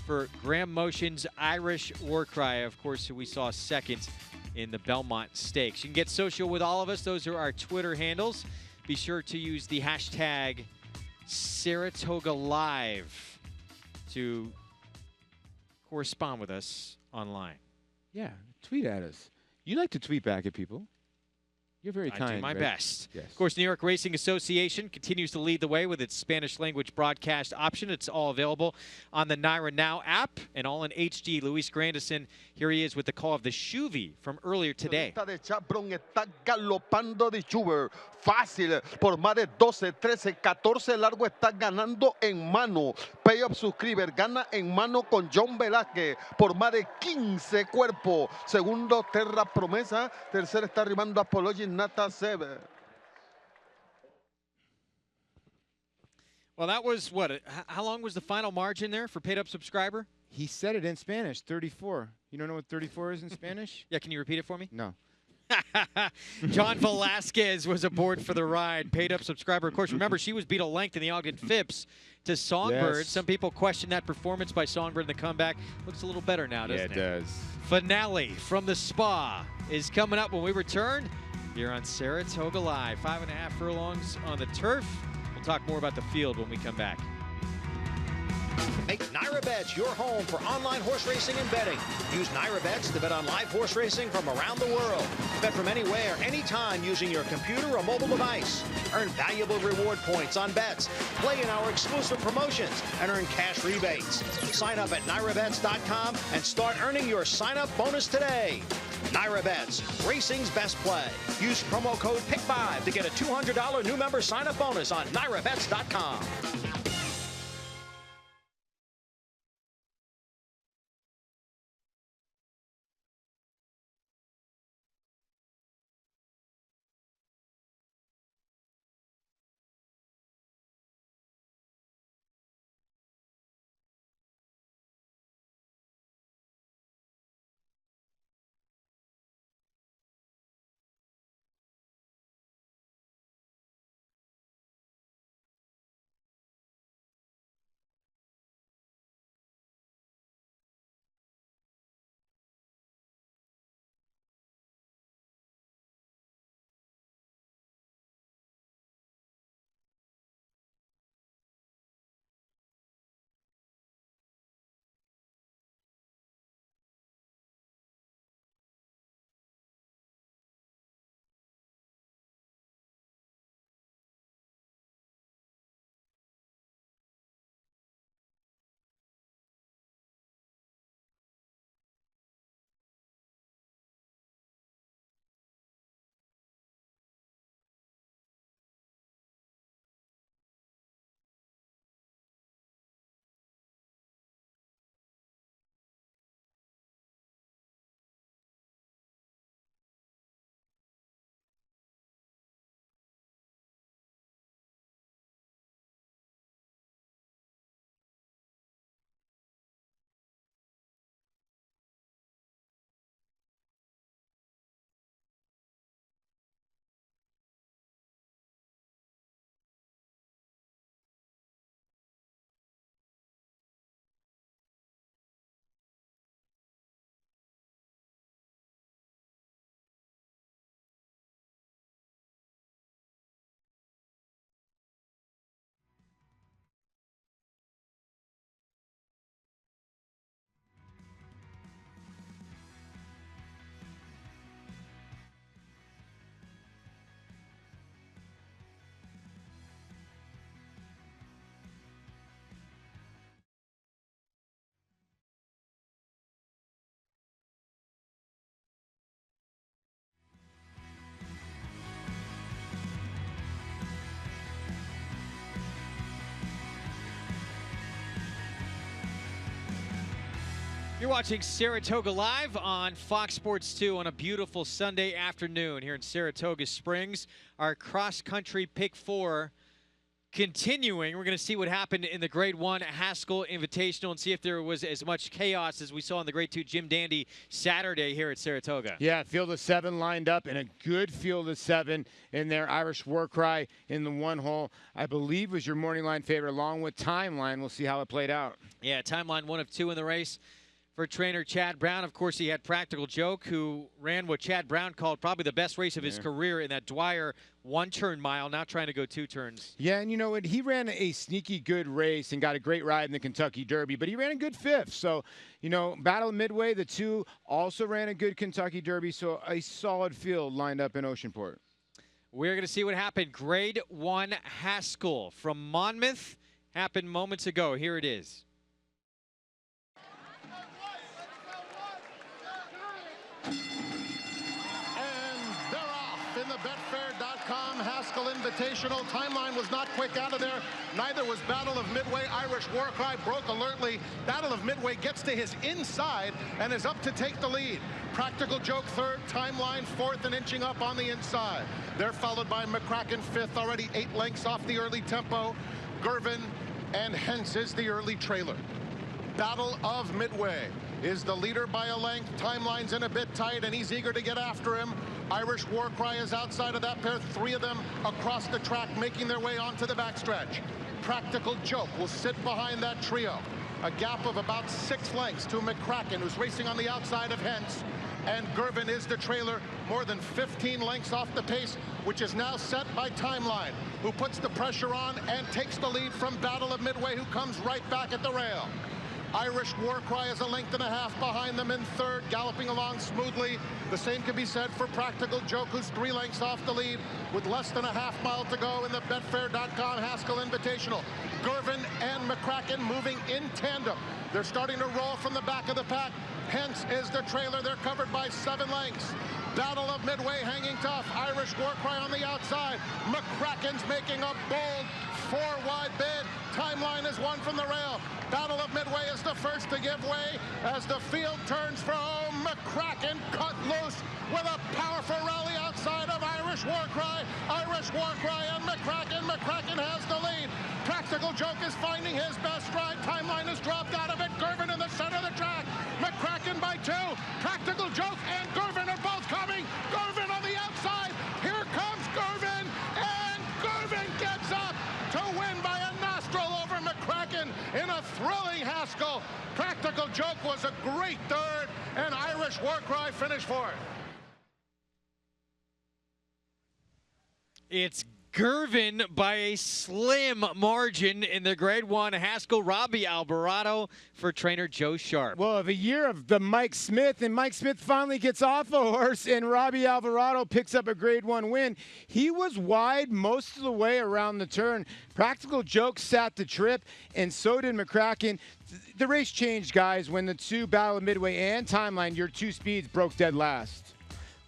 for Graham Motion's Irish War Cry, of course, who we saw second in the Belmont Stakes. You can get social with all of us. Those are our Twitter handles. Be sure to use the hashtag Saratoga Live to correspond with us online. Yeah, tweet at us. You like to tweet back at people. You're very kind. I do my right? best. Yes. Of course, New York Racing Association continues to lead the way with its Spanish language broadcast option. It's all available on the Naira Now app and all in HD. Luis Grandison, here he is with the call of the Shuvi from earlier today. De Chapron está galopando de Schubert. Fácil, por más de 12, 13, 14 largo está ganando en mano. Payoff Subscriber gana en mano con John Velázquez por más de 15 cuerpos. Segundo, Terra Promesa. Tercero está arribando Apology Nata Sebe. Well, that was what? How long was the final margin there for paid up subscriber? He said it in Spanish, 34. You don't know what 34 is in Spanish? Yeah, can you repeat it for me? No. John Velasquez was aboard for the ride. Paid up subscriber. Of course, remember, she was beat a length in the Ogden Phipps to Songbird. Yes. Some people question that performance by Songbird in the comeback. Looks a little better now, doesn't it? Yeah, it does. Finale from the Spa is coming up when we return here on Saratoga Live. 5.5 furlongs on the turf. We'll talk more about the field when we come back. Make Naira Bets your home for online horse racing and betting. Use Naira Bets to bet on live horse racing from around the world. Bet from anywhere, anytime using your computer or mobile device. Earn valuable reward points on bets. Play in our exclusive promotions and earn cash rebates. Sign up at NairaBets.com and start earning your sign-up bonus today. Naira Bets, racing's best play. Use promo code PICK5 to get a $200 new member sign-up bonus on NairaBets.com. You're watching Saratoga Live on Fox Sports 2 on a beautiful Sunday afternoon here in Saratoga Springs. Our cross-country Pick 4 continuing. We're going to see what happened in the Grade 1 Haskell Invitational and see if there was as much chaos as we saw in the Grade 2 Jim Dandy Saturday here at Saratoga. Yeah, field of 7 lined up, and a good field of 7 in there. Irish War Cry in the 1 hole, I believe, was your morning line favorite, along with Timeline. We'll see how it played out. Yeah, Timeline 1 of 2 in the race. For trainer Chad Brown, of course, he had Practical Joke, who ran what Chad Brown called probably the best race of his career in that Dwyer 1-turn mile, now trying to go 2 turns. Yeah, and you know what? He ran a sneaky good race and got a great ride in the Kentucky Derby, but he ran a good 5th. So, you know, Battle of Midway, the 2 also ran a good Kentucky Derby, so a solid field lined up in Oceanport. We're going to see what happened. Grade 1 Haskell from Monmouth happened moments ago. Here it is. In the Betfair.com Haskell Invitational. Timeline was not quick out of there. Neither was Battle of Midway. Irish War Cry broke alertly. Battle of Midway gets to his inside and is up to take the lead. Practical Joke 3rd, Timeline 4th, and inching up on the inside. They're followed by McCracken 5th, already 8 lengths off the early tempo. Gervin and Hence is the early trailer. Battle of Midway is the leader by a length. Timeline's in a bit tight, and he's eager to get after him. Irish War Cry is outside of that pair, 3 of them across the track, making their way onto the backstretch. Practical Joke will sit behind that trio. A gap of about 6 lengths to McCracken, who's racing on the outside of Hence. And Gervin is the trailer, more than 15 lengths off the pace, which is now set by Timeline, who puts the pressure on and takes the lead from Battle of Midway, who comes right back at the rail. Irish War Cry is a length and a half behind them in 3rd, galloping along smoothly. The same can be said for Practical Joke, who's 3 lengths off the lead with less than a half mile to go in the Betfair.com Haskell Invitational. Gervin and McCracken moving in tandem. They're starting to roll from the back of the pack. Hence is the trailer. They're covered by 7 lengths. Battle of Midway hanging tough. Irish War Cry on the outside. McCracken's making a bold 4-wide bid. Timeline is 1 from the rail. Battle of Midway is the first to give way as the field turns for home. McCracken cut loose with a powerful rally outside of Irish War Cry. Irish War Cry and McCracken. McCracken has the lead. Practical Joke is finding his best stride. Timeline has dropped out of it. Gervin in the center of the track. McCracken by 2. Practical Joke and Gervin are both coming. Gervin on the outside. Here comes Gervin, and Gervin gets up to win by a nostril over McCracken in a thrilling Haskell. Practical Joke was a great 3rd, and Irish War Cry finished 4th. It's Gervin by a slim margin in the Grade 1 Haskell. Robbie Alvarado for trainer Joe Sharp. Well, of a year of the Mike Smith, and Mike Smith finally gets off a horse, and Robbie Alvarado picks up a Grade 1 win. He was wide most of the way around the turn. Practical Joke sat the trip, and so did McCracken. The race changed, guys, when the 2 Battle of Midway and Timeline, your 2 speeds, broke dead last.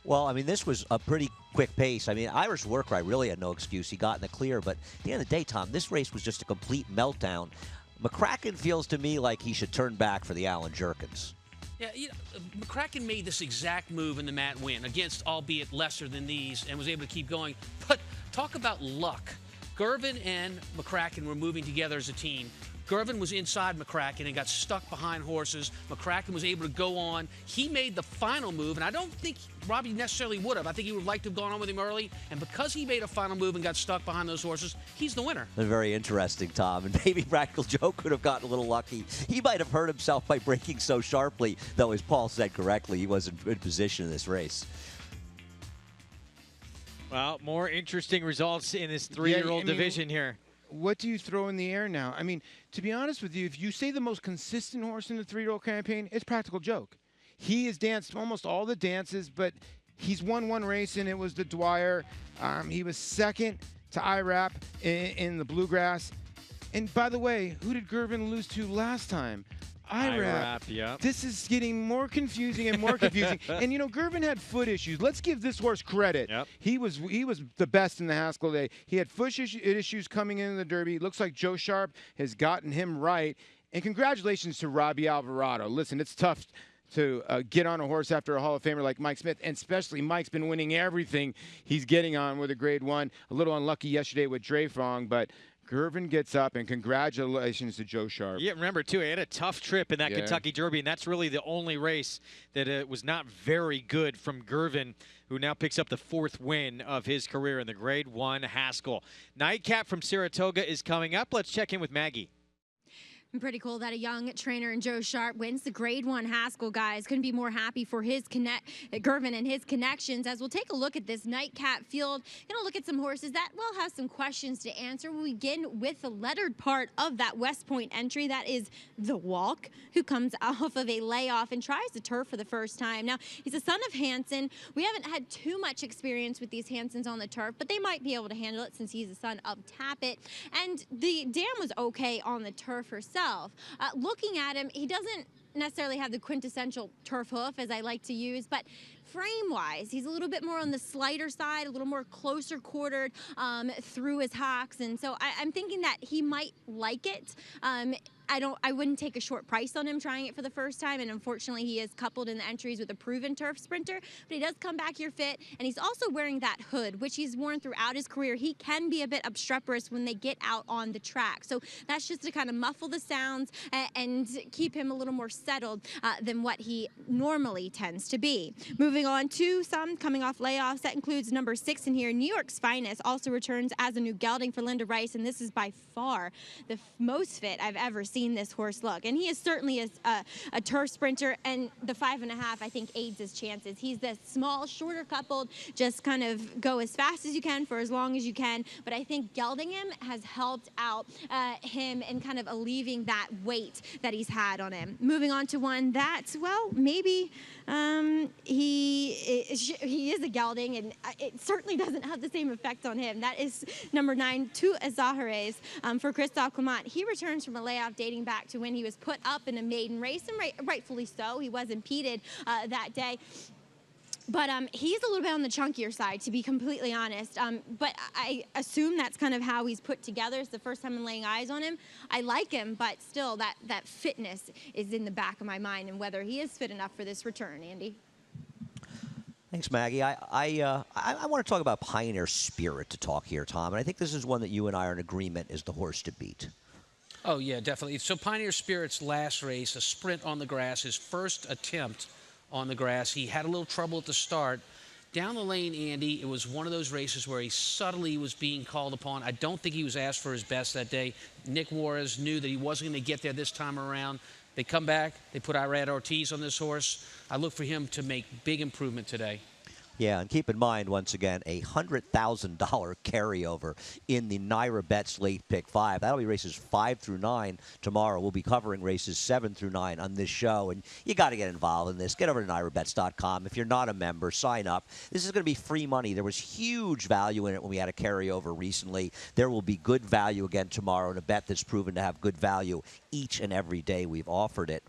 Well, I mean, this was a pretty quick pace. I mean, Irish War Cry really had no excuse. He got in the clear, but at the end of the day, Tom, this race was just a complete meltdown. McCracken feels to me like he should turn back for the Allen Jerkins. Yeah, you know, McCracken made this exact move in the Matt win against, albeit lesser than these, and was able to keep going. But talk about luck. Gervin and McCracken were moving together as a team. Gervin was inside McCracken and got stuck behind horses. McCracken was able to go on. He made the final move, and I don't think Robbie necessarily would have. I think he would have liked to have gone on with him early, and because he made a final move and got stuck behind those horses, he's the winner. Very interesting, Tom, and maybe Practical Joke could have gotten a little lucky. He might have hurt himself by braking so sharply, though, as Paul said correctly, he was in good position in this race. Well, more interesting results in this 3-year-old division here. What do you throw in the air now? I mean, to be honest with you, if you say the most consistent horse in the 3-year-old campaign, it's Practical Joke. He has danced almost all the dances, but he's won 1 race, and it was the Dwyer. He was 2nd to IRAP in the Bluegrass. And by the way, who did Gervin lose to last time? IRAP. Yep. This is getting more confusing and more confusing. And, you know, Gervin had foot issues. Let's give this horse credit. Yep. He was the best in the Haskell day. He had foot issues coming into the Derby. Looks like Joe Sharp has gotten him right. And congratulations to Robbie Alvarado. Listen, it's tough to get on a horse after a Hall of Famer like Mike Smith, and especially Mike's been winning everything he's getting on with a Grade 1. A little unlucky yesterday with Dreyfong, but Gervin gets up, and congratulations to Joe Sharp. Yeah, remember, too, he had a tough trip in that Yeah. Kentucky Derby, and that's really the only race that was not very good from Gervin, who now picks up the 4th win of his career in the Grade 1 Haskell. Nightcap from Saratoga is coming up. Let's check in with Maggie. Pretty cool that a young trainer in Joe Sharp wins the Grade 1 Haskell, guys. Couldn't be more happy for his Gervin and his connections. As we'll take a look at this Nightcap field, gonna look at some horses that will have some questions to answer. We'll begin with the lettered part of that West Point entry. That is the Walk, who comes off of a layoff and tries the turf for the first time. Now, he's a son of Hanson. We haven't had too much experience with these Hansons on the turf, but they might be able to handle it since he's a son of Tappet. And the dam was okay on the turf herself. Looking at him, he doesn't necessarily have the quintessential turf hoof, as I like to use, but frame-wise, he's a little bit more on the slider side, a little more closer quartered through his hocks, and so I'm thinking that he might like it. I wouldn't take a short price on him trying it for the first time, and unfortunately he is coupled in the entries with a proven turf sprinter, but he does come back here fit, and he's also wearing that hood, which he's worn throughout his career. He can be a bit obstreperous when they get out on the track, so that's just to kind of muffle the sounds and keep him a little more settled than what he normally tends to be. Moving on to some coming off layoffs, that includes number 6 in here. New York's Finest also returns as a new gelding for Linda Rice, and this is by far the most fit I've ever seen this horse look, and he is certainly a turf sprinter, and the 5.5 I think aids his chances. He's the small, shorter coupled, just kind of go as fast as you can for as long as you can, but I think gelding him has helped out him in kind of alleviating that weight that he's had on him. Moving on to one that, well, maybe he is a gelding, and it certainly doesn't have the same effect on him. That is number 9, Two Azahares, for Christophe Clement. He returns from a layoff dating back to when he was put up in a maiden race, and rightfully so. He was impeded that day. But he's a little bit on the chunkier side, to be completely honest. But I assume that's kind of how he's put together. It's the first time I'm laying eyes on him. I like him, but still, that fitness is in the back of my mind, and whether he is fit enough for this return, Andy. Thanks, Maggie. I want to talk about Pioneer Spirit to talk here, Tom, and I think this is one that you and I are in agreement is the horse to beat. Oh, yeah, definitely. So Pioneer Spirit's last race, a sprint on the grass, his first attempt on the grass. He had a little trouble at the start. Down the lane, Andy, it was one of those races where he subtly was being called upon. I don't think he was asked for his best that day. Nick Juarez knew that he wasn't going to get there this time around. They come back. They put Irad Ortiz on this horse. I look for him to make big improvement today. Yeah, and keep in mind, once again, a $100,000 carryover in the Naira Bets Late Pick 5. That'll be races 5 through 9 tomorrow. We'll be covering races 7 through 9 on this show, and you got to get involved in this. Get over to NairaBets.com. If you're not a member, sign up. This is going to be free money. There was huge value in it when we had a carryover recently. There will be good value again tomorrow, and a bet that's proven to have good value each and every day we've offered it.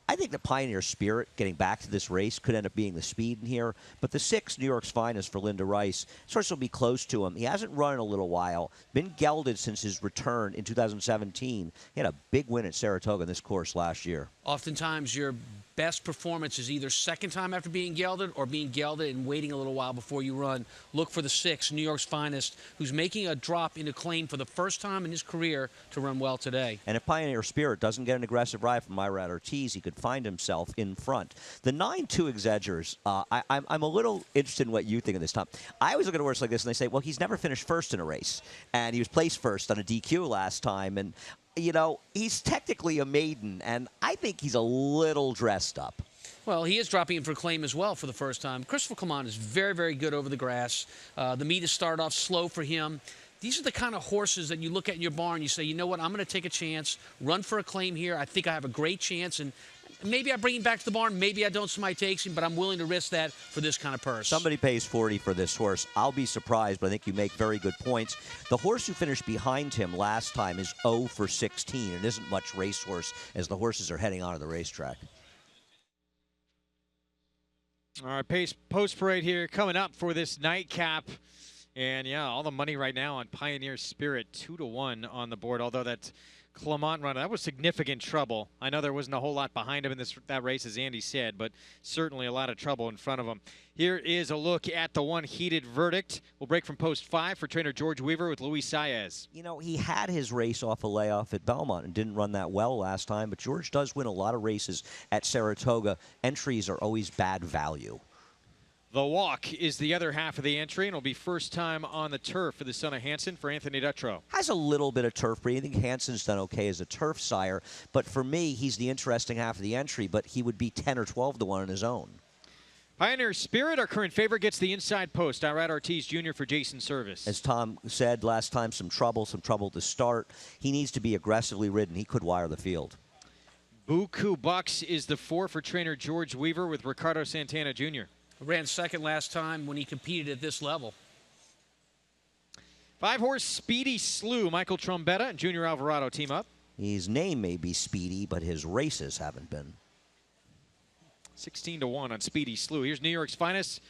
I think the Pioneer Spirit, getting back to this race, could end up being the speed in here. But the 6, New York's Finest for Linda Rice, this horse will be close to him. He hasn't run in a little while. Been gelded since his return in 2017. He had a big win at Saratoga in this course last year. Oftentimes, your best performance is either second time after being gelded or being gelded and waiting a little while before you run. Look for the 6, New York's Finest, who's making a drop into Claim for the first time in his career to run well today. And if Pioneer Spirit doesn't get an aggressive ride from Irad Ortiz, he could find himself in front. The 9, Two Exeggers, I'm a little interested in what you think of this, Tom. I always look at a horse like this and they say, well, he's never finished first in a race. And he was placed first on a DQ last time. And you know, he's technically a maiden, and I think he's a little dressed up. Well, he is dropping in for Claim as well for the first time. Christopher Clement is very, very good over the grass. The meet has started off slow for him. These are the kind of horses that you look at in your barn and you say, you know what, I'm going to take a chance, run for a Claim here. I think I have a great chance, and maybe I bring him back to the barn. Maybe I don't, somebody takes him, but I'm willing to risk that for this kind of purse. Somebody pays $40 for this horse. I'll be surprised, but I think you make very good points. The horse who finished behind him last time is 0 for 16 and isn't much racehorse as the horses are heading onto the racetrack. All right, post parade here coming up for this Nightcap. And, yeah, all the money right now on Pioneer Spirit, 2-1 on the board, although that Clement run. That was significant trouble. I know there wasn't a whole lot behind him in that race, as Andy said, but certainly a lot of trouble in front of him. Here is a look at the one heated verdict. We'll break from post 5 for trainer George Weaver with Luis Saez. You know, he had his race off a layoff at Belmont and didn't run that well last time, but George does win a lot of races at Saratoga. Entries are always bad value. The walk is the other half of the entry, and it'll be first time on the turf for the son of Hansen for Anthony Dutrow. Has a little bit of turf breeding. I think Hansen's done okay as a turf sire, but for me, he's the interesting half of the entry, but he would be 10 or 12 to 1 on his own. Pioneer Spirit, our current favorite, gets the inside post. Irad Ortiz Jr. for Jason Service. As Tom said last time, some trouble to start. He needs to be aggressively ridden. He could wire the field. Buku Bucks is the 4 for trainer George Weaver with Ricardo Santana Jr. Ran second last time when he competed at this level. 5-horse Speedy Slew. Michael Trombetta and Junior Alvarado team up. His name may be Speedy, but his races haven't been. 16 to 1 on Speedy Slew. Here's New York's finest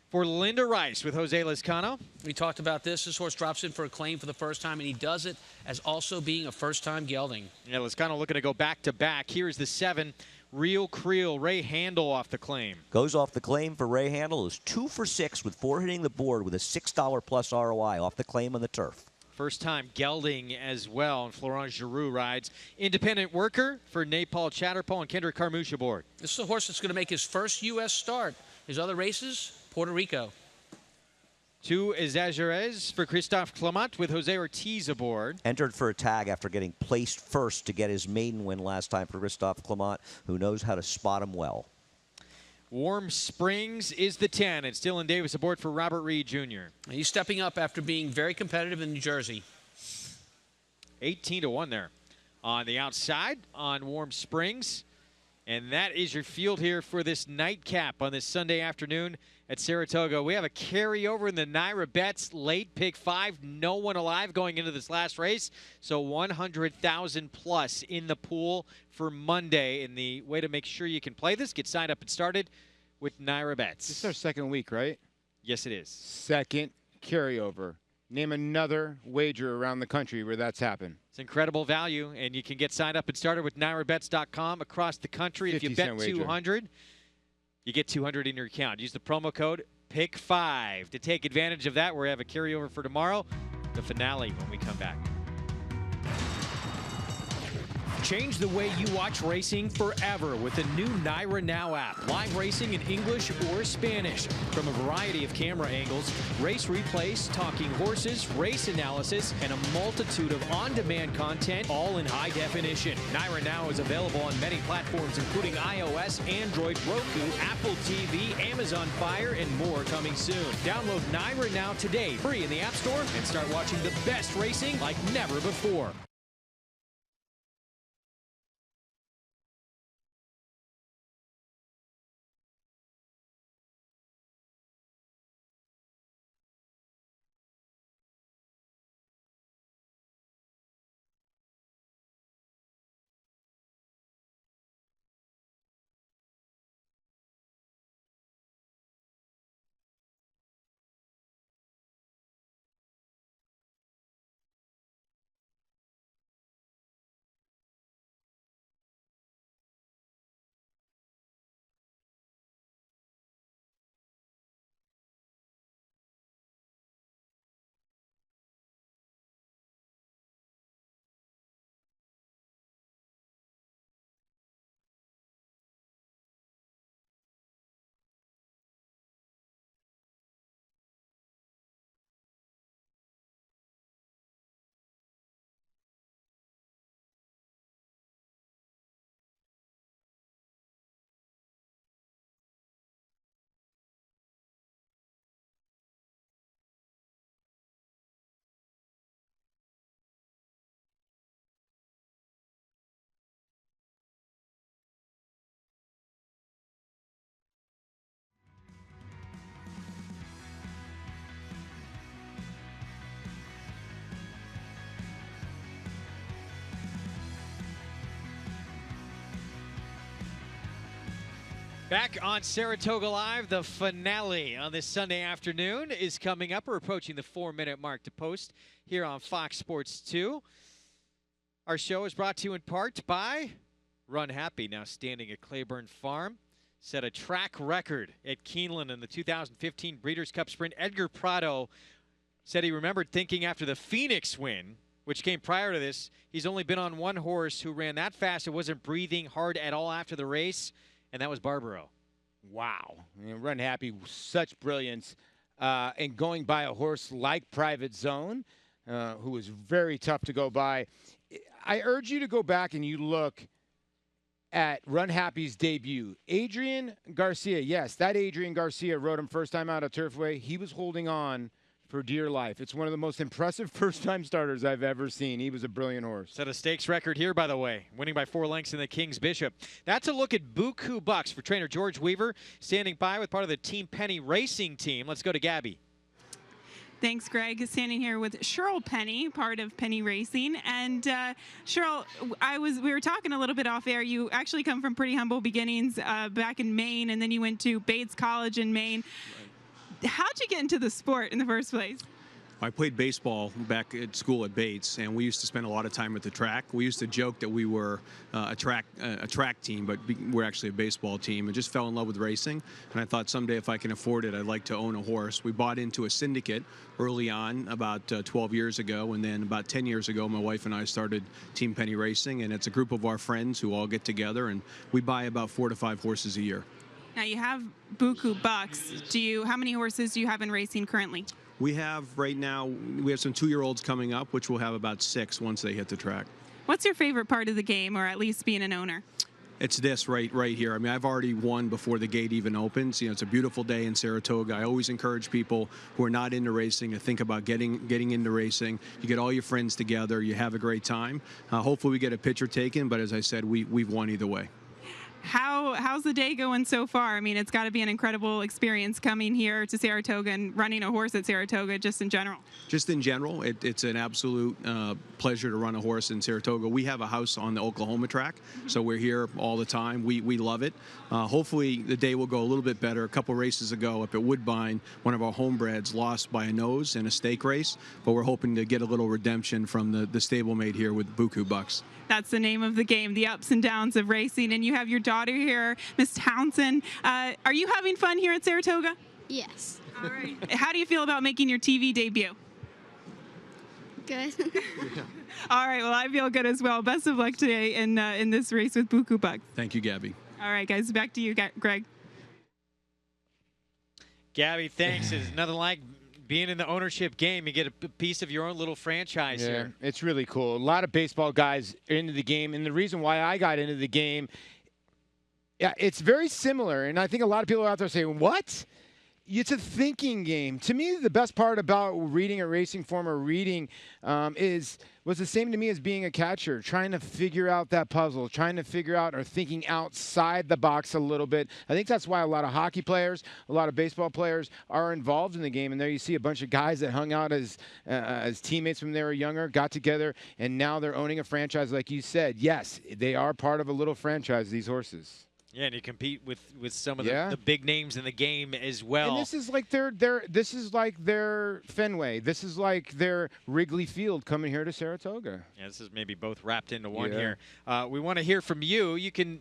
for Linda Rice with Jose Lezcano. We talked about this. This horse drops in for a claim for the first time, and he does it as also being a first-time gelding. Yeah, Lezcano looking to go back-to-back. Here's the 7. Real Creel, Ray Handel off the claim. Goes off the claim for Ray Handel. Is 2 for 6 with 4 hitting the board with a $6 plus ROI off the claim on the turf. First time gelding as well, and Florent Giroux rides. Independent Worker for Napal Chatterpaul and Kendrick Carmouche aboard. This is a horse that's going to make his first U.S. start. His other races, Puerto Rico. 2 Exagérez for Christophe Clement with Jose Ortiz aboard. Entered for a tag after getting placed first to get his maiden win last time for Christophe Clement, who knows how to spot him well. Warm Springs is the 10, and Dylan Davis aboard for Robert Reed Jr. He's stepping up after being very competitive in New Jersey. 18 to 1 there on the outside on Warm Springs. And that is your field here for this nightcap on this Sunday afternoon at Saratoga. We have a carryover in the Naira Bets late pick 5. No one alive going into this last race. So 100,000 plus in the pool for Monday. And the way to make sure you can play this, get signed up and started with Naira Bets. This is our second week, right? Yes, it is. Second carryover. Name another wager around the country where that's happened. It's incredible value, and you can get signed up and started with NairaBets.com across the country. If you bet 200, you get 200 in your account. Use the promo code PICK5 to take advantage of that. We have a carryover for tomorrow, the finale when we come back. Change the way you watch racing forever with the new Naira Now app. Live racing in English or Spanish from a variety of camera angles, race replays, talking horses, race analysis, and a multitude of on-demand content, all in high definition. Naira Now is available on many platforms, including iOS, Android, Roku, Apple TV, Amazon Fire, and more coming soon. Download Naira Now today, free in the App Store, and start watching the best racing like never before. Back on Saratoga Live, the finale on this Sunday afternoon is coming up. We're approaching the 4-minute mark to post here on Fox Sports 2. Our show is brought to you in part by Run Happy, now standing at Claiborne Farm. Set a track record at Keeneland in the 2015 Breeders' Cup Sprint. Edgar Prado said he remembered thinking after the Phoenix win, which came prior to this, he's only been on one horse who ran that fast. It wasn't breathing hard at all after the race, and that was Barbaro. Wow. I mean, Run Happy, such brilliance. And going by a horse like Private Zone, who was very tough to go by. I urge you to go back and you look at Run Happy's debut. Adrian Garcia, yes, that Adrian Garcia rode him first time out of Turfway. He was holding on for dear life. It's one of the most impressive first-time starters I've ever seen. He was a brilliant horse. Set a stakes record here, by the way, winning by 4 lengths in the King's Bishop. That's a look at Buku Bucks for trainer George Weaver, standing by with part of the Team Penny Racing team. Let's go to Gabby. Thanks, Greg. Standing here with Cheryl Penny, part of Penny Racing. And Cheryl, we were talking a little bit off air. You actually come from pretty humble beginnings back in Maine, and then you went to Bates College in Maine. How'd you get into the sport in the first place? I played baseball back at school at Bates, and we used to spend a lot of time at the track. We used to joke that we were a track team, but we're actually a baseball team, and just fell in love with racing. And I thought someday if I can afford it, I'd like to own a horse. We bought into a syndicate early on, about 12 years ago, and then about 10 years ago, my wife and I started Team Penny Racing, and it's a group of our friends who all get together, and we buy about 4 to 5 horses a year. Now you have Buku Bucks. How many horses do you have in racing currently? We have right now, we have some 2-year-olds coming up, which will have about 6 once they hit the track. What's your favorite part of the game, or at least being an owner? It's this right here. I mean, I've already won before the gate even opens. You know, it's a beautiful day in Saratoga. I always encourage people who are not into racing to think about getting into racing. You get all your friends together, you have a great time. Hopefully we get a picture taken, but as I said, we've won either way. How's the day going so far? I mean, it's got to be an incredible experience coming here to Saratoga and running a horse at Saratoga just in general. Just in general, it's an absolute pleasure to run a horse in Saratoga. We have a house on the Oklahoma track, so we're here all the time. We love it. Hopefully the day will go a little bit better. A couple races ago up at Woodbine, one of our homebreds lost by a nose in a stake race, but we're hoping to get a little redemption from the stablemate here with Buku Bucks. That's the name of the game, the ups and downs of racing. And you have your daughter here, Miss Townsend. Are you having fun here at Saratoga? Yes. All right. How do you feel about making your TV debut? Good. All right. Well, I feel good as well. Best of luck today in this race with Buku Bucks. Thank you, Gabby. All right, guys. Back to you, Greg. Gabby, thanks. It's nothing like being in the ownership game. You get a piece of your own little franchise here. It's really cool. A lot of baseball guys are into the game, and the reason why I got into the game, it's very similar, and I think a lot of people are out there saying, what? It's a thinking game. To me, the best part about reading a racing form or reading was the same to me as being a catcher, trying to figure out that puzzle, trying to figure out or thinking outside the box a little bit. I think that's why a lot of hockey players, a lot of baseball players are involved in the game. And there you see a bunch of guys that hung out as teammates when they were younger, got together, and now they're owning a franchise like you said. Yes, they are part of a little franchise, these horses. Yeah, and you compete with some of the big names in the game as well. And this is like their Fenway. This is like their Wrigley Field coming here to Saratoga. Yeah, this is maybe both wrapped into one here. We want to hear from you. You can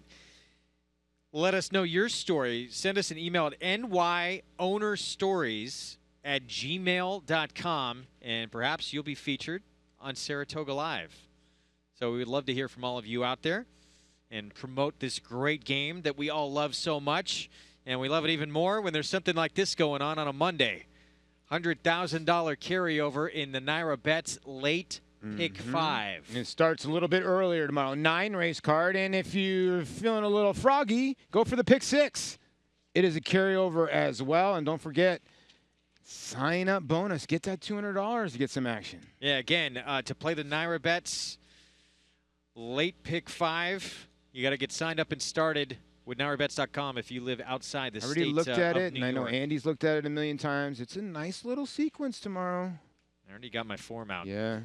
let us know your story. Send us an email at nyownerstories@gmail.com, and perhaps you'll be featured on Saratoga Live. So we would love to hear from all of you out there and promote this great game that we all love so much. And we love it even more when there's something like this going on a Monday. $100,000 carryover in the Naira Bets late pick 5. And it starts a little bit earlier tomorrow. 9 race card. And if you're feeling a little froggy, go for the pick 6. It is a carryover as well. And don't forget, sign up bonus. Get that $200 to get some action. Yeah, again, to play the Naira Bets late pick 5, you got to get signed up and started with NairaBets.com if you live outside the state of New York. I already looked at it, and I know Andy's looked at it a million times. It's a nice little sequence tomorrow. I already got my form out. Yeah.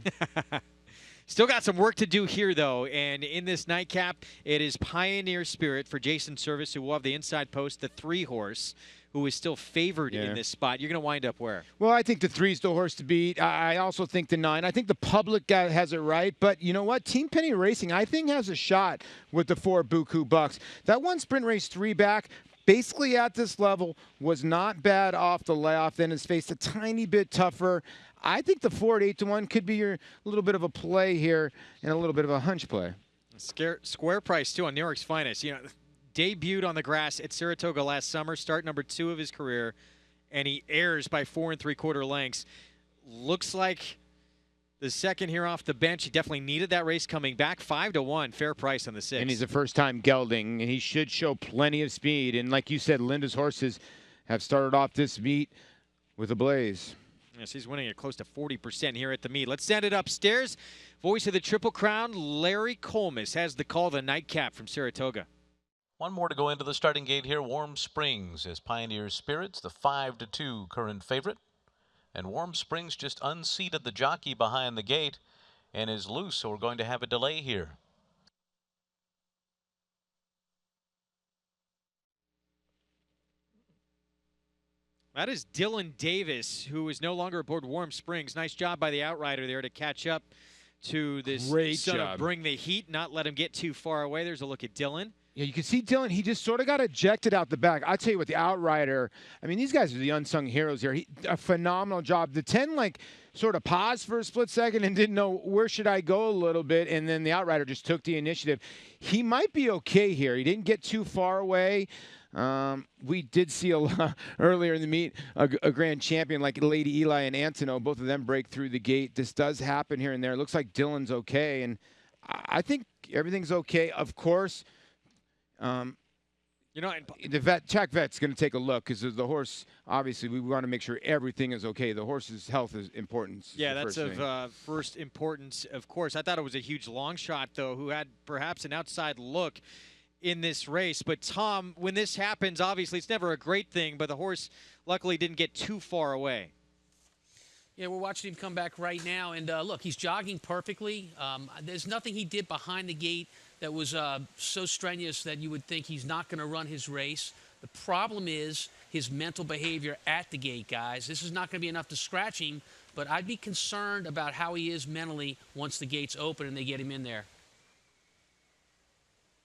Still got some work to do here, though, and in this nightcap, it is Pioneer Spirit for Jason Service, who will have the inside post, the 3-horse, who is still favored in this spot. You're going to wind up where? Well, I think the 3's the horse to beat. I also think the 9. I think the public has it right, but you know what? Team Penny Racing, I think, has a shot with the 4 Buku Bucks. That one sprint race 3 back, basically at this level, was not bad off the layoff, then has faced a tiny bit tougher. I think the 4 at 8-1 could be your little bit of a play here and a little bit of a hunch play. Square price, too, on New York's Finest. You know, debuted on the grass at Saratoga last summer, start number 2 of his career, and he airs by 4 3/4 lengths. Looks like the second here off the bench. He definitely needed that race coming back. 5-1, fair price on the 6. And he's a first-time gelding, and he should show plenty of speed. And like you said, Linda's horses have started off this meet with a blaze. Yes, he's winning at close to 40% here at the meet. Let's send it upstairs. Voice of the Triple Crown, Larry Colmus, has the call, the nightcap from Saratoga. One more to go into the starting gate here. Warm Springs as Pioneer Spirits, the 5-2 current favorite. And Warm Springs just unseated the jockey behind the gate and is loose, so we're going to have a delay here. That is Dylan Davis, who is no longer aboard Warm Springs. Nice job by the outrider there to catch up to this son of Bring the Heat, not let him get too far away. There's a look at Dylan. Yeah, you can see Dylan, he just sort of got ejected out the back. I'll tell you what, the outrider, I mean, these guys are the unsung heroes here. A phenomenal job. The 10, like, sort of paused for a split second and didn't know where should I go a little bit, and then the outrider just took the initiative. He might be okay here. He didn't get too far away. We did see a lot earlier in the meet, a grand champion like Lady Eli and Antono, both of them break through the gate. This does happen here and there. It looks like Dylan's okay, and I think everything's okay. Of course, you know, the track vet's going to take a look because the horse, obviously, we want to make sure everything is okay. The horse's health is important. Yeah, that's of first importance, of course. I thought it was a huge long shot, though, who had perhaps an outside look in this race. But, Tom, when this happens, obviously it's never a great thing, but the horse luckily didn't get too far away. Yeah, we're watching him come back right now, and look, he's jogging perfectly. There's nothing he did behind the gate that was so strenuous that you would think he's not going to run his race. The problem is his mental behavior at the gate, guys. This is not going to be enough to scratch him, but I'd be concerned about how he is mentally once the gates open and they get him in there.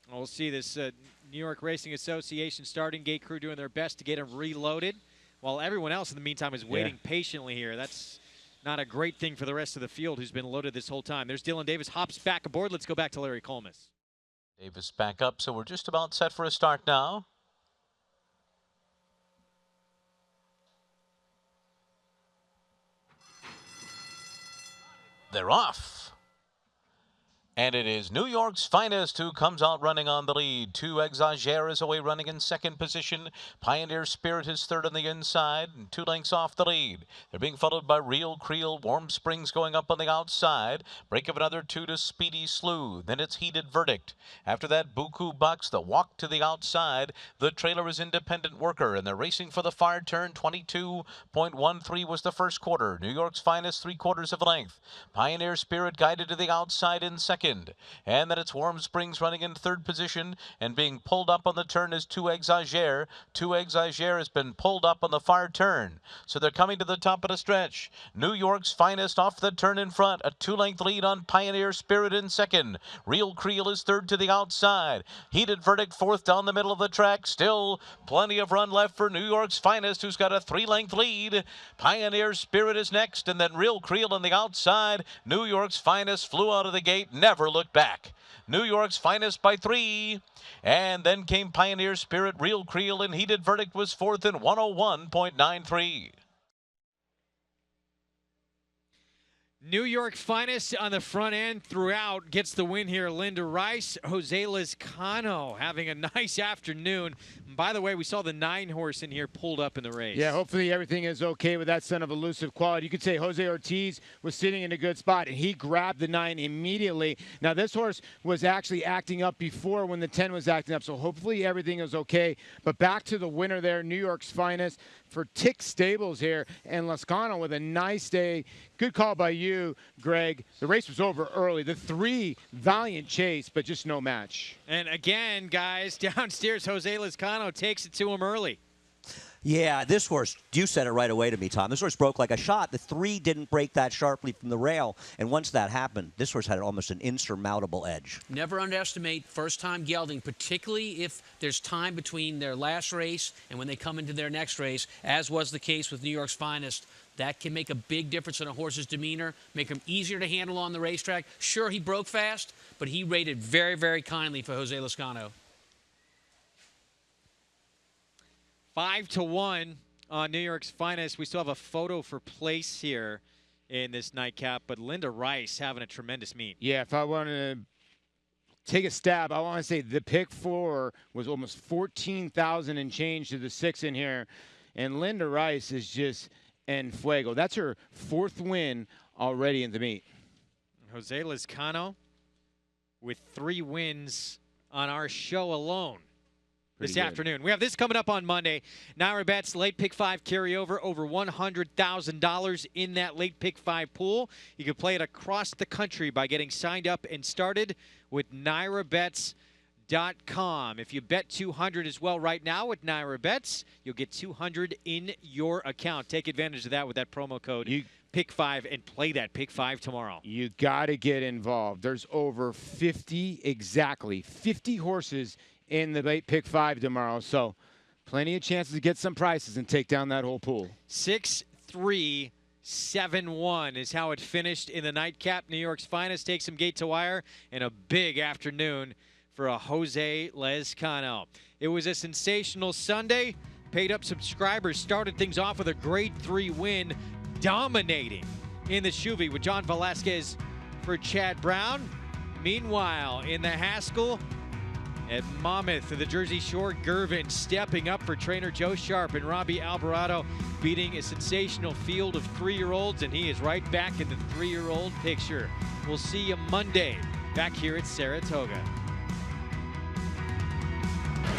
Well, we'll see this New York Racing Association starting gate crew doing their best to get him reloaded, while everyone else in the meantime is waiting patiently here. That's not a great thing for the rest of the field who's been loaded this whole time. There's Dylan Davis, hops back aboard. Let's go back to Larry Colmus. Davis back up, so we're just about set for a start now. They're off. And it is New York's Finest who comes out running on the lead. 2 Exagere is away running in second position. Pioneer Spirit is third on the inside and 2 lengths off the lead. They're being followed by Real Creel. Warm Springs going up on the outside. Break of another 2 to Speedy Slew. Then it's Heated Verdict. After that, Buku Bucks, the walk to the outside. The trailer is Independent Worker, and they're racing for the far turn. 22.13 was the first quarter. New York's Finest 3/4 of a length. Pioneer Spirit guided to the outside in second. And then it's Warm Springs running in third position, and being pulled up on the turn is 2 Exagere. 2 Exagere has been pulled up on the far turn, so they're coming to the top of the stretch. New York's Finest off the turn in front, a 2-length lead on Pioneer Spirit in second. Real Creel is third to the outside. Heated Verdict fourth down the middle of the track. Still plenty of run left for New York's Finest, who's got a 3-length lead. Pioneer Spirit is next, and then Real Creel on the outside. New York's Finest flew out of the gate, never looked back. New York's Finest by 3. And then came Pioneer Spirit. Real Creel and Heated Verdict was fourth in 101.93. New York Finest on the front end throughout gets the win here. Linda Rice, Jose Lizcano having a nice afternoon. And by the way, we saw the 9-horse in here pulled up in the race. Yeah, hopefully everything is okay with that son of elusive quality. You could say Jose Ortiz was sitting in a good spot, and he grabbed the 9 immediately. Now, this horse was actually acting up before when the 10 was acting up, so hopefully everything is okay. But back to the winner there, New York's Finest. for Tick Stables here. And Lascano with a nice day. Good call by you, Greg. The race was over early. The 3 valiant chase, but just no match. And again, guys, downstairs, Jose Lascano takes it to him early. Yeah, this horse, you said it right away to me, Tom. This horse broke like a shot. The 3 didn't break that sharply from the rail. And once that happened, this horse had almost an insurmountable edge. Never underestimate first-time gelding, particularly if there's time between their last race and when they come into their next race, as was the case with New York's Finest. That can make a big difference in a horse's demeanor, make him easier to handle on the racetrack. Sure, he broke fast, but he rated very, very kindly for Jose Lascano. 5-1 on New York's Finest. We still have a photo for place here in this nightcap, but Linda Rice having a tremendous meet. Yeah, if I want to take a stab, I want to say the pick 4 was almost 14,000 and change to the 6 in here. And Linda Rice is just en fuego. That's her 4th win already in the meet. Jose Lascano with 3 wins on our show alone. This afternoon. We have this coming up on Monday. Naira Bets late pick 5 carryover, over $100,000 in that late pick 5 pool. You can play it across the country by getting signed up and started with NairaBets.com. If you bet $200 as well right now with Naira Bets, you'll get $200 in your account. Take advantage of that with that promo code. Pick 5 and play that pick 5 tomorrow. You got to get involved. There's over 50 horses in the late pick 5 tomorrow. So plenty of chances to get some prices and take down that whole pool. 6-3-7-1 is how it finished in the nightcap. New York's Finest takes him gate to wire, and a big afternoon for a Jose Lascano. It was a sensational Sunday. Paid up subscribers started things off with a grade 3 win, dominating in the Chuvy with John Velasquez for Chad Brown. Meanwhile, in the Haskell at Monmouth, the Jersey Shore, Gervin stepping up for trainer Joe Sharp, and Robbie Alvarado beating a sensational field of 3-year-olds, and he is right back in the 3-year-old picture. We'll see you Monday back here at Saratoga.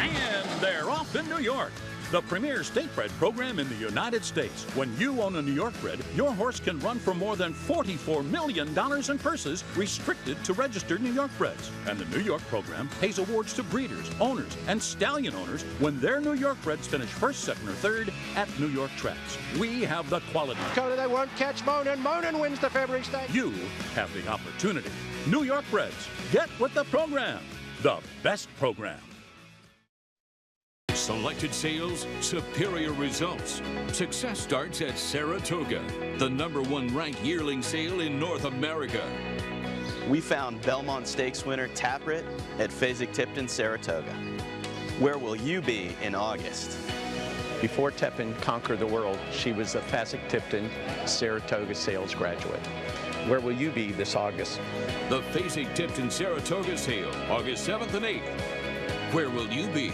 And they're off in New York. The premier state bred program in the United States. When you own a New York bred, your horse can run for more than $44 million in purses, restricted to registered New York breds. And the New York program pays awards to breeders, owners, and stallion owners when their New York breds finish 1st, 2nd, or 3rd at New York tracks. We have the quality. Cody, they won't catch Monin. Monin wins the February Stakes. You have the opportunity. New York breds. Get with the program. The best program. Selected sales, superior results. Success starts at Saratoga, the #1 ranked yearling sale in North America. We found Belmont Stakes winner Taprit at Fasig-Tipton, Saratoga. Where will you be in August? Before Tepin conquered the world, she was a Fasig-Tipton Saratoga sales graduate. Where will you be this August? The Fasig-Tipton Saratoga sale, August 7th and 8th. Where will you be?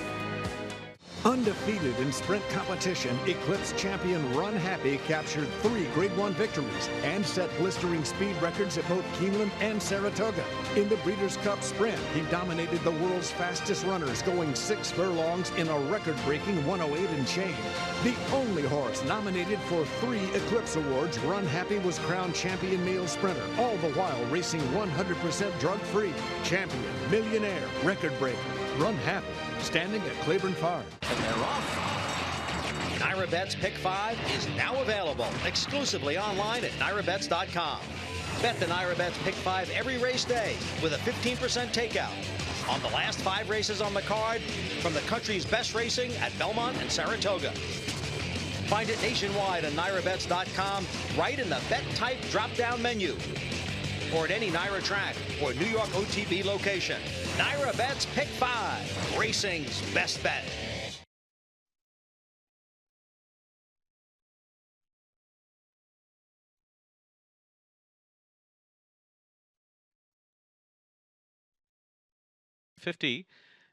Undefeated in sprint competition, Eclipse champion Run Happy captured 3 Grade 1 victories and set blistering speed records at both Keeneland and Saratoga. In the Breeders' Cup Sprint, he dominated the world's fastest runners, going 6 furlongs in a record-breaking 108 and change. The only horse nominated for 3 Eclipse awards, Run Happy was crowned champion male sprinter, all the while racing 100% drug-free. Champion, millionaire, record-breaker, Run Happy, standing at Claiborne Farm. And they're off. Naira Bets Pick 5 is now available exclusively online at NairaBets.com. Bet the Naira Bets Pick 5 every race day with a 15% takeout on the last 5 races on the card from the country's best racing at Belmont and Saratoga. Find it nationwide on NairaBets.com right in the Bet Type drop-down menu or at any Naira track or New York OTB location. Naira Bets Pick 5, racing's best bet. $50.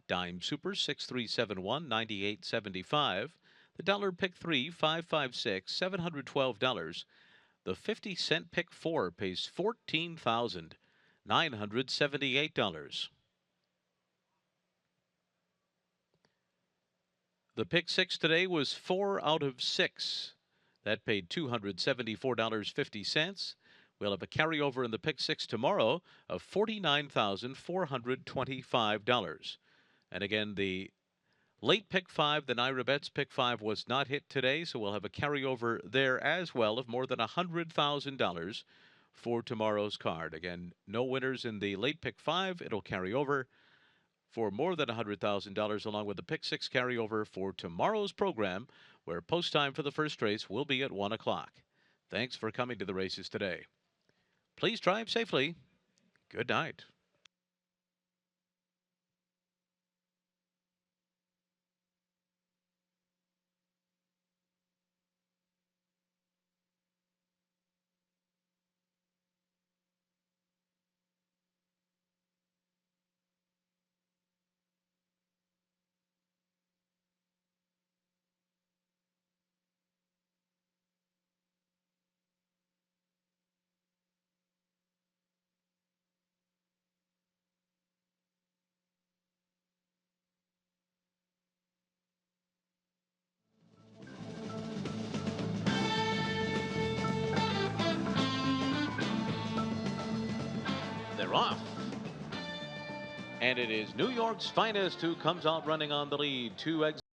Dime Super 6371 9875. The dollar pick 3 556 $712. The 50-cent pick 4 pays $14,978. The pick six today was 4 out of 6. That paid $274.50. We'll have a carryover in the pick six tomorrow of $49,425. And again, the late pick five, the Naira Bets pick five, was not hit today, so we'll have a carryover there as well of more than $100,000 for tomorrow's card. Again, no winners in the late pick five. It'll carry over for more than $100,000, along with the pick six carryover for tomorrow's program, where post time for the first race will be at 1 o'clock. Thanks for coming to the races today. Please drive safely. Good night. They're off. And it is New York's finest who comes out running on the lead. 2 exits.